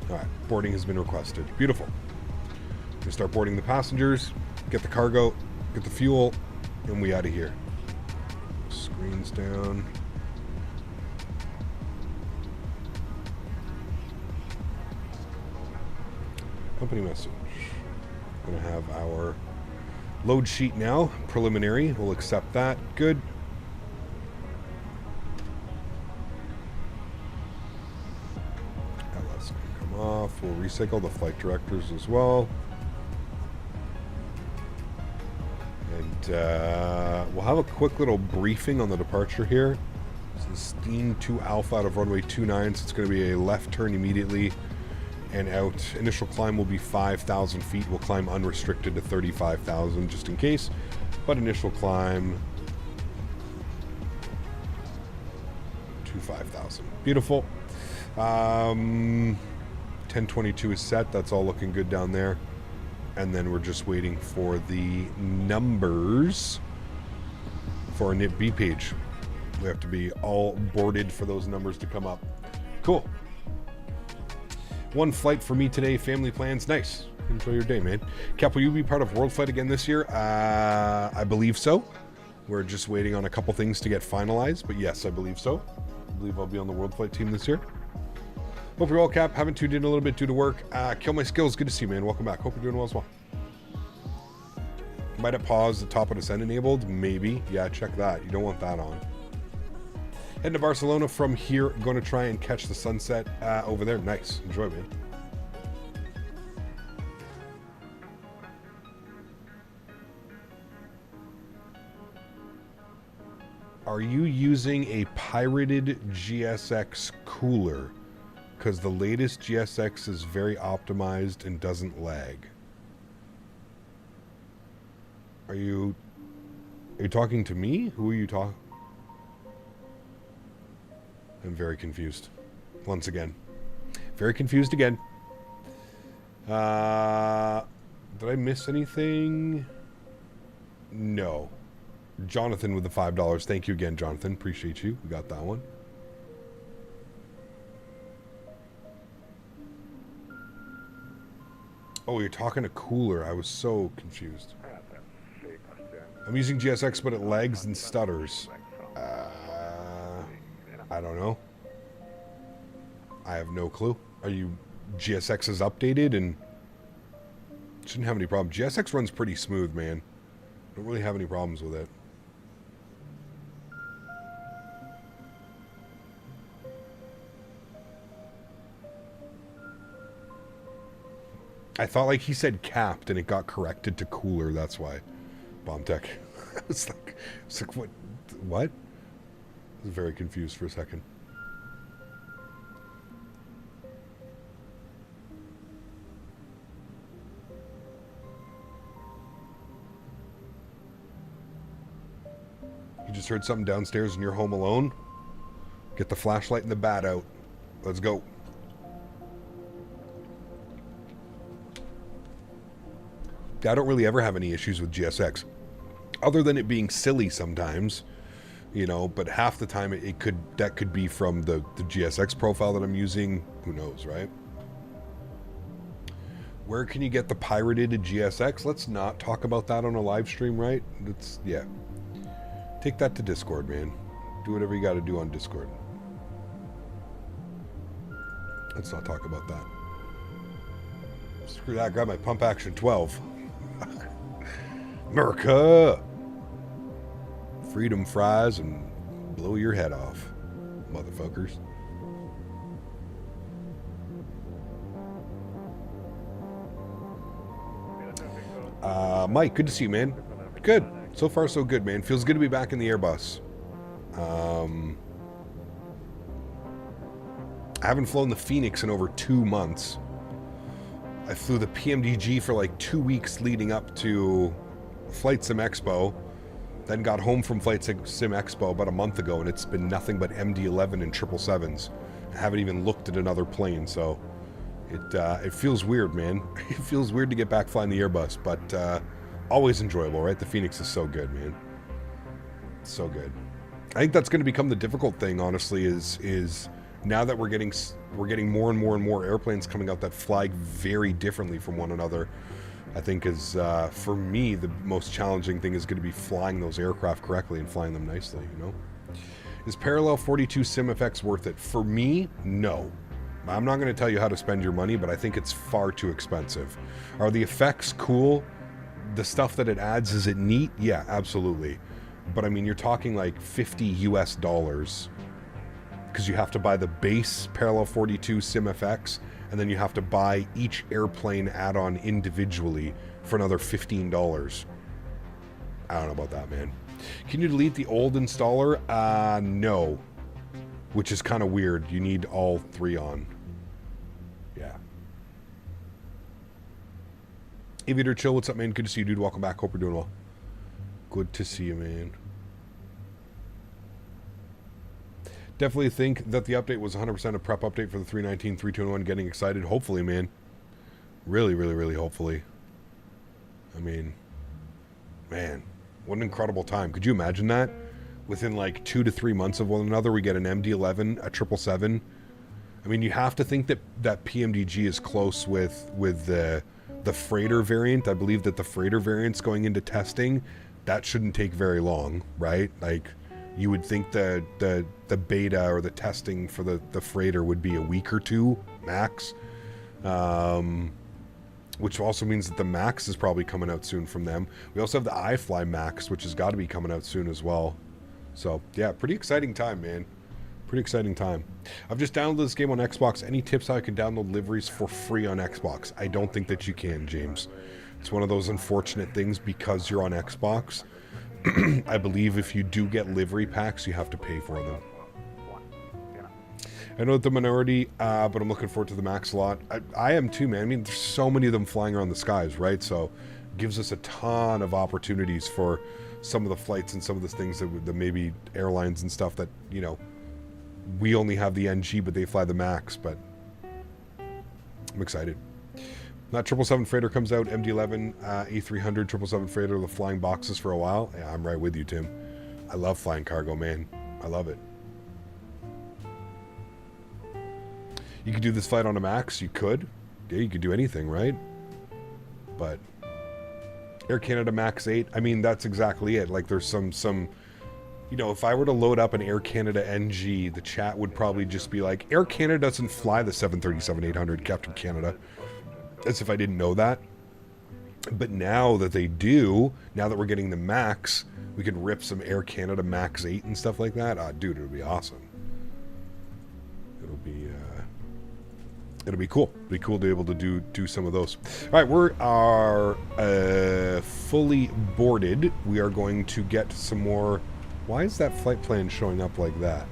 Alright, boarding has been requested. Beautiful. We start boarding the passengers, get the cargo, get the fuel, and we out of here. Screens down. Company message. Gonna have our load sheet now, preliminary. We'll accept that. Good. LS gonna come off. We'll recycle the flight directors as well. And we'll have a quick little briefing on the departure here. This is Steam 2 Alpha out of runway 29, so it's going to be a left turn immediately and out. Initial climb will be 5,000 feet. We'll climb unrestricted to 35,000 just in case, but initial climb to 5,000. Beautiful. 1022 is set. That's all looking good down there. And then we're just waiting for the numbers for our init B page. We have to be all boarded for those numbers to come up. Cool. One flight for me today. Family plans. Nice. Enjoy your day, man. Cap, will you be part of World Flight again this year? I believe so. We're just waiting on a couple things to get finalized, but yes, I believe so. I believe I'll be on the World Flight team this year. Hope you're well, Cap. Haven't tuned in a little bit due to work. Kill My Skills. Good to see you, man. Welcome back. Hope you're doing well as well. Might have paused the top of descent enabled. Maybe. Yeah, check that. You don't want that on. Heading to Barcelona from here. Going to try and catch the sunset over there. Nice. Enjoy, man. Are you using a pirated GSX cooler? Because the latest GSX is very optimized and doesn't lag. Are you talking to me? Who are you talking? I'm very confused. Once again. Very confused again. Did I miss anything? No. Jonathan with the $5. Thank you again, Jonathan. Appreciate you. We got that one. Oh, you're talking a cooler. I was so confused. I'm using GSX, but it lags and stutters. I don't know. I have no clue. Are you... GSX is updated and... Shouldn't have any problem. GSX runs pretty smooth, man. Don't really have any problems with it. I thought like he said capped and it got corrected to cooler. That's why. Bomb tech. It's like what? What? I was very confused for a second. You just heard something downstairs and you're home alone? Get the flashlight and the bat out. Let's go. I don't really ever have any issues with GSX. Other than it being silly sometimes, you know, but half the time that could be from the GSX profile that I'm using. Who knows, right? Where can you get the pirated GSX? Let's not talk about that on a live stream, right? Yeah. Take that to Discord, man. Do whatever you got to do on Discord. Let's not talk about that. Screw that. Grab my pump action 12. America! Freedom fries and blow your head off, motherfuckers. Mike, good to see you, man. Good. So far, so good, man. Feels good to be back in the Airbus. I haven't flown the Fenix in over 2 months. I flew the PMDG for like 2 weeks leading up to Flight Sim Expo, then got home from Flight Sim Expo about a month ago, and it's been nothing but MD-11 and 777s. I haven't even looked at another plane, so it feels weird, man. It feels weird to get back flying the Airbus, but always enjoyable, right? The Fenix is so good, man. So good. I think that's going to become the difficult thing, honestly, is now that we're getting more and more and more airplanes coming out that fly very differently from one another. I think is, for me, the most challenging thing is going to be flying those aircraft correctly and flying them nicely, you know? Is Parallel 42 SimFX worth it? For me, no. I'm not going to tell you how to spend your money, but I think it's far too expensive. Are the effects cool? The stuff that it adds, is it neat? Yeah, absolutely. But I mean, you're talking like $50 US, because you have to buy the base Parallel 42 SimFX, and then you have to buy each airplane add-on individually for another $15. I don't know about that, man. Can you delete the old installer? No. Which is kind of weird. You need all three on. Yeah. Aviator Chill, what's up, man? Good to see you, dude. Welcome back. Hope you're doing well. Good to see you, man. Definitely think that the update was 100% a prep update for the 319, 321. Getting excited. Hopefully, man. Really, really, really hopefully. I mean, man, what an incredible time. Could you imagine that? Within like 2 to 3 months of one another, we get an MD-11, a 777. I mean, you have to think that PMDG is close with the the freighter variant. I believe that the freighter variant's going into testing. That shouldn't take very long, right? Like, you would think the beta or the testing for the freighter would be a week or two max. Which also means that the Max is probably coming out soon from them. We also have the iFly Max, which has got to be coming out soon as well. So, yeah, pretty exciting time, man. Pretty exciting time. I've just downloaded this game on Xbox. Any tips how I can download liveries for free on Xbox? I don't think that you can, James. It's one of those unfortunate things because you're on Xbox. I believe if you do get livery packs, you have to pay for them. I know the minority, but I'm looking forward to the Max a lot. I am too, man. I mean, there's so many of them flying around the skies, right? So it gives us a ton of opportunities for some of the flights and some of the things that maybe airlines and stuff that, you know, we only have the NG, but they fly the Max. But I'm excited. That 777 freighter comes out, MD-11, A300, 777 freighter, the flying boxes for a while. Yeah, I'm right with you, Tim. I love flying cargo, man. I love it. You could do this flight on a Max. You could. Yeah, you could do anything, right? But Air Canada Max 8, I mean, that's exactly it. Like, there's some, you know, if I were to load up an Air Canada NG, the chat would probably just be like, Air Canada doesn't fly the 737-800, Captain Canada. As if I didn't know that. But now that they do, now that we're getting the Max, we can rip some Air Canada Max 8 and stuff like that. Dude, it'll be awesome. It'll be cool. It'll be cool to be able to do some of those. All right, we are fully boarded. We are going to get some more. Why is that flight plan showing up like that?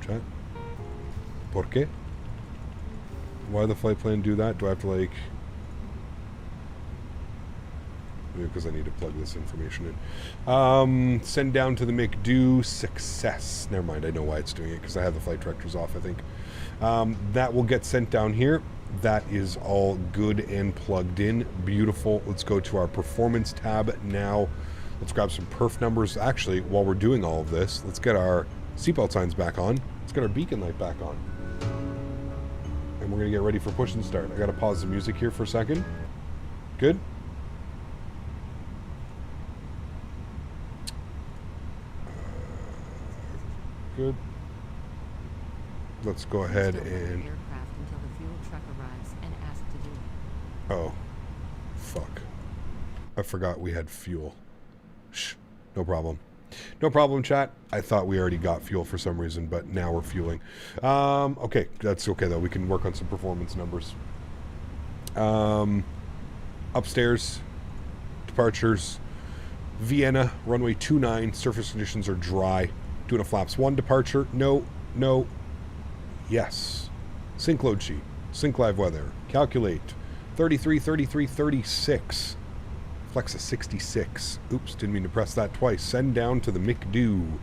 Chat. ¿Por qué? Why the flight plan do that? Do I have to like? Because I need to plug this information in. Send down to the McDo success. Never mind, I know why it's doing it, because I have the flight directors off, I think. That will get sent down here. That is all good and plugged in. Beautiful. Let's go to our performance tab now. Let's grab some perf numbers. Actually, while we're doing all of this, let's get our seatbelt signs back on. Let's get our beacon light back on. And we're going to get ready for push and start. I got to pause the music here for a second. Good. Good. Let's go ahead and. Oh, fuck! I forgot we had fuel. Shh. No problem. No problem, chat. I thought we already got fuel for some reason, but now we're fueling. Okay, that's okay though. We can work on some performance numbers. Upstairs, departures. Vienna, runway 29. Surface conditions are dry. Doing a flaps 1 departure. No, no, yes. Sync load sheet. Sync live weather. Calculate. 33, 33, 36. Flex a 66. Oops, didn't mean to press that twice. Send down to the McDo.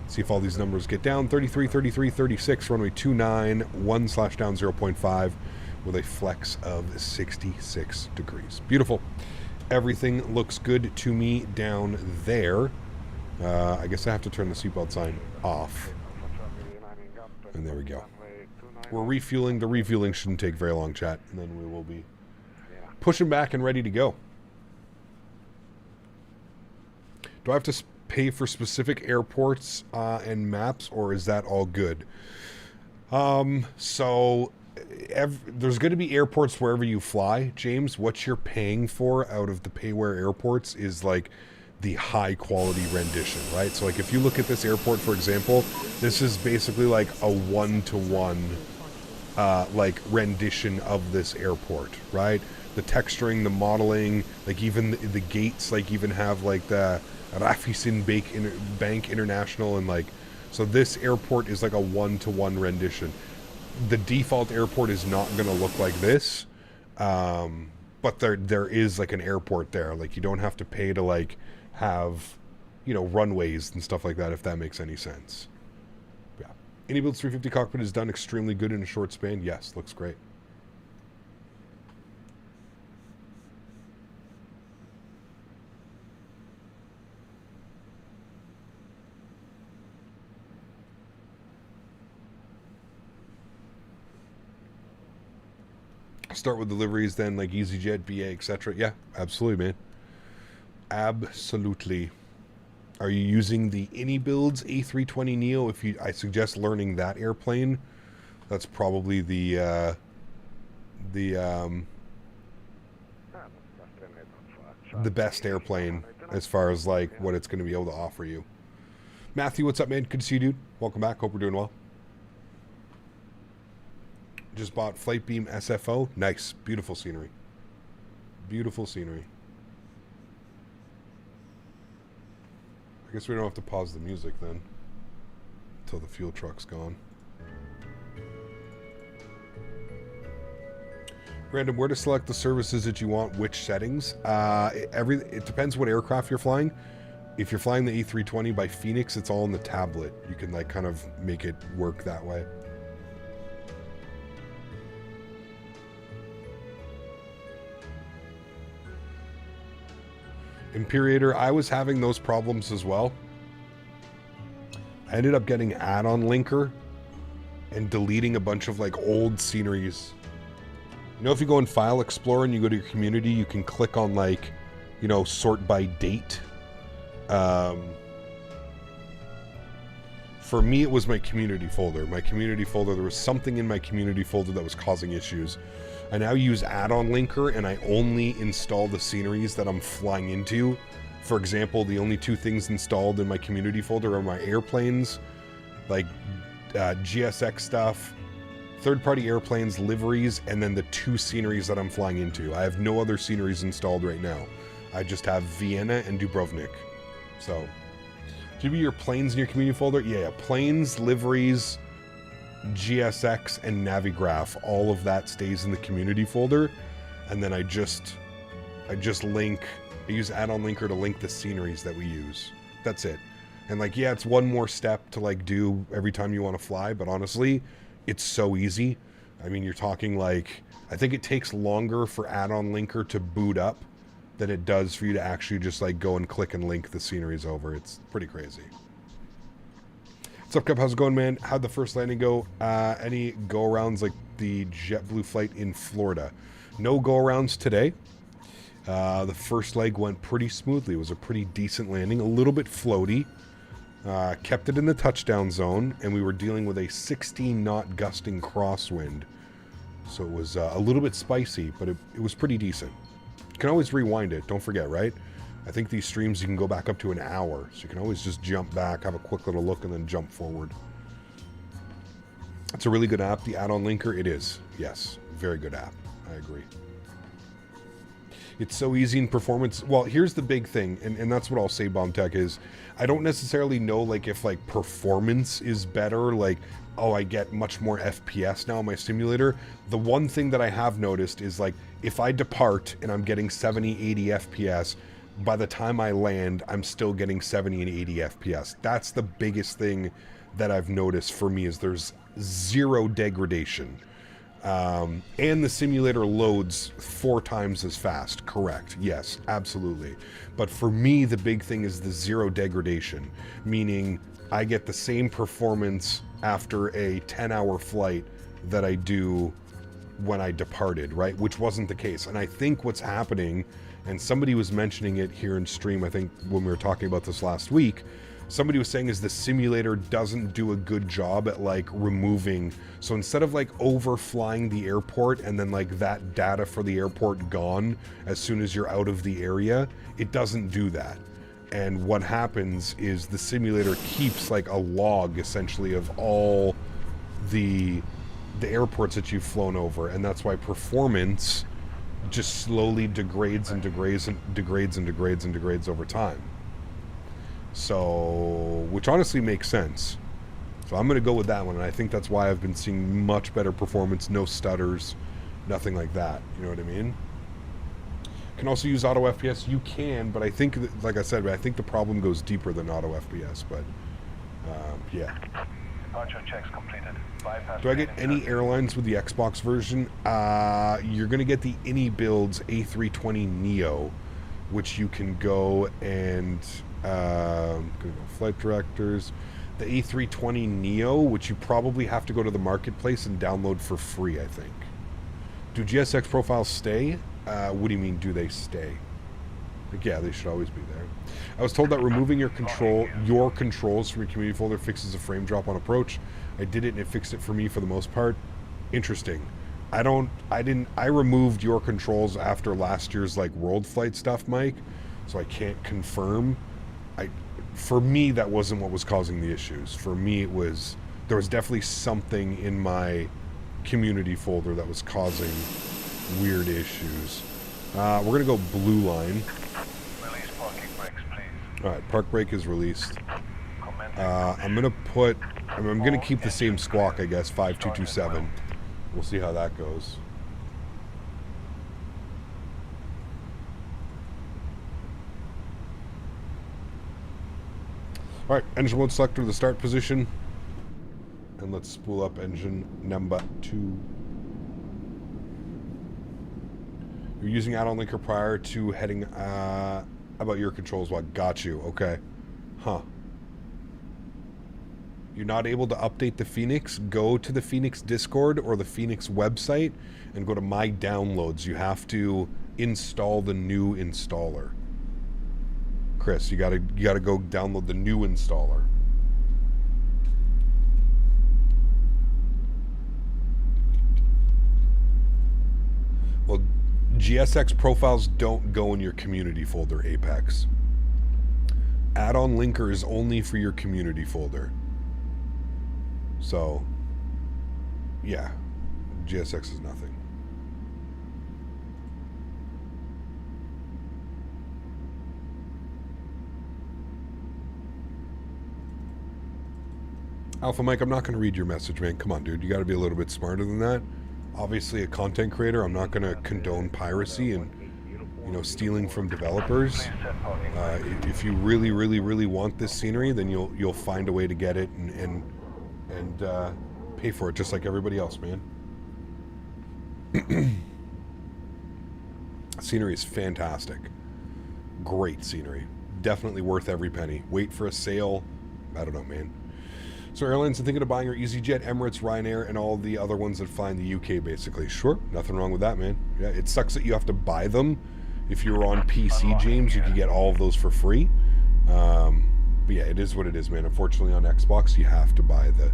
See if all these numbers get down. 33, 33, 36. Runway 29. 1/down 0.5 with a flex of 66 degrees. Beautiful. Everything looks good to me down there. I guess I have to turn the seatbelt sign off. And there we go. We're refueling. The refueling shouldn't take very long, chat. And then we will be pushing back and ready to go. Do I have to pay for specific airports and maps, or is that all good? So there's going to be airports wherever you fly. James, what you're paying for out of the payware airports is like the high quality rendition, right? So like if you look at this airport, for example, this is basically like a 1-to-1 like rendition of this airport, right? The texturing, the modeling, like even the gates, like even have like the Raiffeisen Bank International, and like, so this airport is like a 1-to-1 rendition. The default airport is not going to look like this, but there is like an airport there. Like you don't have to pay to like have, you know, runways and stuff like that, if that makes any sense. Yeah. iniBuilds 350 cockpit is done extremely good in a short span. Yes, looks great. Start with deliveries, then like EasyJet, BA, etc. Yeah, absolutely, man. Absolutely. Are you using the iniBuilds A320neo? I suggest learning that airplane. That's probably the best airplane as far as like what it's going to be able to offer you. Matthew, what's up, man? Good to see you, dude. Welcome back. Hope we're doing well. Just bought Flight Beam SFO. Nice. Beautiful scenery. Beautiful scenery. I guess we don't have to pause the music then until the fuel truck's gone. Random, where to select the services that you want, which settings? It depends what aircraft you're flying. If you're flying the A320 by Fenix, it's all on the tablet. You can like kind of make it work that way. Imperator, I was having those problems as well. I ended up getting add-on linker and deleting a bunch of like old sceneries. You know, if you go in File Explorer and you go to your community, you can click on like, you know, sort by date. For me, it was my community folder. My community folder, there was something in my community folder that was causing issues. I now use add-on linker and I only install the sceneries that I'm flying into. For example, the only two things installed in my community folder are my airplanes, like GSX stuff, third-party airplanes, liveries, and then the two sceneries that I'm flying into. I have no other sceneries installed right now. I just have Vienna and Dubrovnik. So, give me your planes in your community folder. Yeah, planes, liveries, GSX, and Navigraph. All of that stays in the community folder. And then I just link, I use add-on linker to link the sceneries that we use. That's it. And like, yeah, it's one more step to like do every time you want to fly, but honestly, it's so easy. I mean, you're talking like, I think it takes longer for add-on linker to boot up than it does for you to actually just like go and click and link the sceneries over. It's pretty crazy. What's up, Cup? How's it going, man? How'd the first landing go? Any go-arounds like the JetBlue flight in Florida? No go-arounds today. The first leg went pretty smoothly. It was a pretty decent landing, a little bit floaty. Kept it in the touchdown zone, and we were dealing with a 16-knot gusting crosswind. So it was a little bit spicy, but it was pretty decent. You can always rewind it, don't forget, right? I think these streams you can go back up to an hour, so you can always just jump back, have a quick little look, and then jump forward. It's a really good app, the add-on linker. It is, yes. Very good app. I agree. It's so easy in performance. Well, here's the big thing, and that's what I'll say, Bomb Tech, is I don't necessarily know like if like performance is better, like, oh, I get much more FPS now in my simulator. The one thing that I have noticed is like if I depart and I'm getting 70, 80 FPS, by the time I land, I'm still getting 70 and 80 FPS. That's the biggest thing that I've noticed for me, is there's zero degradation. And the simulator loads 4 times as fast. Correct. Yes, absolutely. But for me, the big thing is the zero degradation, meaning I get the same performance after a 10-hour flight that I do when I departed, right? Which wasn't the case. And I think what's happening, and somebody was mentioning it here in stream, I think when we were talking about this last week, somebody was saying is the simulator doesn't do a good job at like removing. So instead of like overflying the airport and then like that data for the airport gone as soon as you're out of the area, it doesn't do that. And what happens is the simulator keeps like a log essentially of all the airports that you've flown over, and that's why performance just slowly degrades and degrades and degrades and degrades and degrades over time. So, which honestly makes sense. So I'm going to go with that one, and I think that's why I've been seeing much better performance, no stutters, nothing like that. You know what I mean? Can also use auto FPS. You can, but I think, that, like I said, I think the problem goes deeper than auto FPS. But yeah. Departure checks completed. Bypass. Do I get any airlines with the Xbox version? You're going to get the iniBuilds A320neo, which you can go and I'm going to go flight directors. The A320neo, which you probably have to go to the marketplace and download for free, I think. Do GSX profiles stay? What do you mean, do they stay? Like, yeah, they should always be there. I was told that removing your controls from your community folder fixes a frame drop on approach. I did it and it fixed it for me for the most part. Interesting. I removed your controls after last year's like world flight stuff, Mike, so I can't confirm. For me, that wasn't what was causing the issues. For me, there was definitely something in my community folder that was causing weird issues. We're gonna go blue line. Release parking brakes, please. All right, park brake is released. I'm gonna keep the same squawk, I guess, 5227. We'll see how that goes. All right, engine mode selector to the start position, and let's spool up engine number 2. You're using add-on linker prior to heading about your controls. What got you? Okay, huh? You're not able to update the Fenix? Go to the Fenix Discord or the Fenix website and go to My Downloads. You have to install the new installer. Chris, you gotta go download the new installer. Well, GSX profiles don't go in your community folder, Apex. Add-on linker is only for your community folder. So, yeah, GSX is nothing. Alpha Mike, I'm not going to read your message, man. Come on, dude. You got to be a little bit smarter than that. Obviously, a content creator, I'm not going to condone piracy and, you know, stealing from developers. If you really, really, really want this scenery, then you'll find a way to get it and pay for it, just like everybody else, man. Scenery is fantastic. Great scenery. Definitely worth every penny. Wait for a sale. I don't know, man. So airlines are thinking of buying your EasyJet, Emirates, Ryanair, and all the other ones that fly in the UK, basically. Sure, nothing wrong with that, man. Yeah, it sucks that you have to buy them. If you were on PC, James, you could get all of those for free. But yeah, it is what it is, man. Unfortunately, on Xbox, you have to buy the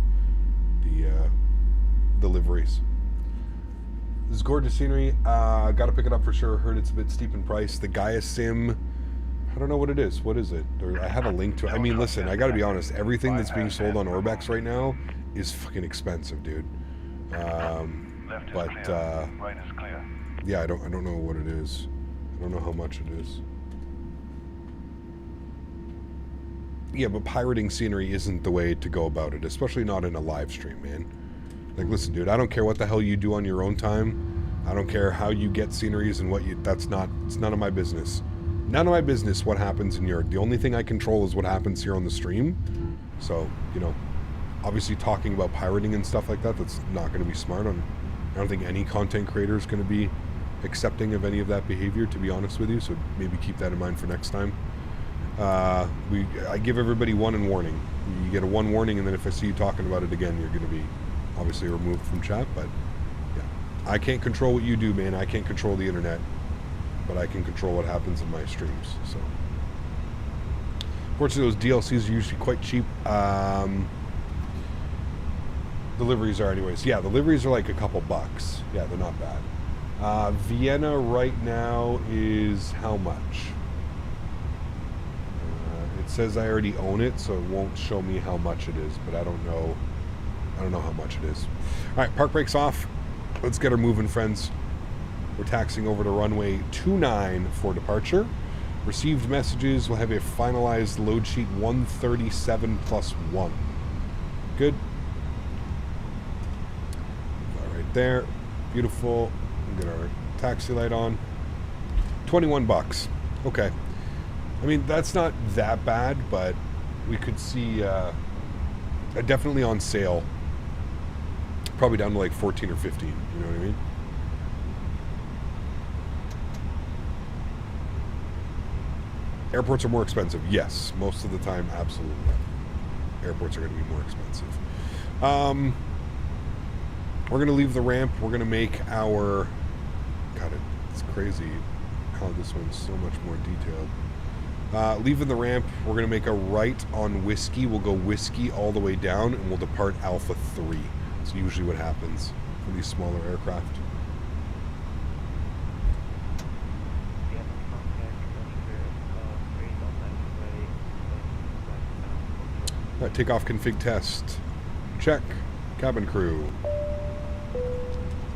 liveries. This is gorgeous scenery. Got to pick it up for sure. Heard it's a bit steep in price. The Gaia Sim, I don't know what it is. What is it? I have a link to it. I mean, listen, I got to be honest. Everything that's being sold on Orbex right now is fucking expensive, dude. But yeah, I don't know what it is. I don't know how much it is. Yeah, but pirating scenery isn't the way to go about it, especially not in a live stream, man. Like, listen, dude, I don't care what the hell you do on your own time. I don't care how you get sceneries and it's none of my business. None of my business what happens in your... The only thing I control is what happens here on the stream. So, you know, obviously talking about pirating and stuff like that, that's not going to be smart. I don't think any content creator is going to be accepting of any of that behavior, to be honest with you. So maybe keep that in mind for next time. I give everybody one warning. You get a one warning, and then if I see you talking about it again, you're going to be obviously removed from chat. But yeah, I can't control what you do, man. I can't control the internet, but I can control what happens in my streams. So fortunately, those DLCs are usually quite cheap. Deliveries are anyways. Yeah, the deliveries are like a couple bucks. Yeah, they're not bad. Vienna right now is how much? It says I already own it, so it won't show me how much it is, but I don't know how much it is. All right, park brakes off. Let's get her moving, friends. We're taxiing over to runway 29 for departure. Received messages. We'll have a finalized load sheet 137 plus 1. Good. Right there. Beautiful. We'll get our taxi light on. 21 bucks. Okay. I mean, that's not that bad, but we could see definitely on sale. Probably down to like 14 or 15. You know what I mean? Airports are more expensive. Yes, most of the time, absolutely. Airports are going to be more expensive. We're going to leave the ramp. We're going to make our God, it's crazy how this one's so much more detailed. Leaving the ramp, we're going to make a right on Whiskey. We'll go Whiskey all the way down, and we'll depart Alpha 3. That's usually what happens for these smaller aircraft. All right, takeoff config test. Check. Cabin crew.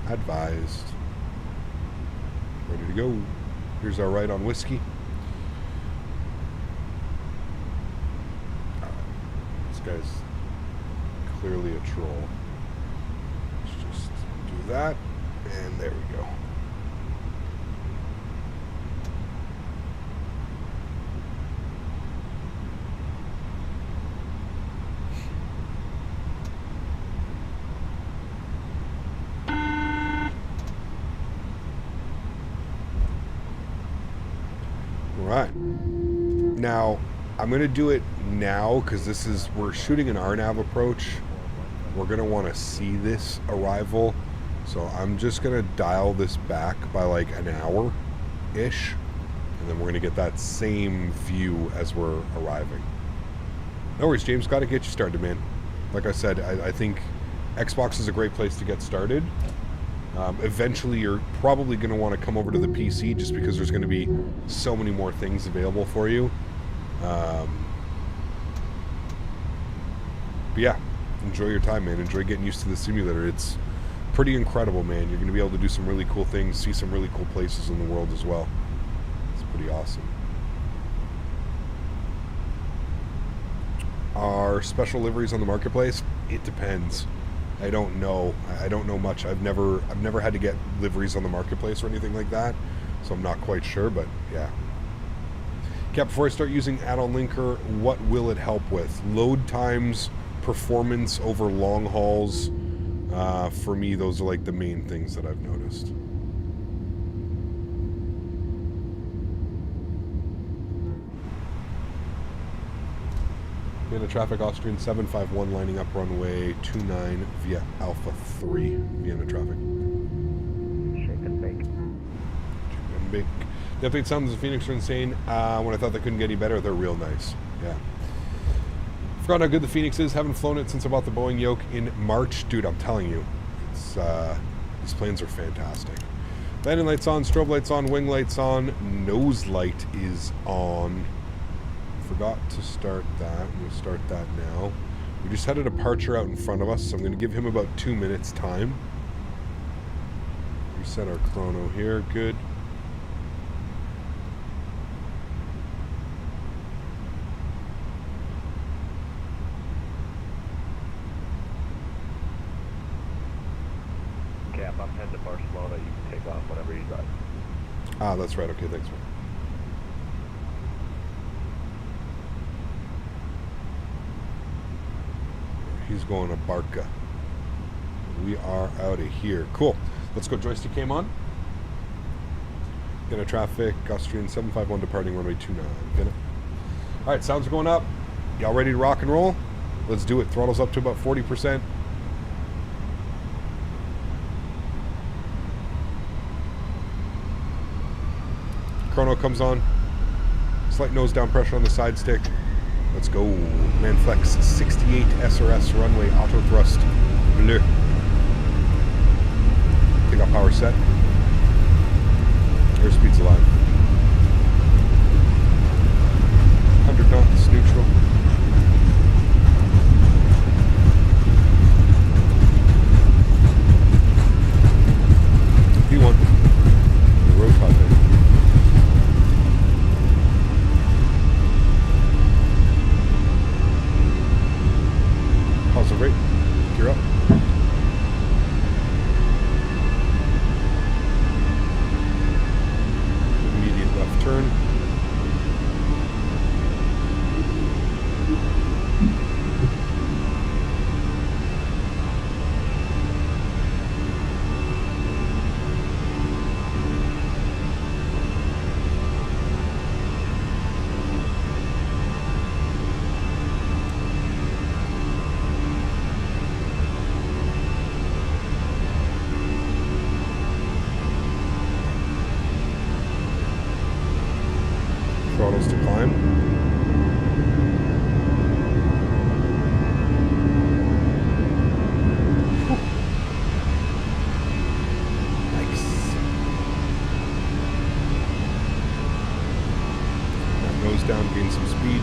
Advised. Ready to go. Here's our right on Whiskey. This guy's clearly a troll. Let's just do that, and there we go. Right. Now, I'm going to do it now because we're shooting an RNAV approach. We're going to want to see this arrival. So I'm just going to dial this back by like an hour-ish. And then we're going to get that same view as we're arriving. No worries, James. Got to get you started, man. Like I said, I think Xbox is a great place to get started. Eventually, you're probably going to want to come over to the PC just because there's going to be so many more things available for you. But yeah, enjoy your time, man. Enjoy getting used to the simulator. It's pretty incredible, man. You're going to be able to do some really cool things, see some really cool places in the world as well. It's pretty awesome. Are special liveries on the marketplace? It depends. I don't know. I don't know much. I've never had to get liveries on the marketplace or anything like that, so I'm not quite sure, but yeah. Cap, before I start using add-on linker, what will it help with? Load times, performance over long hauls. For me, those are like the main things that I've noticed. Vienna traffic, Austrian 751 lining up runway 29 via Alpha 3. Vienna traffic. Shake and bake. Shake and bake. The update sounds of Phoenix are insane. When I thought they couldn't get any better, they're real nice. Yeah. Forgot how good the Phoenix is. Haven't flown it since I bought the Boeing yoke in March. Dude, I'm telling you. It's these planes are fantastic. Landing lights on, strobe lights on, wing lights on, nose light is on. Forgot to start that. I'm going to start that now. We just had a departure out in front of us, so I'm going to give him about 2 minutes time. Reset our chrono here. Good. Cap, I'm heading to Barcelona. You can take off whenever you drive. Ah, that's right. Okay, thanks, man. He's going to Barca. We are out of here. Cool. Let's go. Joystick came on. Gonna traffic. Austrian 751 departing runway 29. Gonna. All right, sounds going up. Y'all ready to rock and roll? Let's do it. Throttle's up to about 40%. Chrono comes on. Slight nose down pressure on the side stick. Let's go. Manflex 68 SRS runway auto thrust. Bleu. Take off power set. Airspeed's alive. 100 knots, neutral. V1. The road top in. Positive rate. Gear up. Immediate left turn. hills to climb. Nice. That nose down, gain some speed.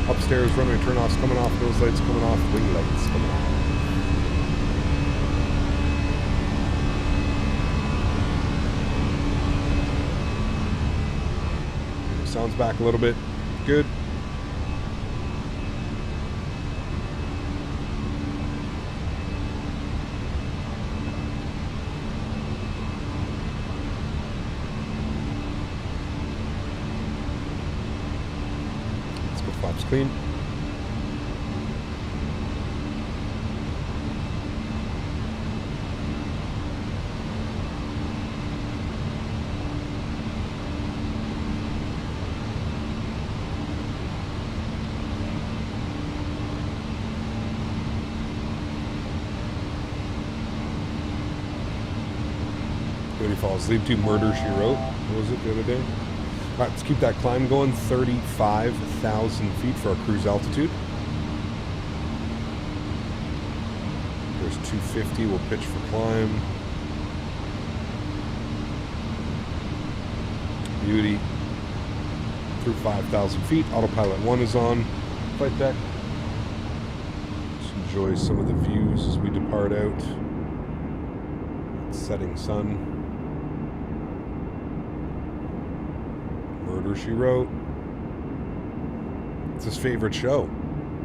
Upstairs, runway turn-offs coming off, nose lights coming off, wing lights coming off. Sounds back a little bit. Good. Let's go flaps clean. Falls asleep to Murder, She Wrote. What was it the other day? All right, let's keep that climb going. 35,000 feet for our cruise altitude. There's 250. We'll pitch for climb. Beauty. Through 5,000 feet. Autopilot 1 is on. Flight deck. Just enjoy some of the views as we depart out. Setting sun. Murder, She Wrote. It's his favorite show.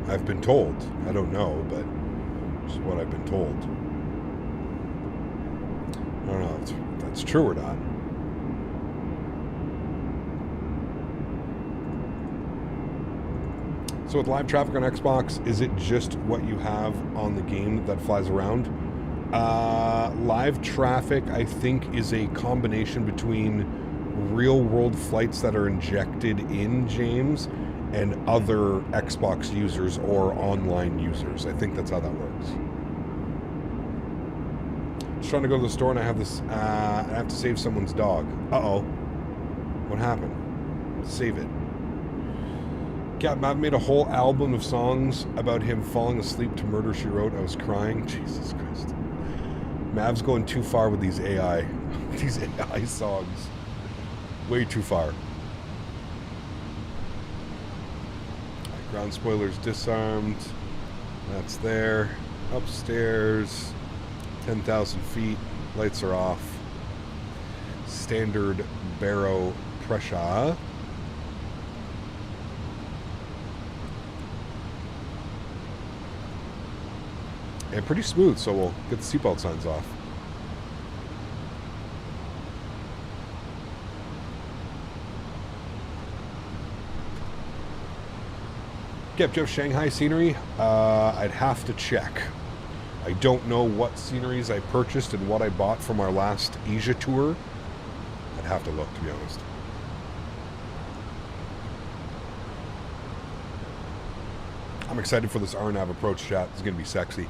I've been told. I don't know, but it's what I've been told. I don't know if that's true or not. So with live traffic on Xbox, is it just what you have on the game that flies around? Live traffic, I think, is a combination between real-world flights that are injected in James and other Xbox users or online users. I think that's how that works. Just trying to go to the store and I have this. I have to save someone's dog. Uh-oh. What happened? Save it. Yeah, Matt made a whole album of songs about him falling asleep to Murder, She Wrote. I was crying. Jesus Christ. Mav's going too far with these AI songs. Way too far. Right, ground spoilers disarmed. That's there. Upstairs. 10,000 feet. Lights are off. Standard barrow pressure. And pretty smooth, so we'll get the seatbelt signs off. Yep, Jeff, Shanghai scenery. I'd have to check. I don't know what sceneries I purchased and what I bought from our last Asia tour. I'd have to look, to be honest. I'm excited for this RNAV approach chat. It's going to be sexy.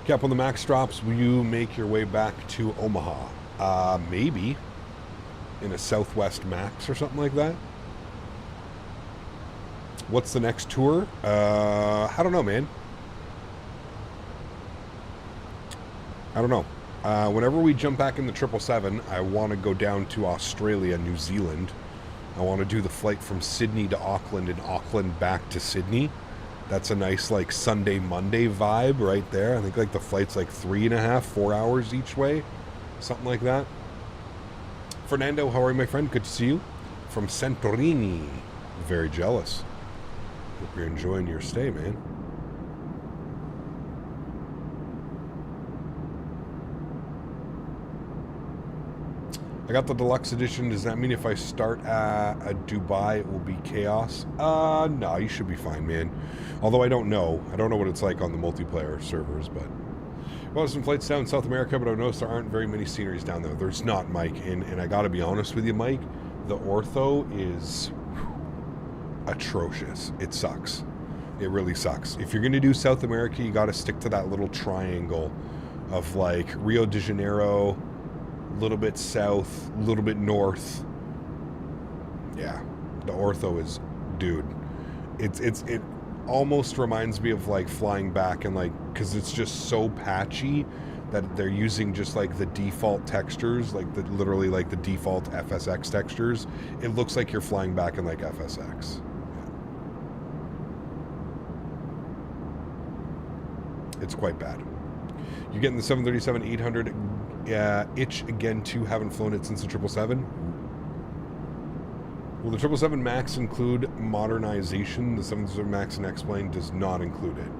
Cap, on the max drops, will you make your way back to Omaha? Maybe. In a Southwest Max or something like that. What's the next tour? I don't know, man. I don't know. Whenever we jump back in the 777, I want to go down to Australia, New Zealand. I want to do the flight from Sydney to Auckland and Auckland back to Sydney. That's a nice, like, Sunday, Monday vibe right there. I think, like, the flight's, like, 3.5, 4 hours each way. Something like that. Fernando, how are you, my friend? Good to see you. From Santorini. Very jealous. Hope you're enjoying your stay, man. I got the deluxe edition. Does that mean if I start at Dubai, it will be chaos? No, you should be fine, man. Although I don't know. I don't know what it's like on the multiplayer servers, but... Well, there's some flights down in South America, but I've noticed there aren't very many sceneries down there. There's not, Mike. And I got to be honest with you, Mike. The ortho is... atrocious. It sucks. It really sucks. If you're going to do South America, you got to stick to that little triangle of like Rio de Janeiro, a little bit south, a little bit north. Yeah, the ortho is, dude. It almost reminds me of like flying back and like, because it's just so patchy that they're using just like the default textures, like the literally like the default FSX textures. It looks like you're flying back in like FSX. Yeah. It's quite bad. You're getting the 737-800 itch again too. Haven't flown it since the 777. Will the 777 MAX include modernization? The 777 MAX and X-Plane does not include it.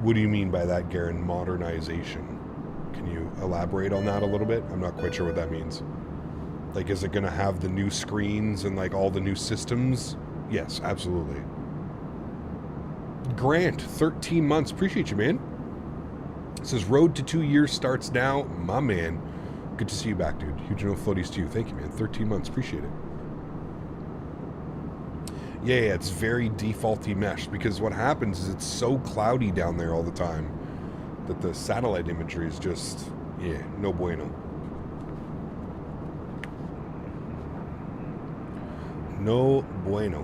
What do you mean by that, Garen? Modernization? Can you elaborate on that a little bit? I'm not quite sure what that means. Like, is it going to have the new screens and like all the new systems? Yes, absolutely. Grant, 13 months. Appreciate you, man. It says road to 2 years starts now. My man. Good to see you back, dude. Huge no floaties to you. Thank you, man. 13 months. Appreciate it. Yeah, it's very defaulty mesh because what happens is it's so cloudy down there all the time that the satellite imagery is just, yeah, no bueno. No bueno.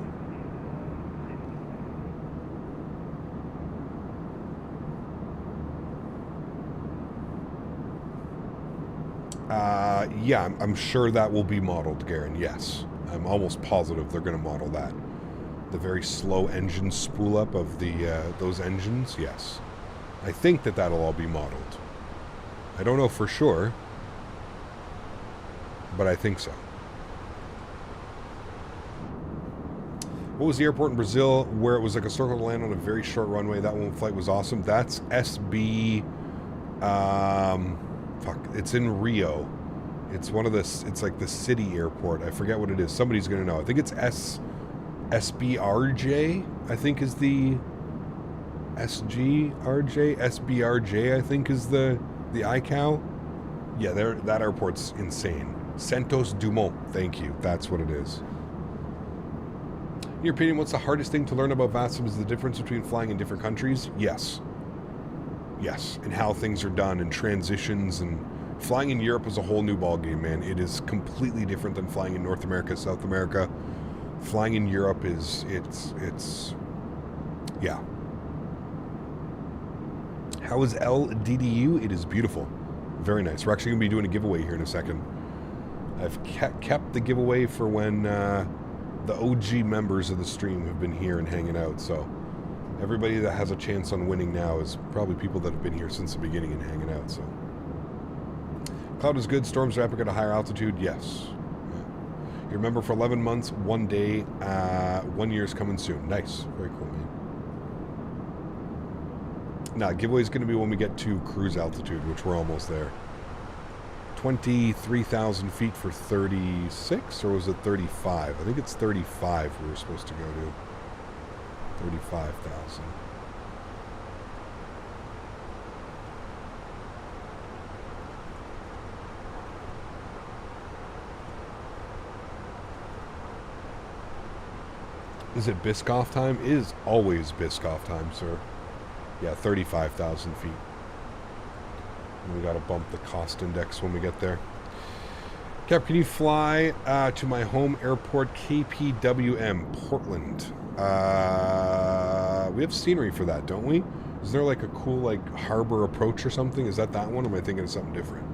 Yeah, I'm sure that will be modeled, Garen. Yes. I'm almost positive they're going to model that. The very slow engine spool up of the those engines, yes. I think that that'll all be modeled. I don't know for sure, but I think so. What was the airport in Brazil where it was like a circle to land on a very short runway? That one flight was awesome. That's SB... it's in Rio. It's one of the... It's like the city airport. I forget what it is. Somebody's going to know. I think it's SBRJ, I think is the... SBRJ, I think is the ICAO. Yeah, that airport's insane. Santos Dumont, thank you. That's what it is. In your opinion, what's the hardest thing to learn about VATSIM? Is the difference between flying in different countries? Yes. Yes, and how things are done and transitions, and flying in Europe is a whole new ballgame, man. It is completely different than flying in North America, South America. Flying in Europe is, it's yeah. How is LDDU? It is beautiful. Very nice. We're actually going to be doing a giveaway here in a second. I've kept the giveaway for when the OG members of the stream have been here and hanging out, so everybody that has a chance on winning now is probably people that have been here since the beginning and hanging out, so. Cloud is good. Storms are epic at a higher altitude. Yes. Yeah. You remember for 11 months, 1 day, 1 year is coming soon. Nice. Very cool, man. Now, giveaway is going to be when we get to cruise altitude, which we're almost there. 23,000 feet for 36, or was it 35? I think it's 35 we were supposed to go to. 35,000. Is it Biscoff time? It is always Biscoff time, sir. Yeah, 35,000 feet. And we got to bump the cost index when we get there. Cap, can you fly to my home airport, KPWM, Portland? We have scenery for that, don't we? Is there like a cool like harbor approach or something? Is that one, or am I thinking of something different?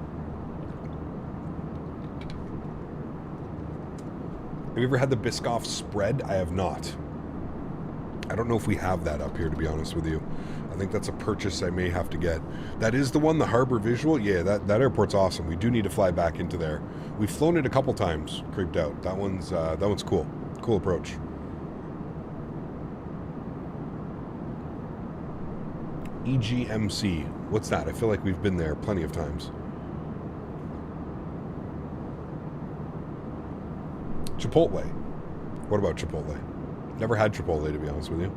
Have you ever had the Biscoff spread? I have not. I don't know if we have that up here, to be honest with you. I think that's a purchase I may have to get. That is the one, the harbor visual? Yeah, that airport's awesome. We do need to fly back into there. We've flown it a couple times, creeped out. That one's cool. Cool approach. EGMC. What's that? I feel like we've been there plenty of times. Chipotle. What about Chipotle? Never had Chipotle, to be honest with you.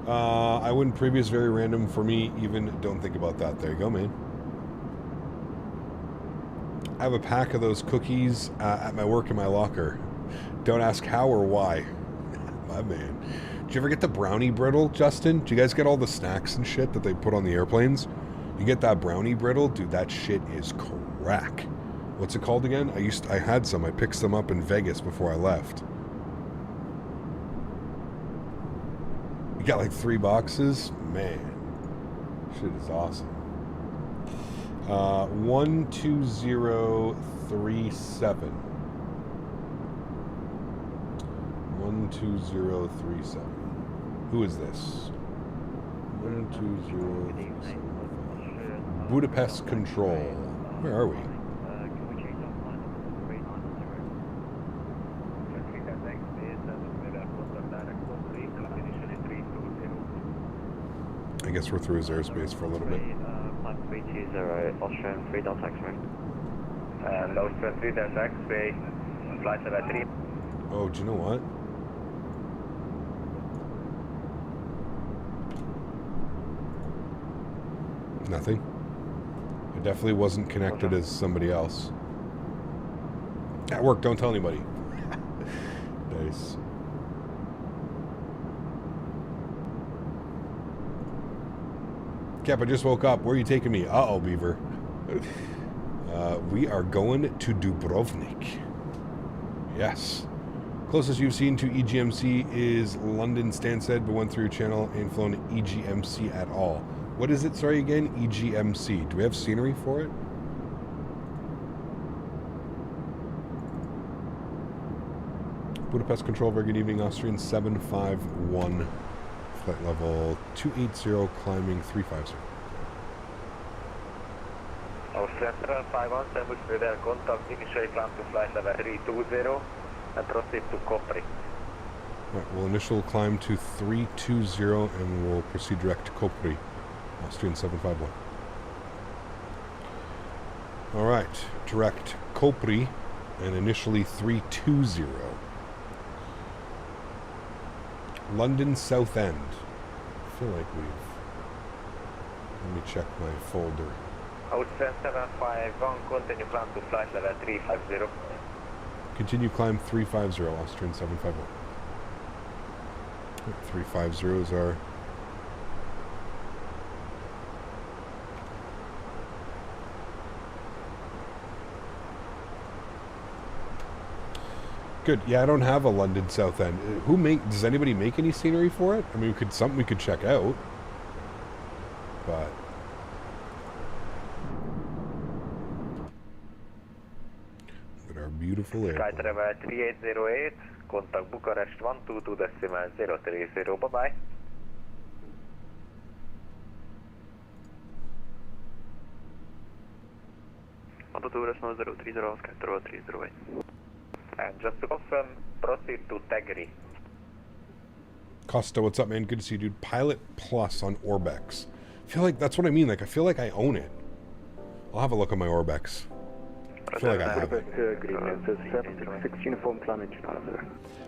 I wouldn't previous, very random for me, even don't think about that. There you go, man. I have a pack of those cookies at my work in my locker. Don't ask how or why. My man. Did you ever get the brownie brittle, Justin? Do you guys get all the snacks and shit that they put on the airplanes? You get that brownie brittle? Dude, that shit is crack. What's it called again? I had some. I picked some up in Vegas before I left. You got like 3 boxes? Man. Shit is awesome. 12037. 12037. Who is this? 12037. Budapest Control. Where are we? I guess we're through his airspace for a little bit. Austrian 3 Delta X-ray. And Austrian 3 Delta X-ray, flight level 3. Oh, do you know what? Nothing. I definitely wasn't connected as somebody else. At work, don't tell anybody. Nice. Cap, I just woke up. Where are you taking me? Uh-oh, Beaver. We are going to Dubrovnik. Yes. Closest you've seen to EGMC is London Stansted, but went through your channel and flown EGMC at all. What is it, sorry, again? EGMC. Do we have scenery for it? Budapest Control, very good evening. Austrian 751. Flight level 280, climbing 350. Austrian 751, establish radar contact, initially climb to flight level 320 and proceed to Koch. Right, we'll initial climb to 320 and we'll proceed direct to Koch. Austrian 751. Alright, direct Koch and initially 320. London South End. I feel like we've... Let me check my folder. Austrian 751, continue climb to flight level 350. Continue climb 350, Austrian 751. 350 is our... Good. Yeah, I don't have a London South End. Does anybody make any scenery for it? I mean, something we could check out. But look at our beautiful airport. Flight level 3808, contact Bucharest 122.030. Bye-bye. And just to confirm, proceed to Takeoff. Costa, what's up, man? Good to see you, dude. Pilot Plus on Orbex. I feel like that's what I mean. Like, I feel like I own it. I'll have a look at my Orbex. I feel like I have it.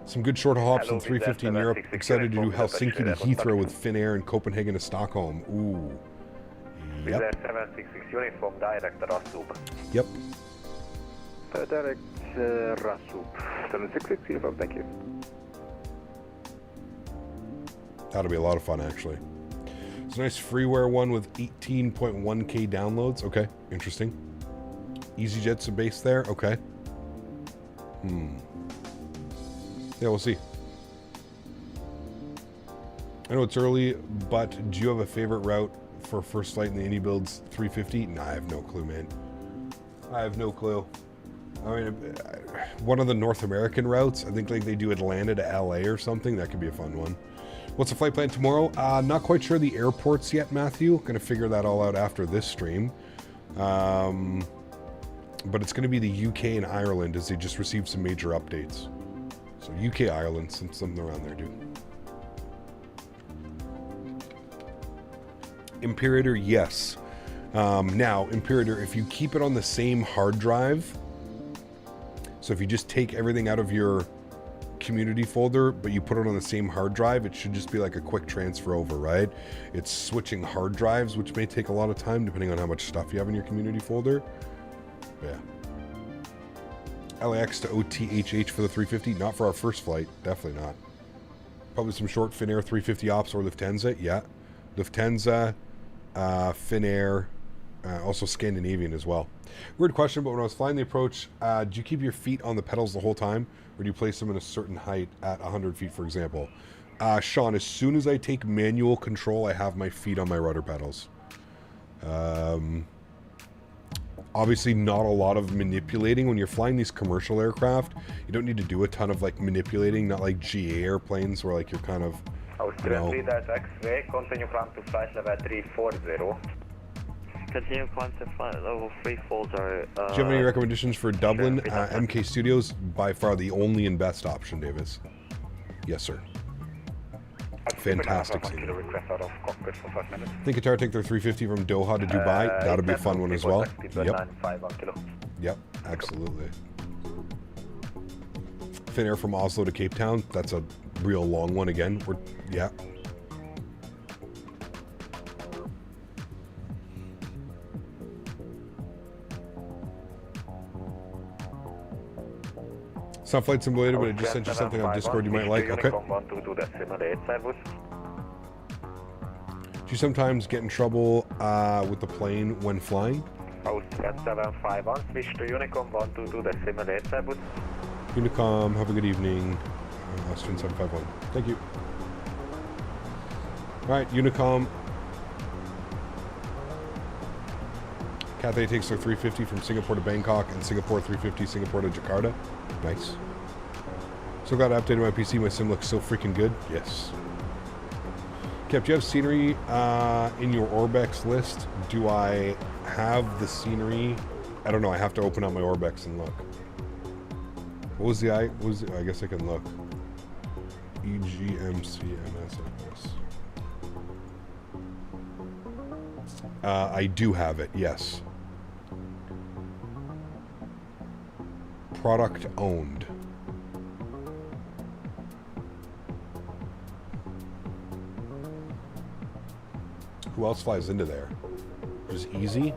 Some good short hops in 350 in Europe. Excited to do Helsinki to Heathrow with Finnair and Copenhagen to Stockholm. Ooh. Yep. 766 uniform, direct Rasup. Yep. Direct Rasup. 766 uniform, thank you. That'll be a lot of fun, actually. It's a nice freeware one with 18.1K downloads. Okay, interesting. EasyJet's a base there. Okay. Yeah, we'll see. I know it's early, but do you have a favorite route for first flight in the iniBuilds 350? Nah, I have no clue, man. I have no clue. I mean, one of the North American routes, I think like they do Atlanta to LA or something. That could be a fun one. What's the flight plan tomorrow? Not quite sure the airports yet, Matthew. Gonna figure that all out after this stream. But it's gonna be the UK and Ireland as they just received some major updates. So UK, Ireland, something around there, dude. Imperator, yes. Now, Imperator, if you keep it on the same hard drive, so if you just take everything out of your community folder, but you put it on the same hard drive, it should just be like a quick transfer over, right? It's switching hard drives, which may take a lot of time depending on how much stuff you have in your community folder. Yeah. LAX to OTHH for the 350. Not for our first flight. Definitely not. Probably some short Finnair 350 ops or Lufthansa. Yeah. Lufthansa, Finnair, also Scandinavian as well. Weird question, but when I was flying the approach, do you keep your feet on the pedals the whole time? Or do you place them in a certain height at 100 feet, for example? Sean, as soon as I take manual control, I have my feet on my rudder pedals. Obviously not a lot of manipulating. When you're flying these commercial aircraft, you don't need to do a ton of like manipulating, not like GA airplanes where like you're kind of, Austrian Leaders X-ray, continue climb to flight level 340. Continue climb to flight level 340. Do you have any recommendations for Dublin? MK Studios, by far the only and best option, Davis. Yes, sir. Fantastic scene. Think Qatar take their 350 from Doha to Dubai? That'll be a fun one as well. Yep. Yep, absolutely. Finnair from Oslo to Cape Town. That's a real long one again. Yeah. It's not Flight Simulator, but I just sent you something on Discord you might like. Okay. Do you sometimes get in trouble with the plane when flying? Austrian 751, switch to Unicom 122 the simulator bus. Unicom, have a good evening. Austrian 751. Thank you. Alright, Unicom. Cathay takes their 350 from Singapore to Bangkok and Singapore 350, Singapore to Jakarta. Nice. So glad I updated my PC. My sim looks so freaking good. Yes. Kev, do you have scenery in your Orbex list? Do I have the scenery? I don't know. I have to open up my Orbex and look. What was the I guess I can look. EGMC MSFS. I do have it. Yes. Product owned. Who else flies into there? Just easy.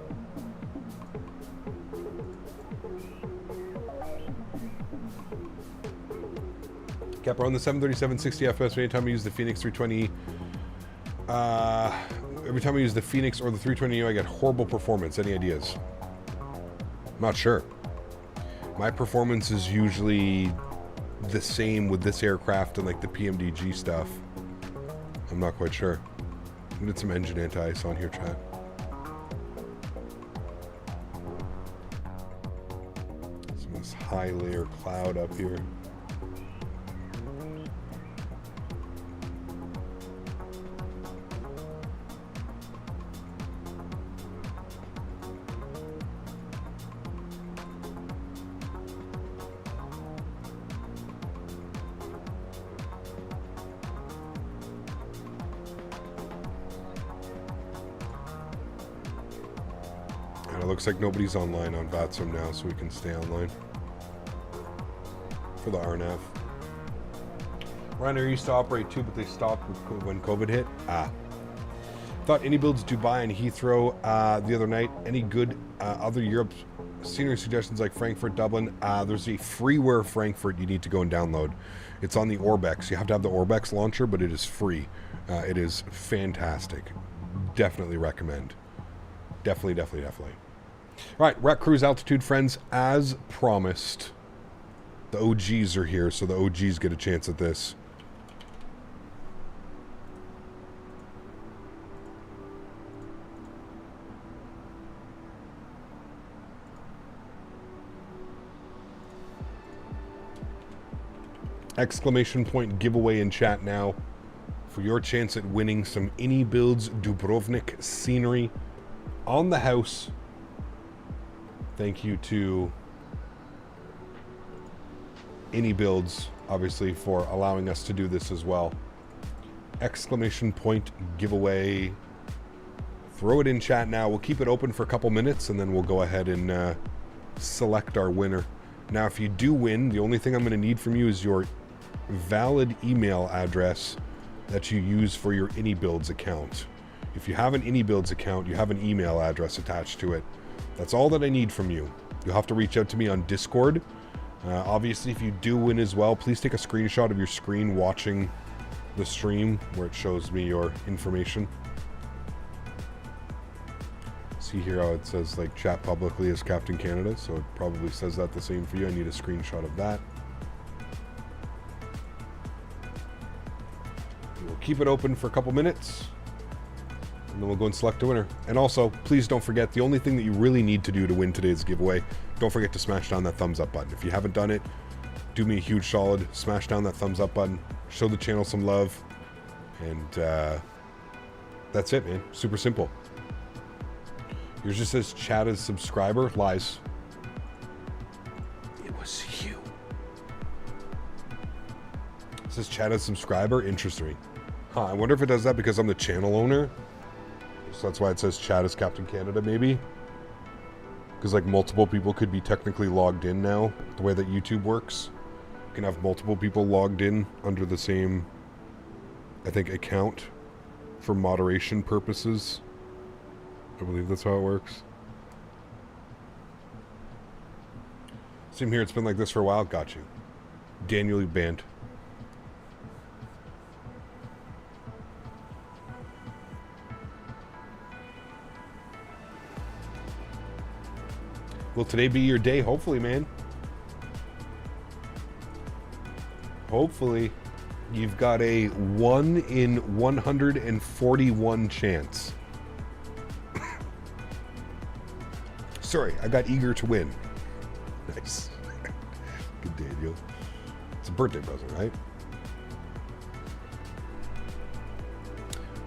Cap, on the 737 60 FPS, anytime I use the Fenix 320, every time I use the Fenix or the 320, I get horrible performance. Any ideas? I'm not sure. My performance is usually the same with this aircraft and like the PMDG stuff. I'm not quite sure. We did some engine anti-ice on here, chat. Some of this high layer cloud up here. Looks like nobody's online on VATSIM now, so we can stay online for the RNAV. Ryanair used to operate too, but they stopped when COVID hit. Thought iniBuilds Dubai and Heathrow the other night. Any good other Europe scenery suggestions like Frankfurt, Dublin? There's a freeware Frankfurt you need to go and download. It's on the Orbex. You have to have the Orbex launcher, but it is free. It is fantastic. Definitely recommend. Definitely. All right, Rec Cruise Altitude friends, as promised, the OGs are here, so the OGs get a chance at this. Exclamation point giveaway in chat now for your chance at winning some iniBuilds Dubrovnik scenery on the house. Thank you to iniBuilds, obviously, for allowing us to do this as well. Exclamation point giveaway. Throw it in chat now. We'll keep it open for a couple minutes, and then we'll go ahead and select our winner. Now, if you do win, the only thing I'm going to need from you is your valid email address that you use for your iniBuilds account. If you have an iniBuilds account, you have an email address attached to it. That's all that I need from you. You'll have to reach out to me on Discord Obviously, if you do win as well, please take a screenshot of your screen watching the stream where it shows me your information. See here how it says like chat publicly as Captain Canada, so it probably says that the same for you. I need a screenshot of that. We'll keep it open for a couple minutes, and then we'll go and select a winner. And also, please don't forget, the only thing that you really need to do to win today's giveaway, don't forget to smash down that thumbs up button. If you haven't done it, do me a huge solid, smash down that thumbs up button, show the channel some love, and that's it, man. Super simple. Yours just says chat as subscriber. Lies. It was you. It says chat as subscriber. Interesting. Huh, I wonder if it does that because I'm the channel owner. So that's why it says chat as Captain Canada, maybe. Because like multiple people could be technically logged in now. The way that YouTube works. You can have multiple people logged in under the same, I think, account for moderation purposes. I believe that's how it works. Same here, it's been like this for a while. Got you. Daniel, you banned. Will today be your day? Hopefully, man. Hopefully. You've got a 1 in 141 chance. Sorry, I got eager to win. Nice. Good Daniel. It's a birthday present, right?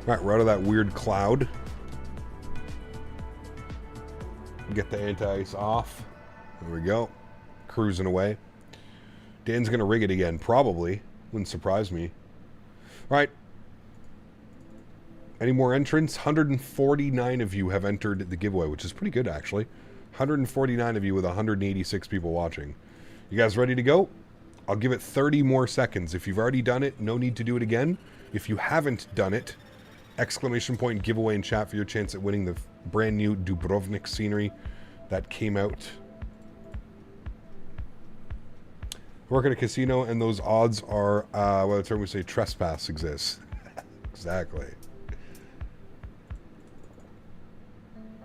Alright, we're out of that weird cloud. Get the anti-ice off. There we go. Cruising away. Dan's going to rig it again, probably. Wouldn't surprise me. Alright. Any more entrants? 149 of you have entered the giveaway, which is pretty good, actually. 149 of you with 186 people watching. You guys ready to go? I'll give it 30 more seconds. If you've already done it, no need to do it again. If you haven't done it, exclamation point giveaway in chat for your chance at winning the brand new Dubrovnik scenery that came out. Work at a casino, and those odds are, well, the term we say trespass exists. Exactly.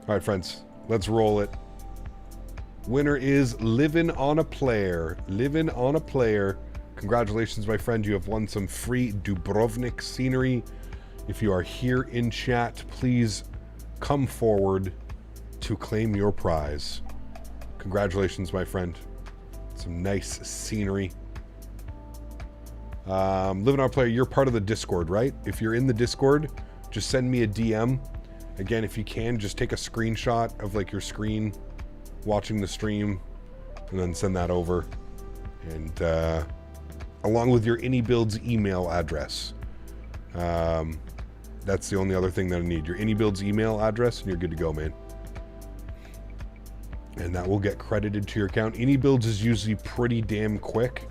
All right, friends, let's roll it. Winner is Living on a Player. Living on a Player. Congratulations, my friend. You have won some free Dubrovnik scenery. If you are here in chat, please come forward to claim your prize. Congratulations, my friend. Some nice scenery. Living on a Player, you're part of the Discord, right? If you're in the Discord, just send me a DM. Again, if you can, just take a screenshot of like your screen watching the stream and then send that over. And along with your iniBuilds email address. That's the only other thing that I need. Your iniBuilds email address and you're good to go, man. And that will get credited to your account. iniBuilds is usually pretty damn quick.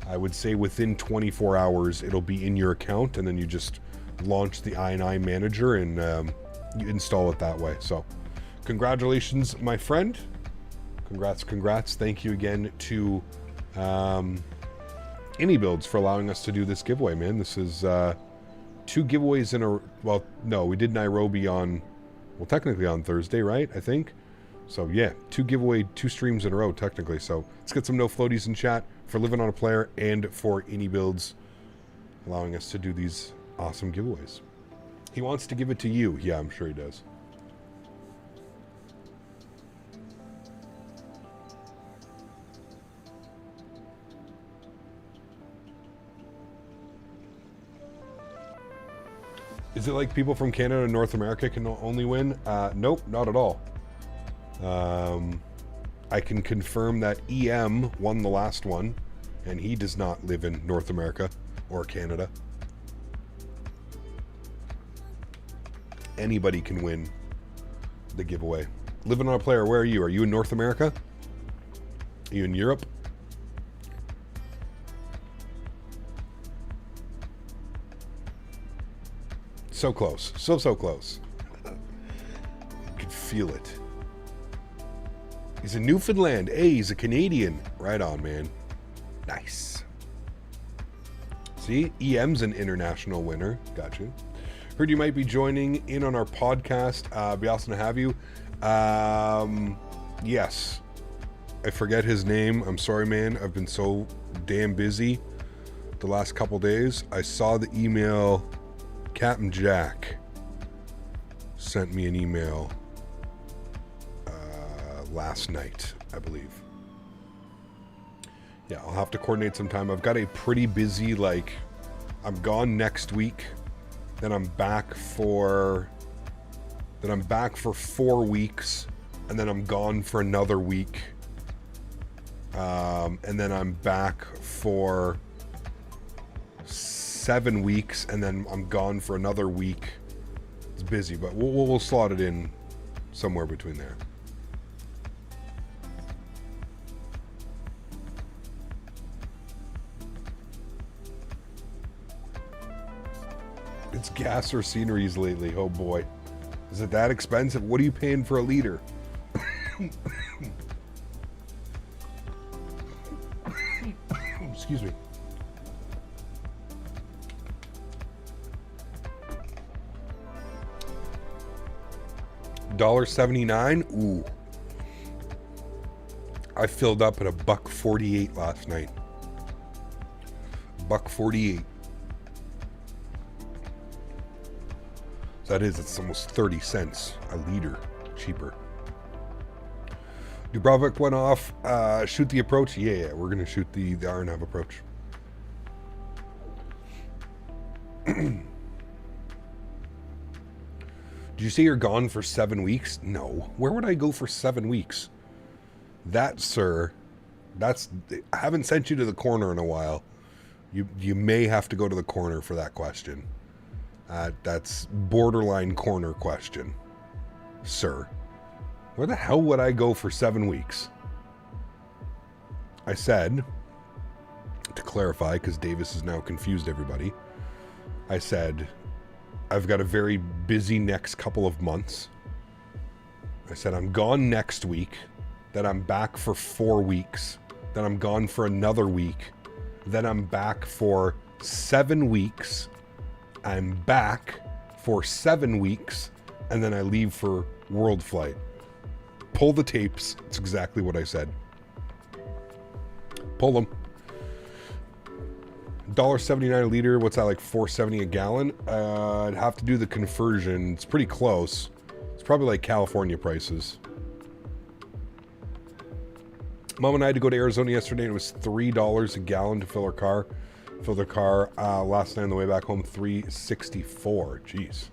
I would say within 24 hours it'll be in your account, and then you just launch the I manager and you install it that way. So congratulations, my friend. Congrats. Thank you again to iniBuilds for allowing us to do this giveaway, man. This is 2 giveaways in a... Well, no, we did Nairobi on... Well, technically on Thursday, right? I think. So, yeah, 2 streams in a row, technically. So, let's get some no floaties in chat for Living on a Player and for iniBuilds, allowing us to do these awesome giveaways. He wants to give it to you. Yeah, I'm sure he does. Is it like people from Canada and North America can only win? Nope, not at all. I can confirm that EM won the last one, and he does not live in North America or Canada. Anybody can win the giveaway. Living on a Player, where are you? Are you in North America? Are you in Europe? So close. So close. I could feel it. He's in Newfoundland. Hey, he's a Canadian. Right on, man. Nice. See, EM's an international winner. Gotcha. Heard you might be joining in on our podcast. Be awesome to have you. Yes. I forget his name. I'm sorry, man. I've been so damn busy the last couple days. I saw the email. Captain Jack sent me an email last night, I believe. Yeah, I'll have to coordinate some time. I've got a pretty busy, like, I'm gone next week, then I'm back for 4 weeks, and then I'm gone for another week, and then I'm back for 7 weeks, and then I'm gone for another week. It's busy, but we'll slot it in somewhere between there. It's gas or sceneries lately. Oh boy. Is it that expensive? What are you paying for a liter? Excuse me. $1.79? Ooh. I filled up at $1.48 last night. $1.48. So that is, it's almost 30 cents a liter cheaper. Dubrovnik went off. Shoot the approach. Yeah, we're gonna shoot the R&Av approach. Did you say you're gone for 7 weeks? No. Where would I go for 7 weeks? That, sir, that's... I haven't sent you to the corner in a while. You may have to go to the corner for that question. That's borderline corner question, sir. Where the hell would I go for 7 weeks? I said, to clarify, because Davis has now confused everybody, I said, I've got a very busy next couple of months. I said, I'm gone next week, then I'm back for 4 weeks, then I'm gone for another week, then I'm back for 7 weeks, I'm back for 7 weeks, and then I leave for World Flight. Pull the tapes. It's exactly what I said. Pull them. $1.79 a liter. What's that, like $4.70 a gallon? I'd have to do the conversion. It's pretty close. It's probably like California prices. Mom and I had to go to Arizona yesterday, and it was $3 a gallon to fill our car. Filled their car last night on the way back home, $3.64. Jeez.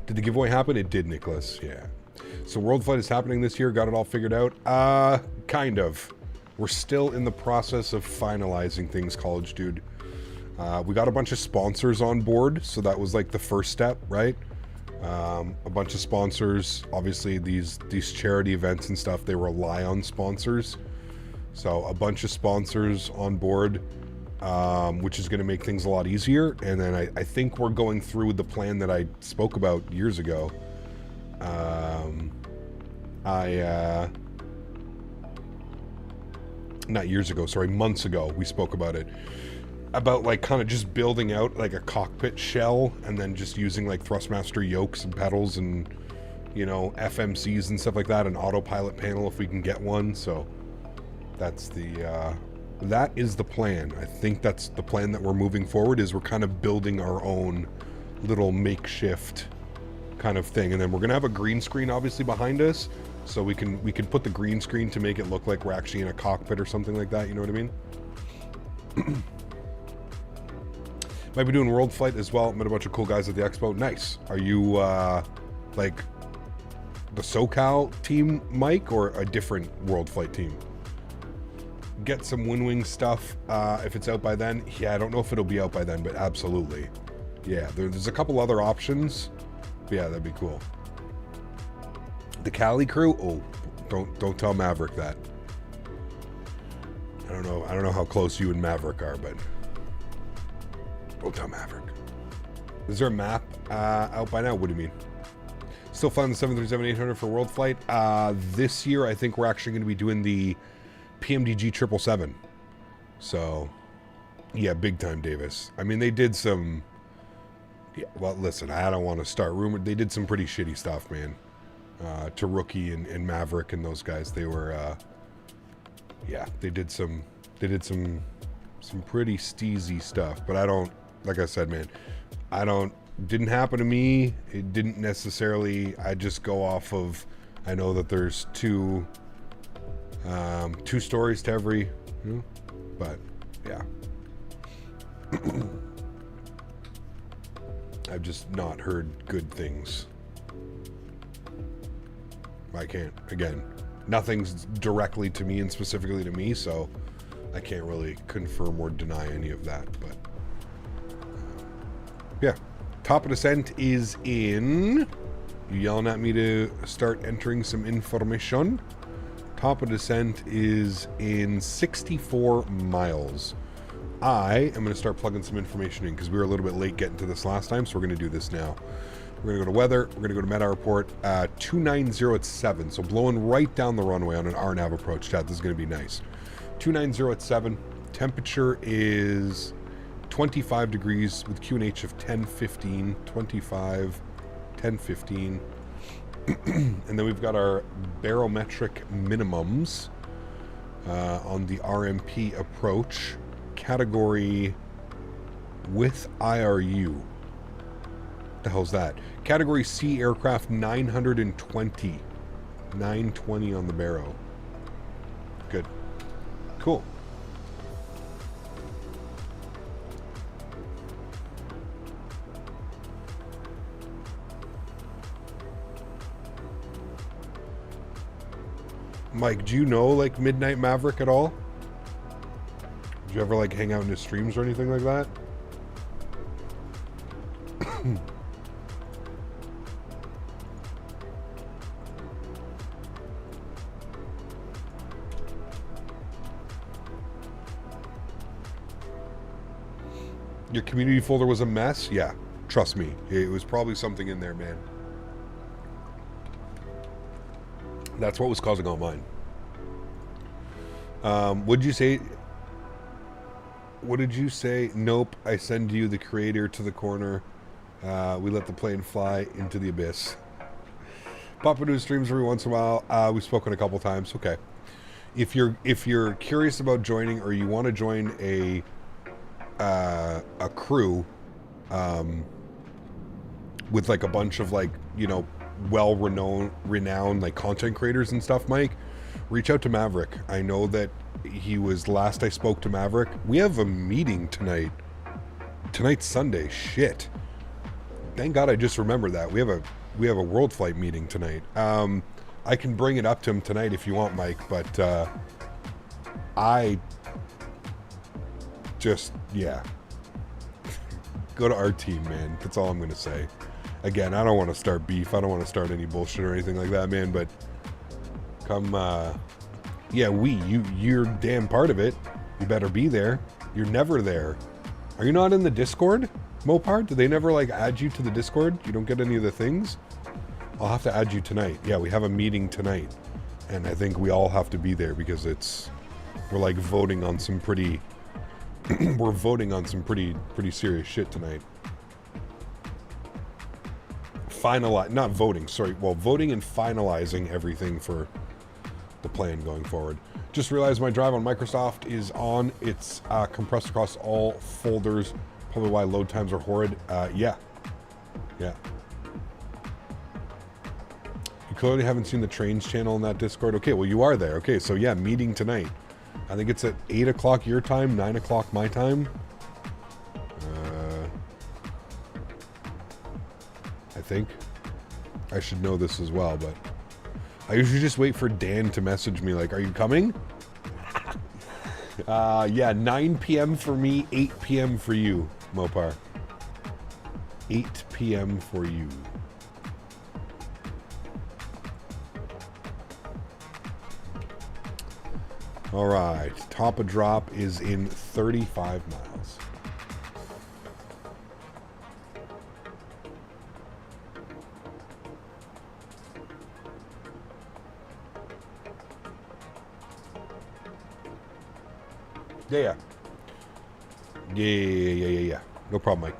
Did the giveaway happen? It did, Nicholas. Yeah. So World Flight is happening this year. Got it all figured out? Kind of. We're still in the process of finalizing things, college dude. We got a bunch of sponsors on board, so that was like the first step, right? A bunch of sponsors. Obviously, these charity events and stuff, they rely on sponsors. So a bunch of sponsors on board. Which is going to make things a lot easier. And then I think we're going through the plan that I spoke about years ago. Not years ago, sorry, months ago, we spoke about it. About like kind of just building out like a cockpit shell and then just using like Thrustmaster yokes and pedals and, you know, FMCs and stuff like that, an autopilot panel if we can get one. So that's that is the plan. I think that's the plan that we're moving forward, is we're kind of building our own little makeshift kind of thing. And then we're going to have a green screen obviously behind us, so we can put the green screen to make it look like we're actually in a cockpit or something like that, you know what I mean? Might be doing World Flight as well. Met a bunch of cool guys at the expo. Nice. Are you like the SoCal team, Mike, or a different World Flight team? Get some WinWing stuff if it's out by then. Yeah, I don't know if it'll be out by then, but absolutely. Yeah, there's a couple other options. But yeah, that'd be cool. The Cali crew? Oh, don't tell Maverick that. I don't know how close you and Maverick are, but don't tell Maverick. Is there a map out by now? What do you mean? Still flying the 737-800 for World Flight. This year, I think we're actually going to be doing the PMDG 777. So, yeah, big time, Davis. I mean, they did some... Yeah, well, listen, I don't want to start rumor. They did some pretty shitty stuff, man. To Rookie and Maverick and those guys, they were... yeah, they did some pretty steezy stuff. But I don't... Like I said, man, didn't happen to me. It didn't necessarily. I just go off of. I know that there's two stories to every. But yeah, I've just not heard good things. I can't. Again, nothing's directly to me and specifically to me, so I can't really confirm or deny any of that. But yeah. Top of descent is in... You yelling at me to start entering some information. Top of descent is in 64 miles. I am going to start plugging some information in because we were a little bit late getting to this last time, so we're going to do this now. We're going to go to weather. We're going to go to MEDAR report. 290 at 7, so blowing right down the runway on an RNAV approach. Chat, this is going to be nice. 290 at 7. Temperature is... 25 degrees with QNH of 10-15, 25, 10-15. And then we've got our barometric minimums on the RMP approach. Category with IRU. What the hell's that? Category C aircraft 920. 920 on the baro. Good. Cool. Mike, do you know, like, Midnight Maverick at all? Did you ever, like, hang out in his streams or anything like that? Your community folder was a mess? Yeah, trust me. It was probably something in there, man. That's what was causing all mine. Would you say... What did you say? Nope, I send you the creator to the corner. We let the plane fly into the abyss. Papa News streams every once in a while. We've spoken a couple times. Okay. If you're curious about joining or you want to join a crew with like a bunch of like, you know, renowned like content creators and stuff, Mike, reach out to Maverick. I know that he was last I spoke to Maverick. We have a meeting tonight. Tonight's Sunday. Shit. Thank God I just remembered that. We have a World Flight meeting tonight. I can bring it up to him tonight if you want, Mike, but I just, yeah. Go to our team, man. That's all I'm going to say. Again, I don't want to start beef. I don't want to start any bullshit or anything like that, man, but come, yeah, you're damn part of it. You better be there. You're never there. Are you not in the Discord, Mopar? Do they never, like, add you to the Discord? You don't get any of the things? I'll have to add you tonight. Yeah, we have a meeting tonight, and I think we all have to be there because we're, like, voting on some pretty... we're voting on some pretty serious shit tonight. Not voting, sorry. Well, voting and finalizing everything for the plan going forward. Just realized my drive on Microsoft is on. It's compressed across all folders. Probably why load times are horrid. Yeah. You clearly haven't seen the trains channel in that Discord. Okay, well, you are there. Okay, so yeah, meeting tonight. I think it's at 8 o'clock your time, 9 o'clock my time. I think. I should know this as well, but I usually just wait for Dan to message me like, are you coming? Yeah, 9 p.m. for me, 8 p.m. for you, Mopar. 8 p.m. for you. All right, top of drop is in 35 miles. Yeah. No problem, Mike.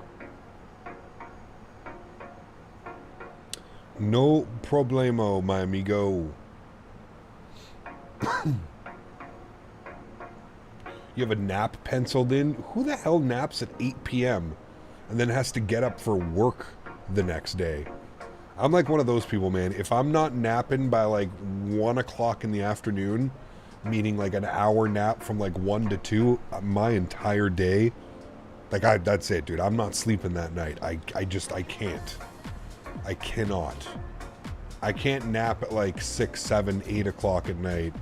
No problemo, my amigo. You have a nap penciled in? Who the hell naps at 8 p.m. and then has to get up for work the next day? I'm like one of those people, man. If I'm not napping by like 1 o'clock in the afternoon, meaning like an hour nap from like 1 to 2, my entire day, like that's it, dude. I'm not sleeping that night. I can't. I cannot. I can't nap at like 6, 7, 8 o'clock at night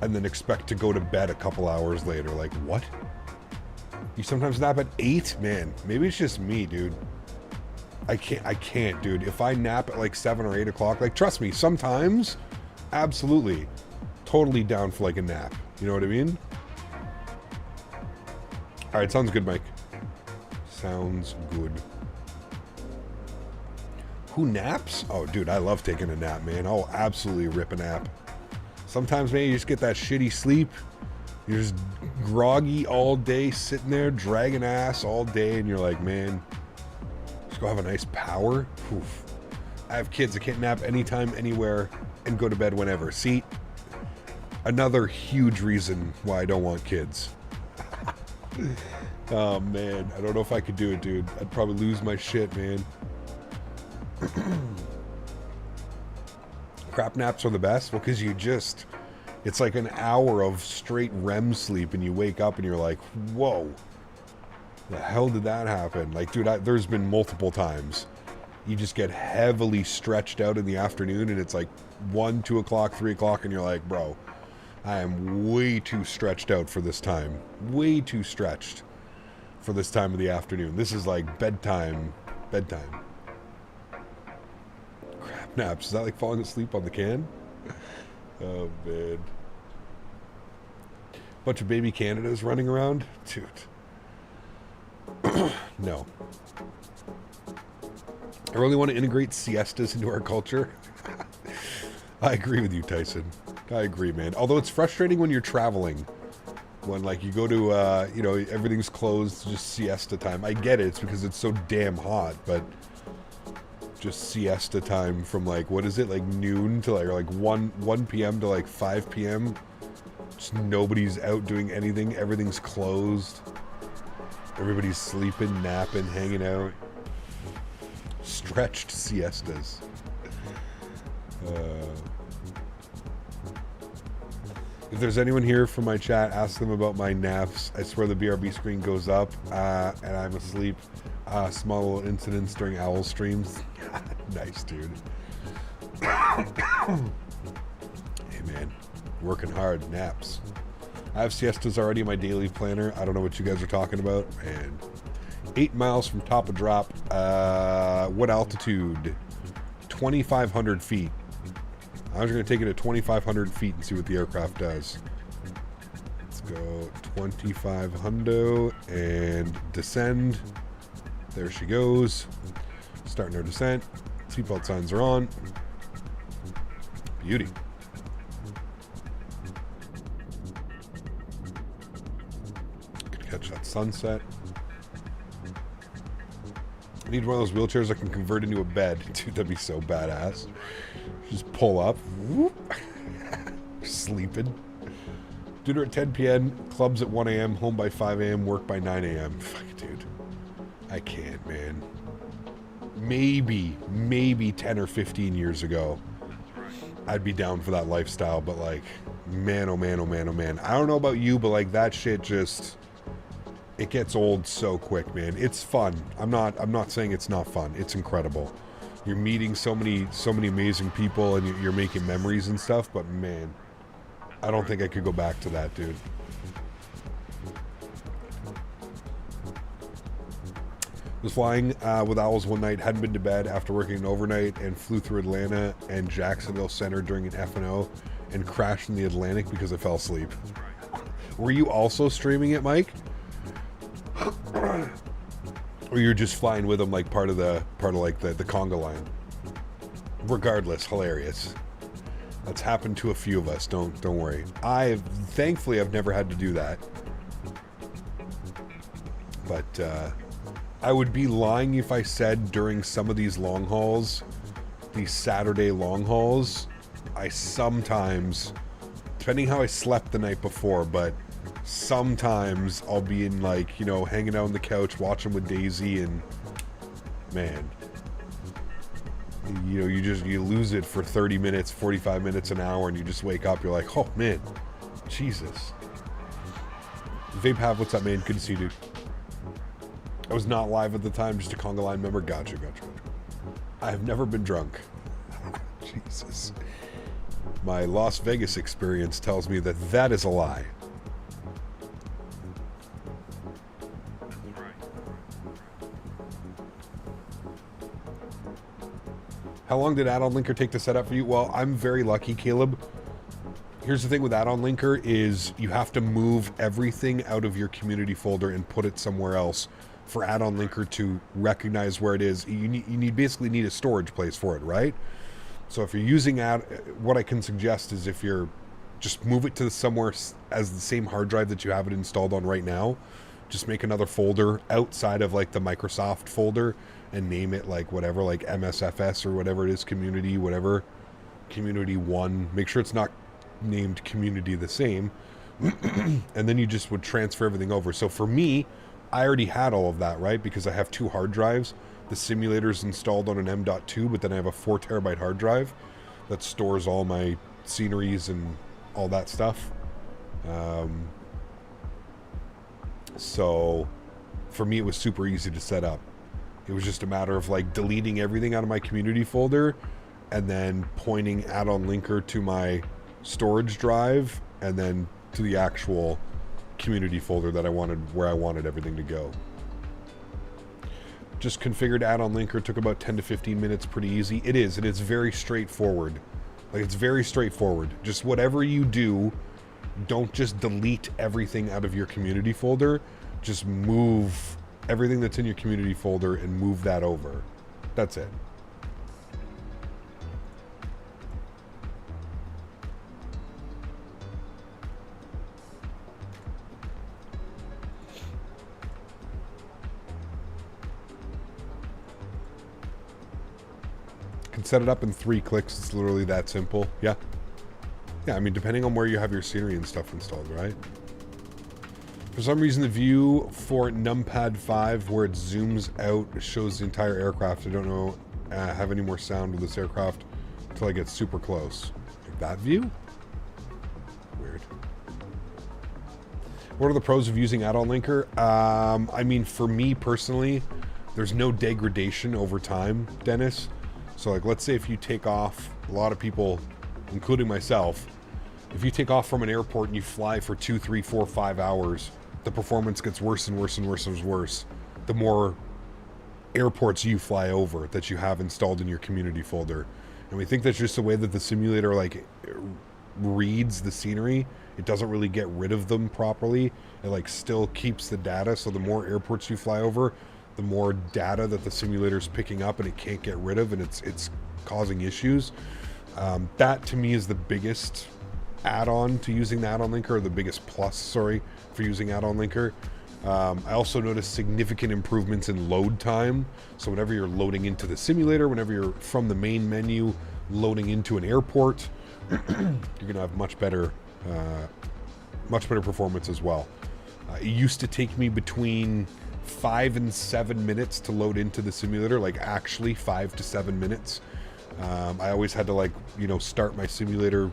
and then expect to go to bed a couple hours later. Like, what? You sometimes nap at 8? Man, maybe it's just me, dude. I can't, dude. If I nap at like 7 or 8 o'clock, like, trust me, sometimes, absolutely, totally down for like a nap. You know what I mean? All right, sounds good, Mike. Sounds good. Who naps? Oh, dude, I love taking a nap, man. I'll absolutely rip a nap. Sometimes, man, you just get that shitty sleep. You're just groggy all day, sitting there, dragging ass all day, and you're like, man, just go have a nice power. Oof. I have kids. I can't nap anytime, anywhere, and go to bed whenever. See, another huge reason why I don't want kids. Oh, man, I don't know if I could do it, dude. I'd probably lose my shit, man. Crap naps are the best. Well, because it's like an hour of straight REM sleep and you wake up and you're like, whoa, the hell did that happen? Like, dude, there's been multiple times you just get heavily stretched out in the afternoon and it's like 1, 2 o'clock, 3 o'clock and you're like, bro, I am way too stretched out for this time. Way too stretched for this time of the afternoon. This is like bedtime. Crap naps. Is that like falling asleep on the can? Oh, man. Bunch of baby Canadas running around? Dude. No. I really want to integrate siestas into our culture. I agree with you, Tyson. I agree, man. Although it's frustrating when you're traveling. When, like, you go to, you know, everything's closed, just siesta time. I get it. It's because it's so damn hot, but just siesta time from, like, what is it? Like, noon to, like 1 p.m. to, like, 5 p.m. Just nobody's out doing anything. Everything's closed. Everybody's sleeping, napping, hanging out. Stretched siestas. If there's anyone here from my chat, ask them about my naps. I swear the BRB screen goes up and I'm asleep. Small little incidents during owl streams. Nice, dude. Hey, man. Working hard. Naps. I have siestas already in my daily planner. I don't know what you guys are talking about. And 8 miles from top of drop. What altitude? 2,500 feet. I was going to take it at 2,500 feet and see what the aircraft does. Let's go 2,500 and descend. There she goes. Starting our descent. Seatbelt signs are on. Beauty. Could catch that sunset. I need one of those wheelchairs I can convert into a bed. Dude, that'd be so badass. Just pull up. Whoop. Sleeping. Dinner at 10 p.m. Clubs at 1 a.m. Home by 5 a.m. Work by 9 a.m. Fuck, dude. I can't, man. Maybe 10 or 15 years ago, I'd be down for that lifestyle. But, like, man, oh, man, oh, man, oh, man. I don't know about you, but, like, that shit just... It gets old so quick, man. It's fun. I'm not saying it's not fun. It's incredible. You're meeting so many amazing people and you're making memories and stuff, but man, I don't think I could go back to that, dude. Was flying with owls one night, hadn't been to bed after working an overnight, and flew through Atlanta and Jacksonville Center during an F&O and crashed in the Atlantic because I fell asleep. Were you also streaming it, Mike? Or you're just flying with them like part of the conga line. Regardless, hilarious. That's happened to a few of us. Don't worry. Thankfully I've never had to do that. But I would be lying if I said during some of these long hauls, these Saturday long hauls, I sometimes, depending how I slept the night before, but sometimes I'll be in, like, you know, hanging out on the couch watching with Daisy, and man, you know, you lose it for 30 minutes, 45 minutes, an hour, and you just wake up, you're like, oh man, Jesus. Vape Have, what's up, man? Good to see you, dude. I was not live at the time, just a conga line member. Gotcha. I have never been drunk. Jesus. My Las Vegas experience tells me that that is a lie. How long did add-on linker take to set up for you? Well, I'm very lucky, Caleb. Here's the thing with add-on linker is you have to move everything out of your community folder and put it somewhere else for add-on linker to recognize where it is. You basically need a storage place for it, right? So if you're using what I can suggest is if you're just move it to somewhere as the same hard drive that you have it installed on right now. Just make another folder outside of like the Microsoft folder and name it like whatever, like MSFS or whatever it is, community, whatever, community 1. Make sure it's not named community the same. And then you just would transfer everything over. So for me, I already had all of that, right? Because I have 2 hard drives. The simulator's installed on an M.2, but then I have a 4 terabyte hard drive that stores all my sceneries and all that stuff. So for me, it was super easy to set up. It was just a matter of like deleting everything out of my community folder and then pointing add-on linker to my storage drive and then to the actual community folder that I wanted, where I wanted everything to go. Just configured add-on linker, took about 10 to 15 minutes, pretty easy. It is, and it's very straightforward. Like, it's very straightforward. Just whatever you do, don't just delete everything out of your community folder. Just move everything that's in your community folder and move that over. That's it. Can set it up in 3 clicks. It's literally that simple. Yeah. Yeah, I mean, depending on where you have your scenery and stuff installed, right? For some reason, the view for numpad 5, where it zooms out, shows the entire aircraft. I don't know, have any more sound with this aircraft until I get super close. Like that view? Weird. What are the pros of using add-on linker? I mean, for me personally, there's no degradation over time, Dennis. So, like, let's say if you take off, a lot of people, including myself, if you take off from an airport and you fly for 2, 3, 4, 5 hours, the performance gets worse and worse and worse and worse. The more airports you fly over that you have installed in your community folder. And we think that's just the way that the simulator, like, reads the scenery. It doesn't really get rid of them properly. It, like, still keeps the data. So the more airports you fly over, the more data that the simulator's picking up and it can't get rid of, and it's causing issues. That to me is the biggest add-on to using the add-on linker, or the biggest plus, sorry, for using add-on linker. I also noticed significant improvements in load time. So whenever you're loading into the simulator, whenever you're from the main menu loading into an airport, you're gonna have much better performance as well. It used to take me between 5 and 7 minutes to load into the simulator, like actually 5 to 7 minutes. I always had to, like, you know, start my simulator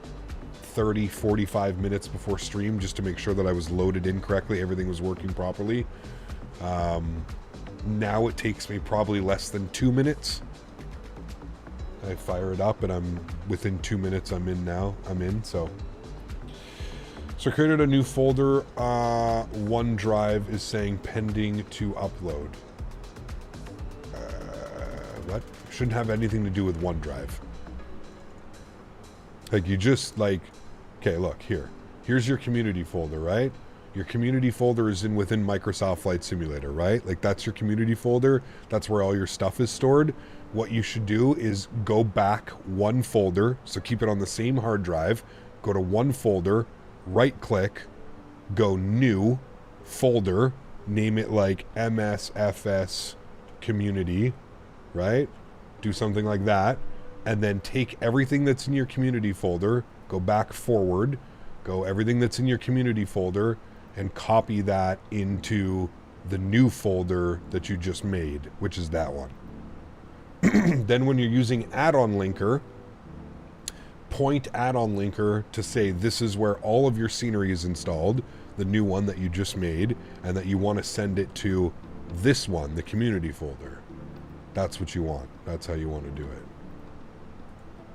30, 45 minutes before stream just to make sure that I was loaded in correctly, everything was working properly. Now it takes me probably less than 2 minutes. I fire it up and I'm within 2 minutes I'm in, so I created a new folder. OneDrive is saying pending to upload. What? Shouldn't have anything to do with OneDrive. Like, you just, like, okay, look, here's your community folder, right? Your community folder is within Microsoft Flight Simulator, right? Like, that's your community folder. That's where all your stuff is stored. What you should do is go back 1 folder, so keep it on the same hard drive, go to 1 folder, right click, go new, folder, name it like MSFS community, right? Do something like that, and then take everything that's in your community folder, go back forward, go everything that's in your community folder, and copy that into the new folder that you just made, which is that one. Then when you're using add-on linker, point add-on linker to say this is where all of your scenery is installed, the new one that you just made, and that you want to send it to this one, the community folder. That's what you want. That's how you want to do it.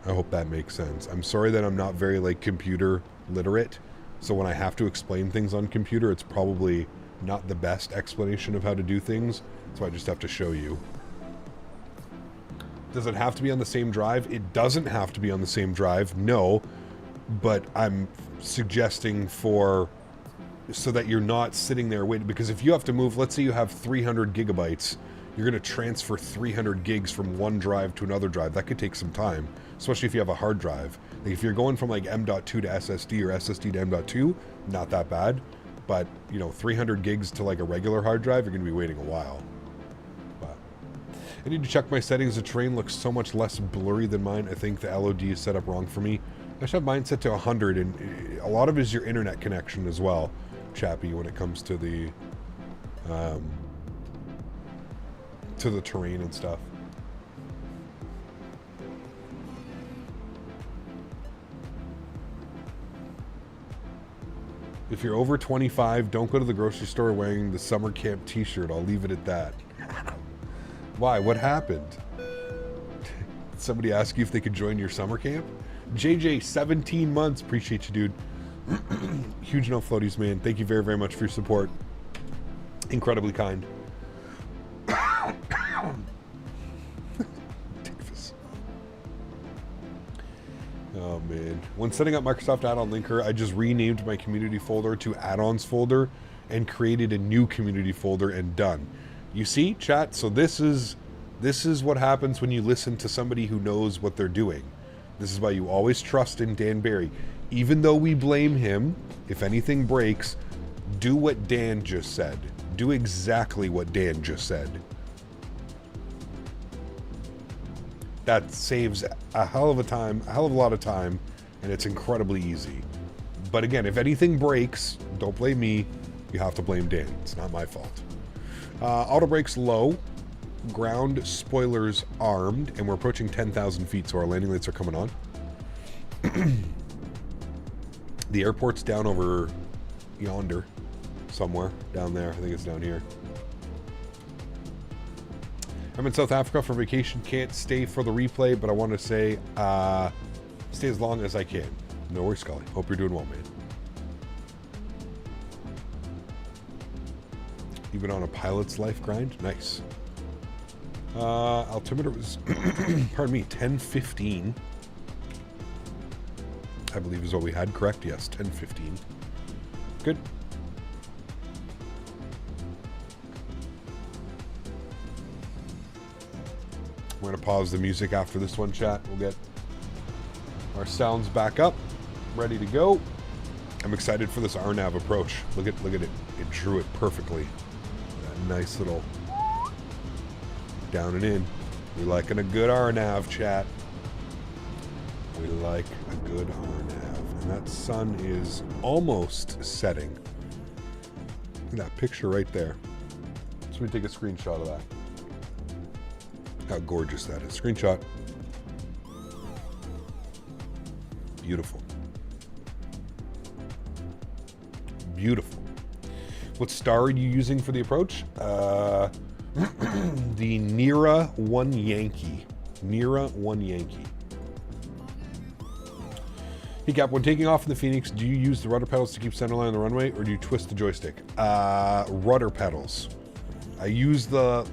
I hope that makes sense. I'm sorry that I'm not very like computer literate, so when I have to explain things on computer, it's probably not the best explanation of how to do things, so I just have to show you. Does it have to be on the same drive? It doesn't have to be on the same drive, no, but I'm suggesting so that you're not sitting there waiting, because if you have to move, let's say you have 300 gigabytes, you're going to transfer 300 gigs from one drive to another drive. That could take some time, especially if you have a hard drive. Like if you're going from like M.2 to SSD or SSD to M.2, not that bad, but you know, 300 gigs to like a regular hard drive, you're going to be waiting a while. But I need to check my settings. The terrain looks so much less blurry than mine. I think the LOD is set up wrong for me. I should have mine set to 100, and a lot of it is your internet connection as well, Chappie, when it comes to the terrain and stuff. If you're over 25, don't go to the grocery store wearing the summer camp t-shirt. I'll leave it at that. Why? What happened? Did somebody ask you if they could join your summer camp? JJ, 17 months. Appreciate you, dude. Huge no floaties, man. Thank you very, very much for your support. Incredibly kind. Oh man. When setting up Microsoft Add-on Linker, I just renamed my community folder to add-ons folder and created a new community folder and done. You see, chat? So this is what happens when you listen to somebody who knows what they're doing. This is why you always trust in Dan Barry. Even though we blame him, if anything breaks, do what Dan just said. Do exactly what Dan just said. That saves a hell of a lot of time, and it's incredibly easy. But again, if anything breaks, don't blame me. You have to blame Dan. It's not my fault. Auto brakes low, ground spoilers armed, and we're approaching 10,000 feet, so our landing lights are coming on. The airport's down over yonder, somewhere down there. I think it's down here. I'm in South Africa for vacation. Can't stay for the replay, but I want to say stay as long as I can. No worries, Scully. Hope you're doing well, man. Even on a pilot's life grind? Nice. Altimeter was, pardon me, 10:15. I believe is what we had, correct? Yes, 10:15. Good. We're going to pause the music after this one, chat. We'll get our sounds back up, ready to go. I'm excited for this RNAV approach. Look at it. It drew it perfectly. That nice little down and in. We're liking a good RNAV, chat. We like a good RNAV. And that sun is almost setting. Look at that picture right there. So we take a screenshot of that. How gorgeous that is. Screenshot. Beautiful. Beautiful. What star are you using for the approach? The Nira 1 Yankee. Nira 1 Yankee. Hey Cap, when taking off in the Fenix, do you use the rudder pedals to keep centerline on the runway, or do you twist the joystick? Rudder pedals. I use the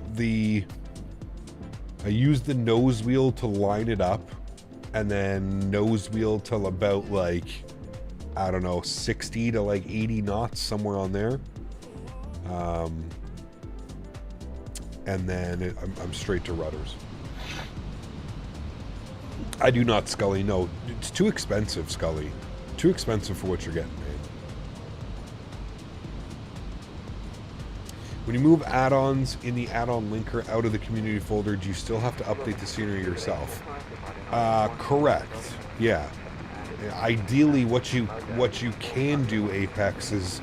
nose wheel to line it up, and then nose wheel till about like, I don't know, 60 to like 80 knots, somewhere on there. And then I'm straight to rudders. I do not, Scully. No, it's too expensive, Scully. Too expensive for what you're getting, man. When you move add-ons in the add-on linker out of the community folder, do you still have to update the scenery yourself? Correct. Yeah. Ideally, what you can do, Apex, is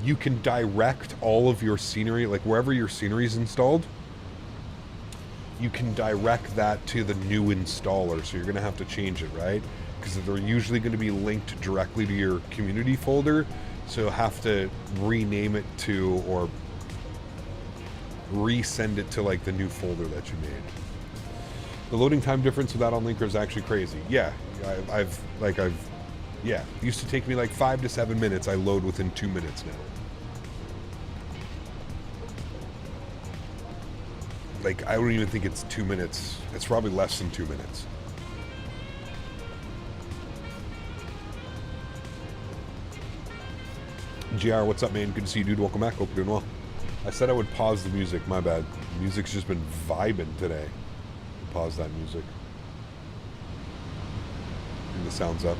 you can direct all of your scenery, like wherever your scenery is installed, you can direct that to the new installer. So you're going to have to change it, right? Because they're usually going to be linked directly to your community folder. So you'll have to rename it to, or resend it to like the new folder that you made. The loading time difference with add-on linker is actually crazy. Yeah, yeah, it used to take me like 5 to 7 minutes. I load within 2 minutes now. Like, I don't even think it's 2 minutes. It's probably less than 2 minutes. GR, what's up, man? Good to see you, dude. Welcome back. Hope you're doing well. I said I would pause the music. My bad. The music's just been vibing today. Pause that music. And the sound's up.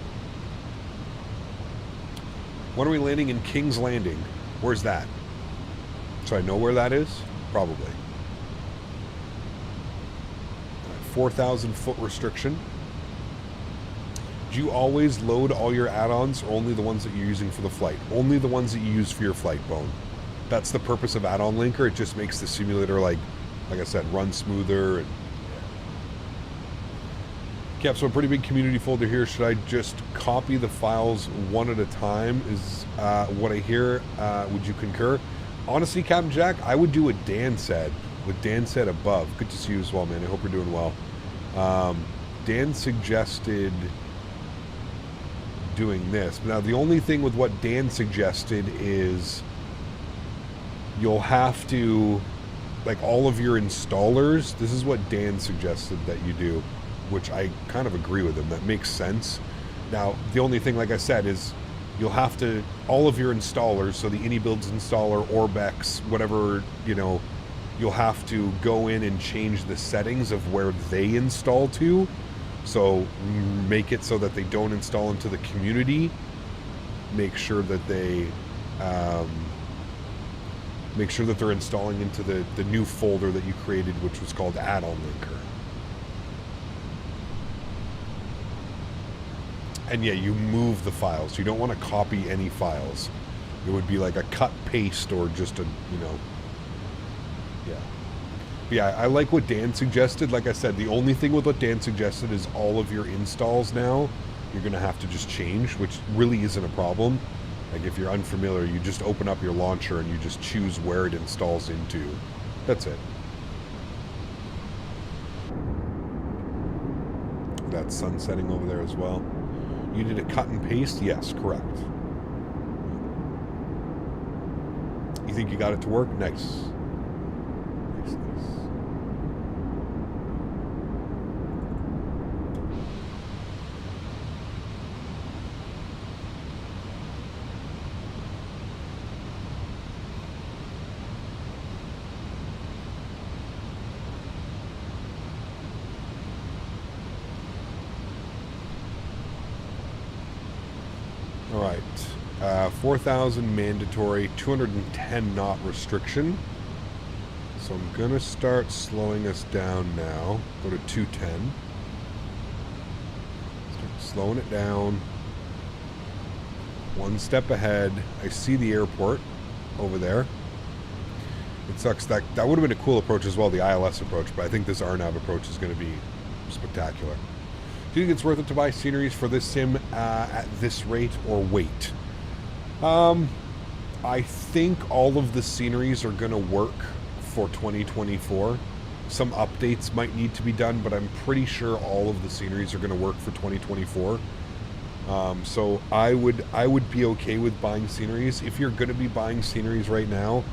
When are we landing in King's Landing? Where's that? So I know where that is? Probably. 4,000 foot restriction. Do you always load all your add-ons, or only the ones that you're using for the flight? Only the ones that you use for your flight, Bone. That's the purpose of add-on linker. It just makes the simulator, like I said, run smoother. And Cap, so a pretty big community folder here. Should I just copy the files one at a time? Is what I hear. Would you concur? Honestly, Captain Jack, I would do what Dan said. What Dan said above. Good to see you as well, man. I hope you're doing well. Dan suggested doing this. Now, the only thing with what Dan suggested is you'll have to, like, all of your installers, this is what Dan suggested that you do, which I kind of agree with him. That makes sense. Now, the only thing, like I said, is you'll have to, all of your installers, so the iniBuilds installer, Orbex, whatever, you know, you'll have to go in and change the settings of where they install to. So make it so that they don't install into the community. Make sure that they make sure that they're installing into the new folder that you created, which was called add-on linker. And yeah, you move the files. You don't want to copy any files. It would be like a cut paste or just a, you know, yeah. But yeah, I like what Dan suggested. Like I said, the only thing with what Dan suggested is all of your installs now, you're going to have to just change, which really isn't a problem. Like if you're unfamiliar, you just open up your launcher and you just choose where it installs into. That's it. That's sunsetting over there as well. You did a cut and paste? Yes, correct. You think you got it to work? Nice. Nice, nice. All right, 4,000 mandatory, 210 knot restriction. So I'm gonna start slowing us down now. Go to 210. Start slowing it down. One step ahead. I see the airport over there. It sucks. That would have been a cool approach as well, the ILS approach, but I think this RNAV approach is going to be spectacular. Do you think it's worth it to buy sceneries for this sim at this rate or wait? I think all of the sceneries are going to work for 2024. Some updates might need to be done, but I'm pretty sure all of the sceneries are going to work for 2024. So I would be okay with buying sceneries. If you're going to be buying sceneries right now,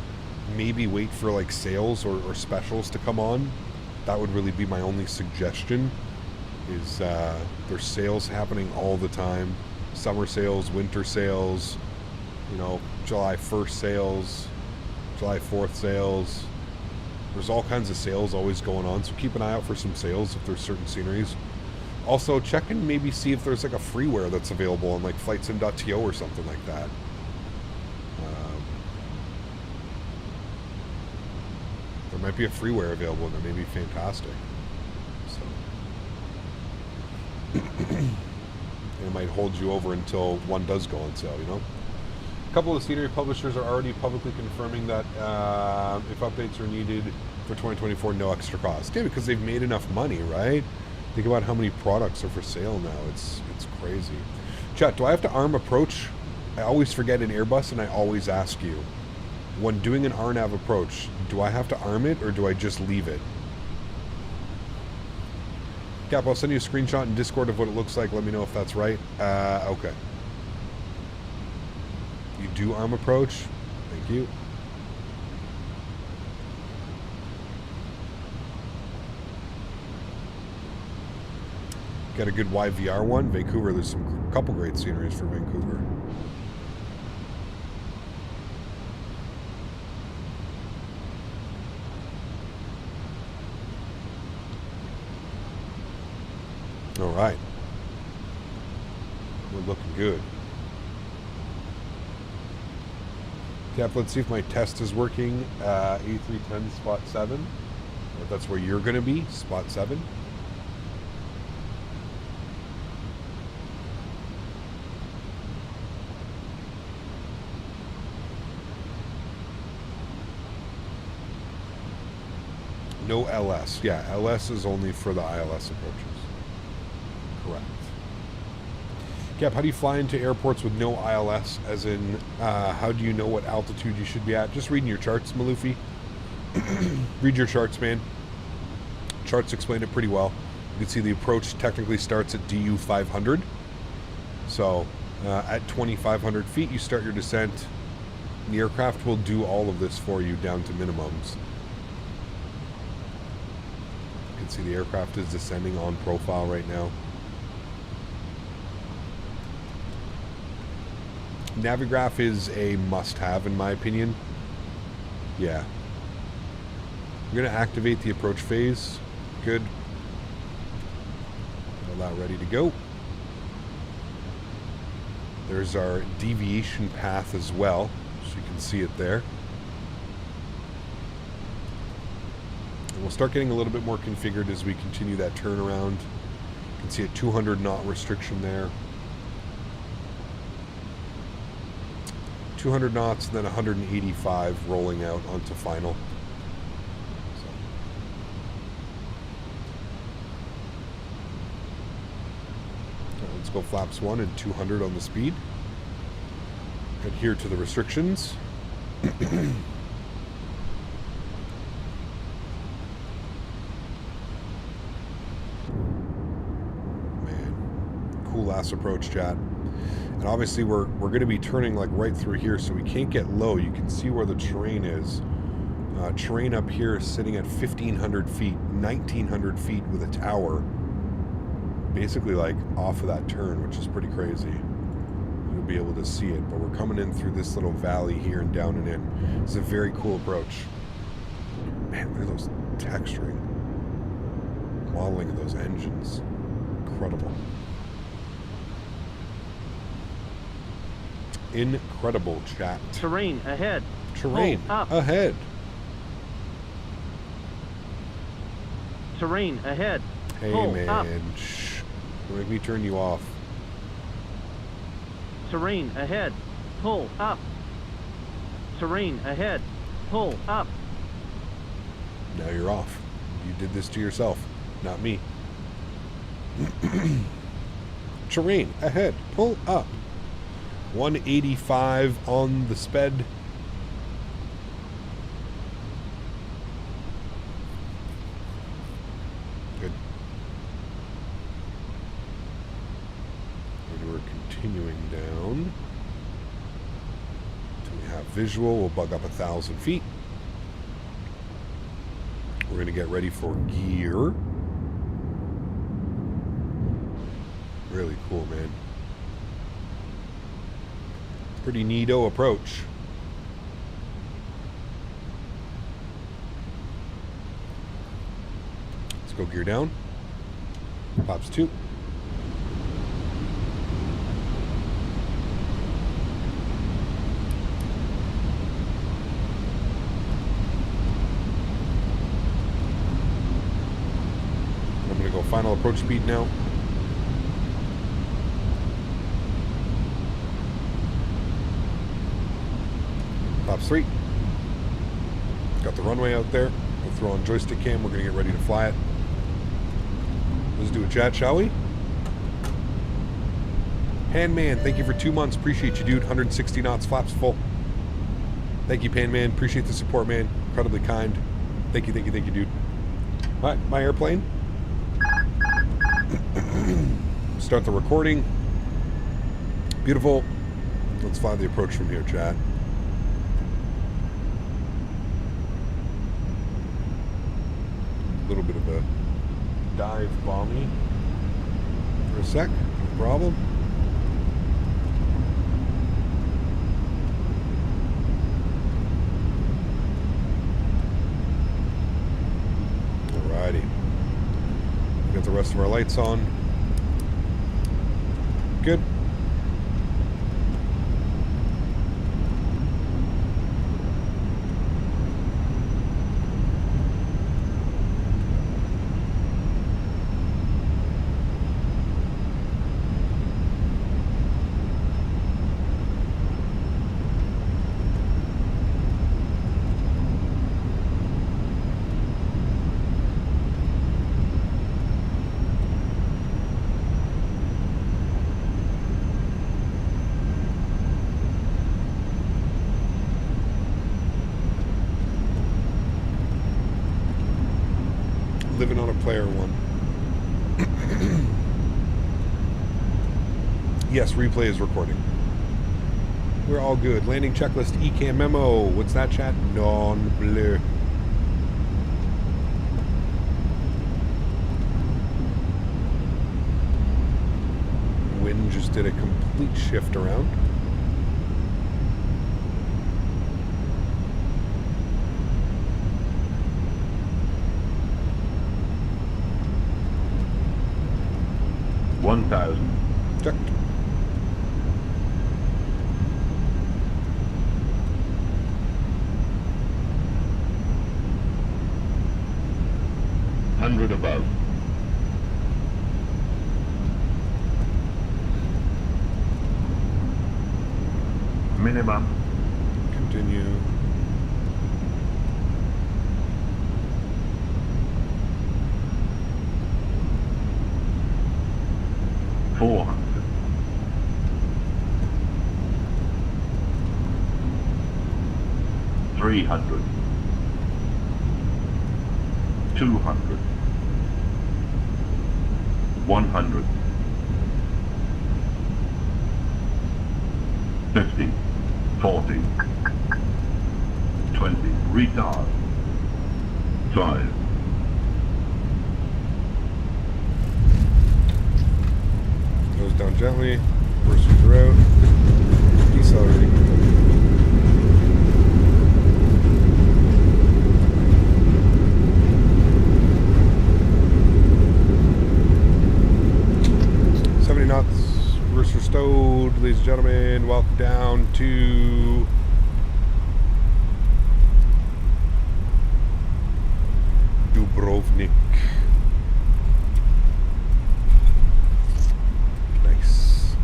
maybe wait for like sales or specials to come on. That would really be my only suggestion. Is there's sales happening all the time. Summer sales, winter sales, you know, July 1st sales, July 4th sales. There's all kinds of sales always going on, so keep an eye out for some sales if there's certain sceneries. Also, check and maybe see if there's like a freeware that's available on like flightsim.to or something like that. might be a freeware available, and that may be fantastic. So, and it might hold you over until one does go on sale, you know? A couple of the scenery publishers are already publicly confirming that if updates are needed for 2024, no extra cost. Yeah, because they've made enough money, right? Think about how many products are for sale now. It's crazy. Chat, do I have to arm approach? I always forget in Airbus, and I always ask you, when doing an RNAV approach, do I have to arm it, or do I just leave it? Cap, I'll send you a screenshot in Discord of what it looks like. Let me know if that's right. Okay. You do arm approach. Thank you. Got a good YVR one. Vancouver, there's some couple great sceneries for Vancouver. All right. We're looking good. Cap, let's see if my test is working. A310 spot 7. If that's where you're going to be, spot 7. No LS. Yeah, LS is only for the ILS approaches. Correct. Cap, how do you fly into airports with no ILS? As in, how do you know what altitude you should be at? Just reading your charts, Malufi. Read your charts, man. Charts explain it pretty well. You can see the approach technically starts at DU 500. So, at 2,500 feet, you start your descent. The aircraft will do all of this for you down to minimums. You can see the aircraft is descending on profile right now. Navigraph is a must-have in my opinion. Yeah. I'm going to activate the approach phase. Good. Got that ready to go. There's our deviation path as well, so you can see it there. And we'll start getting a little bit more configured as we continue that turnaround. You can see a 200 knot restriction there. 200 knots and then 185 rolling out onto final. So. Right, let's go flaps 1 and 200 on the speed. Adhere to the restrictions. Man, cool ass approach, chat. And obviously we're going to be turning like right through here, so we can't get low. You can see where the terrain is. Terrain up here is sitting at 1,500 feet, 1,900 feet with a tower. Basically like off of that turn, which is pretty crazy. You'll be able to see it, but we're coming in through this little valley here and down and in. It's a very cool approach. Man, look at those texturing. Modeling of those engines. Incredible. Incredible, chat. Terrain ahead. Terrain ahead. Terrain ahead. Hey, Pull man. Up. Shh. Don't make me turn you off. Terrain ahead. Pull up. Terrain ahead. Pull up. Now you're off. You did this to yourself, not me. Terrain ahead. Pull up. 185 on the sped. Good. And we're continuing down until we have visual. We'll bug up 1,000 feet. We're going to get ready for gear. Really cool, man. Pretty neato approach. Let's go gear down. Pops 2. final approach speed now. Tops 3. Got the runway out there. We'll throw on joystick cam. We're going to get ready to fly it. Let's do a chat, shall we? Panman, thank you for 2 months. Appreciate you, dude. 160 knots, flaps full. Thank you, Panman. Appreciate the support, man. Incredibly kind. Thank you, dude. All right, my airplane. Start the recording. Beautiful. Let's fly the approach from here, chat. A little bit of a dive bomby for a sec. No problem. Alrighty. Got the rest of our lights on. Good. Living on a player one. Yes, replay is recording. We're all good. Landing checklist, ECAM memo. What's that, chat? Non-bleu. Wind just did a complete shift around. Checked. Hundred above. Minimum. Continue. Three hundred. 200. 100. 50. 40. 20. Retard. 5. Goes down gently. Forces are out. Decelerating. Knots, reverser stowed, ladies and gentlemen. Welcome down to Dubrovnik. Nice.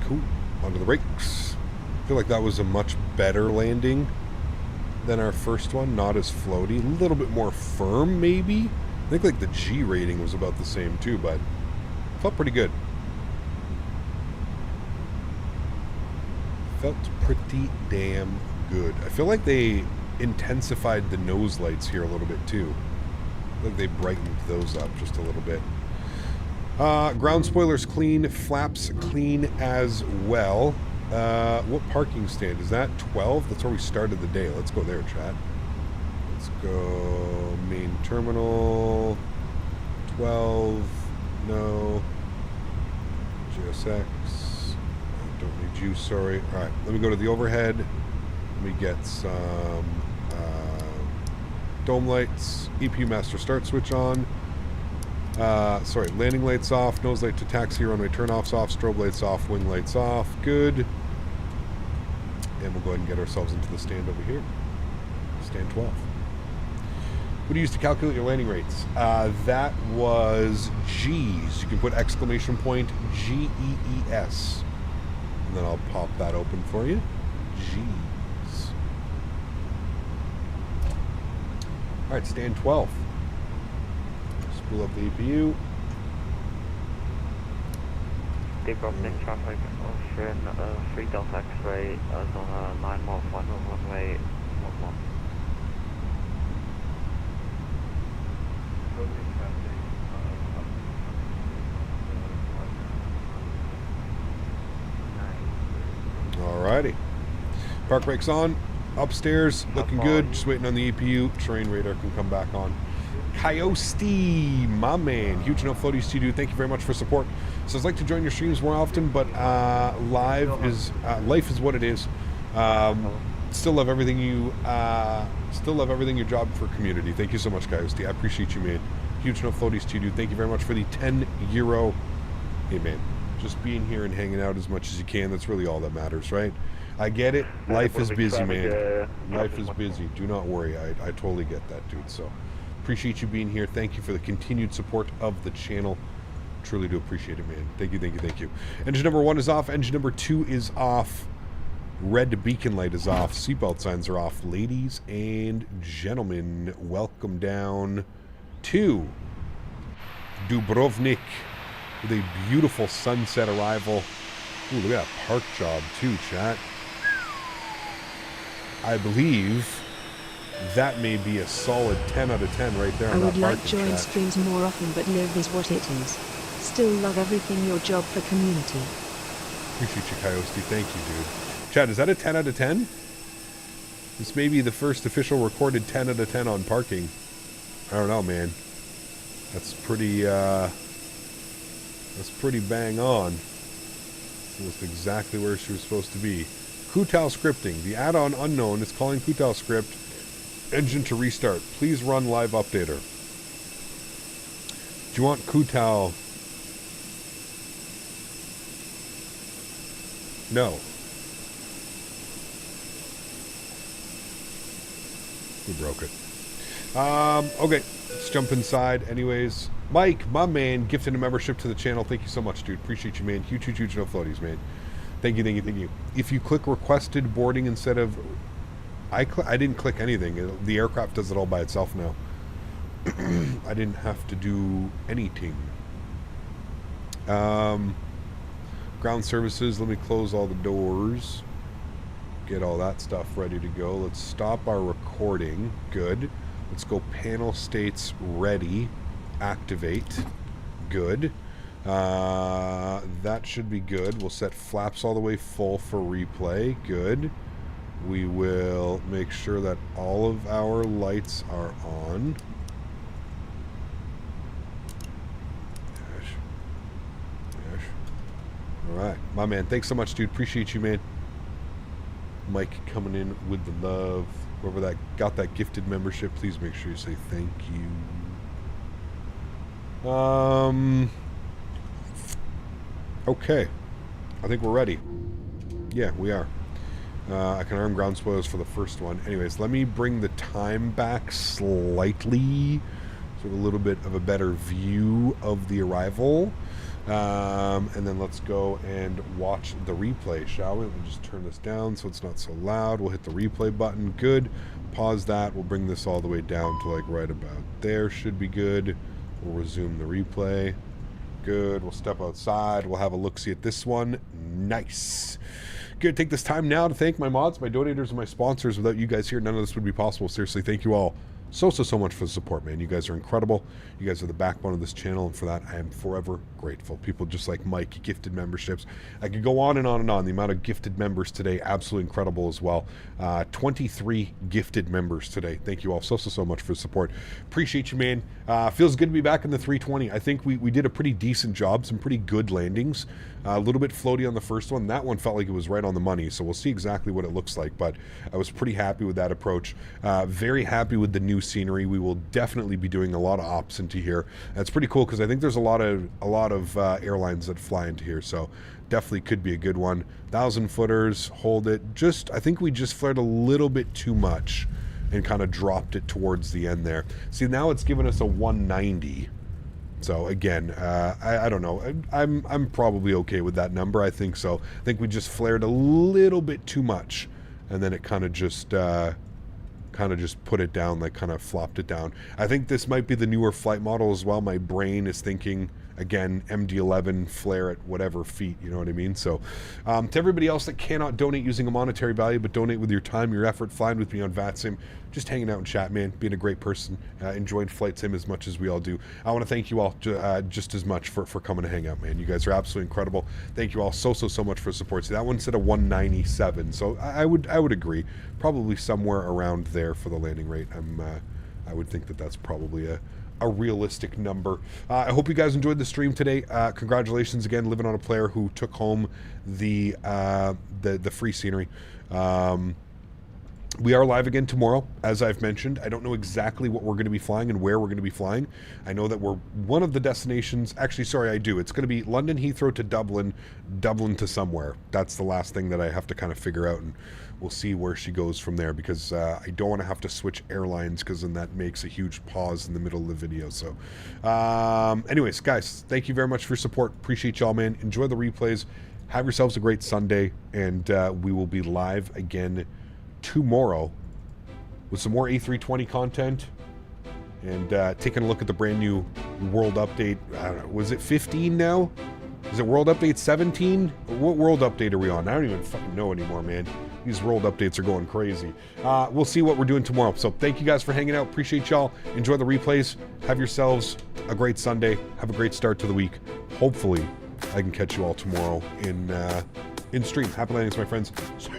Cool. Onto the brakes. I feel like that was a much better landing than our first one. Not as floaty. A little bit more firm, maybe. I think like the G rating was about the same too, but felt pretty good. Felt pretty damn good. I feel like they intensified the nose lights here a little bit too. I feel like they brightened those up just a little bit. Ground spoilers clean, flaps clean as well. What parking stand is that? 12? That's where we started the day. Let's go there, chat. Let's go main terminal. 12. No. GSX. Don't need you, sorry. Alright, let me go to the overhead. Let me get some dome lights. EP master start switch on. Sorry, landing lights off. Nose light to taxi, runway turn-offs off. Strobe lights off. Wing lights off. Good. And we'll go ahead and get ourselves into the stand over here. Stand 12. What do you use to calculate your landing rates? That was G's. You can put exclamation point GEES. And then I'll pop that open for you. G's. Alright, stand 12. Spool up the APU. Dubrovnik traffic, Austrian, 3 Delta X-ray, is on a 9 mile final runway 11. Alrighty. Park brakes on. Upstairs, looking good. Just waiting on the EPU. Terrain radar can come back on. Coyote, my man. Huge enough floaties to you, dude. Thank you very much for support. So I'd like to join your streams more often, but life is what it is. Still love everything your job for community. Thank you so much, Coyote. I appreciate you, man. Huge enough floaties to you, dude. Thank you very much for the €10. Hey, man. Just being here and hanging out as much as you can. That's really all that matters, right? I get it. Life is busy, man. Life is busy. Do not worry. I totally get that, dude. So appreciate you being here. Thank you for the continued support of the channel. Truly do appreciate it, man. Thank you, thank you, thank you. Engine number 1 is off. Engine number 2 is off. Red beacon light is off. Seatbelt signs are off. Ladies and gentlemen, welcome down to Dubrovnik with a beautiful sunset arrival. Ooh, look at that park job too, chat. I believe that may be a solid 10 out of 10 right there. I would like join streams more often, but live is what it is. Still love everything your job for community. Appreciate you, Coyote. Thank you, dude. Chad, is that a 10 out of 10? This may be the first official recorded 10 out of 10 on parking. I don't know, man. That's pretty bang on. Almost exactly where she was supposed to be. Kutal scripting. The add-on unknown is calling Kutal script. Engine to restart. Please run live updater. Do you want Kutal? No. We broke it. Okay. Let's jump inside. Anyways, Mike, my man, gifted a membership to the channel. Thank you so much, dude. Appreciate you, man. Huge no floaties, man. Thank you, thank you, thank you. If you click requested boarding instead of... I didn't click anything. The aircraft does it all by itself now. I didn't have to do anything. Ground services. Let me close all the doors. Get all that stuff ready to go. Let's stop our recording. Good. Let's go panel states ready. Activate. Good. That should be good. We'll set flaps all the way full for replay. Good. We will make sure that all of our lights are on. Alright. My man, thanks so much, dude. Appreciate you, man. Mike coming in with the love. Whoever that got that gifted membership, please make sure you say thank you. Okay. I think we're ready. Yeah, we are. I can arm ground spoilers for the first one. Anyways, let me bring the time back slightly. So a little bit of a better view of the arrival. And then let's go and watch the replay, shall we? We'll just turn this down so it's not so loud. We'll hit the replay button. Good. Pause that. We'll bring this all the way down to like right about there. Should be good. We'll resume the replay. Good. We'll step outside. We'll have a look-see at this one. Nice. Good. Take this time now to thank my mods, my donators, and my sponsors. Without you guys here, none of this would be possible. Seriously, thank you all so much for the support, man. You guys are incredible. You guys are the backbone of this channel, and for that, I am forever grateful. People just like Mike, gifted memberships. I could go on and on and on. The amount of gifted members today, absolutely incredible as well. 23 gifted members today. Thank you all so much for the support. Appreciate you, man. Feels good to be back in the 320. I think we did a pretty decent job, some pretty good landings. A little bit floaty on the first one. That one felt like it was right on the money, so we'll see exactly what it looks like, but I was pretty happy with that approach. Very happy with the new scenery. We will definitely be doing a lot of ops into here. That's pretty cool because I think there's a lot of airlines that fly into here, so definitely could be a good one. 1,000 footers, hold it. I think we just flared a little bit too much, and kind of dropped it towards the end there. See, now it's given us a 190. So again, I don't know. I'm probably okay with that number. I think so. I think we just flared a little bit too much, and then it kind of just put it down, like kind of flopped it down. I think this might be the newer flight model as well. My brain is thinking, again, MD-11 flare at whatever feet, you know what I mean? So to everybody else that cannot donate using a monetary value, but donate with your time, your effort, flying with me on VATSIM, just hanging out and chat, man, being a great person, enjoying flight sim as much as we all do. I want to thank you all just as much for coming to hang out, man. You guys are absolutely incredible. Thank you all so much for support. See, that one said a 197, so I would agree. Probably somewhere around there for the landing rate. I would think that that's probably a realistic number. I hope you guys enjoyed the stream today. Congratulations again, living on a player who took home the free scenery. We are live again tomorrow, as I've mentioned. I don't know exactly what we're going to be flying and where we're going to be flying. I know that we're one of the destinations. Actually, sorry, I do. It's going to be London Heathrow to Dublin, Dublin to somewhere. That's the last thing that I have to kind of figure out, and we'll see where she goes from there, because I don't want to have to switch airlines, because then that makes a huge pause in the middle of the video. So anyways, guys, thank you very much for your support. Appreciate y'all, man. Enjoy the replays. Have yourselves a great Sunday, and we will be live again tomorrow with some more A320 content, and taking a look at the brand new world update. I don't know, was it 15 now? Is it world update 17? What world update are we on? I don't even fucking know anymore, man. These world updates are going crazy. We'll see what we're doing tomorrow. So thank you guys for hanging out. Appreciate y'all. Enjoy the replays. Have yourselves a great Sunday. Have a great start to the week. Hopefully I can catch you all tomorrow in stream. Happy landings, my friends. See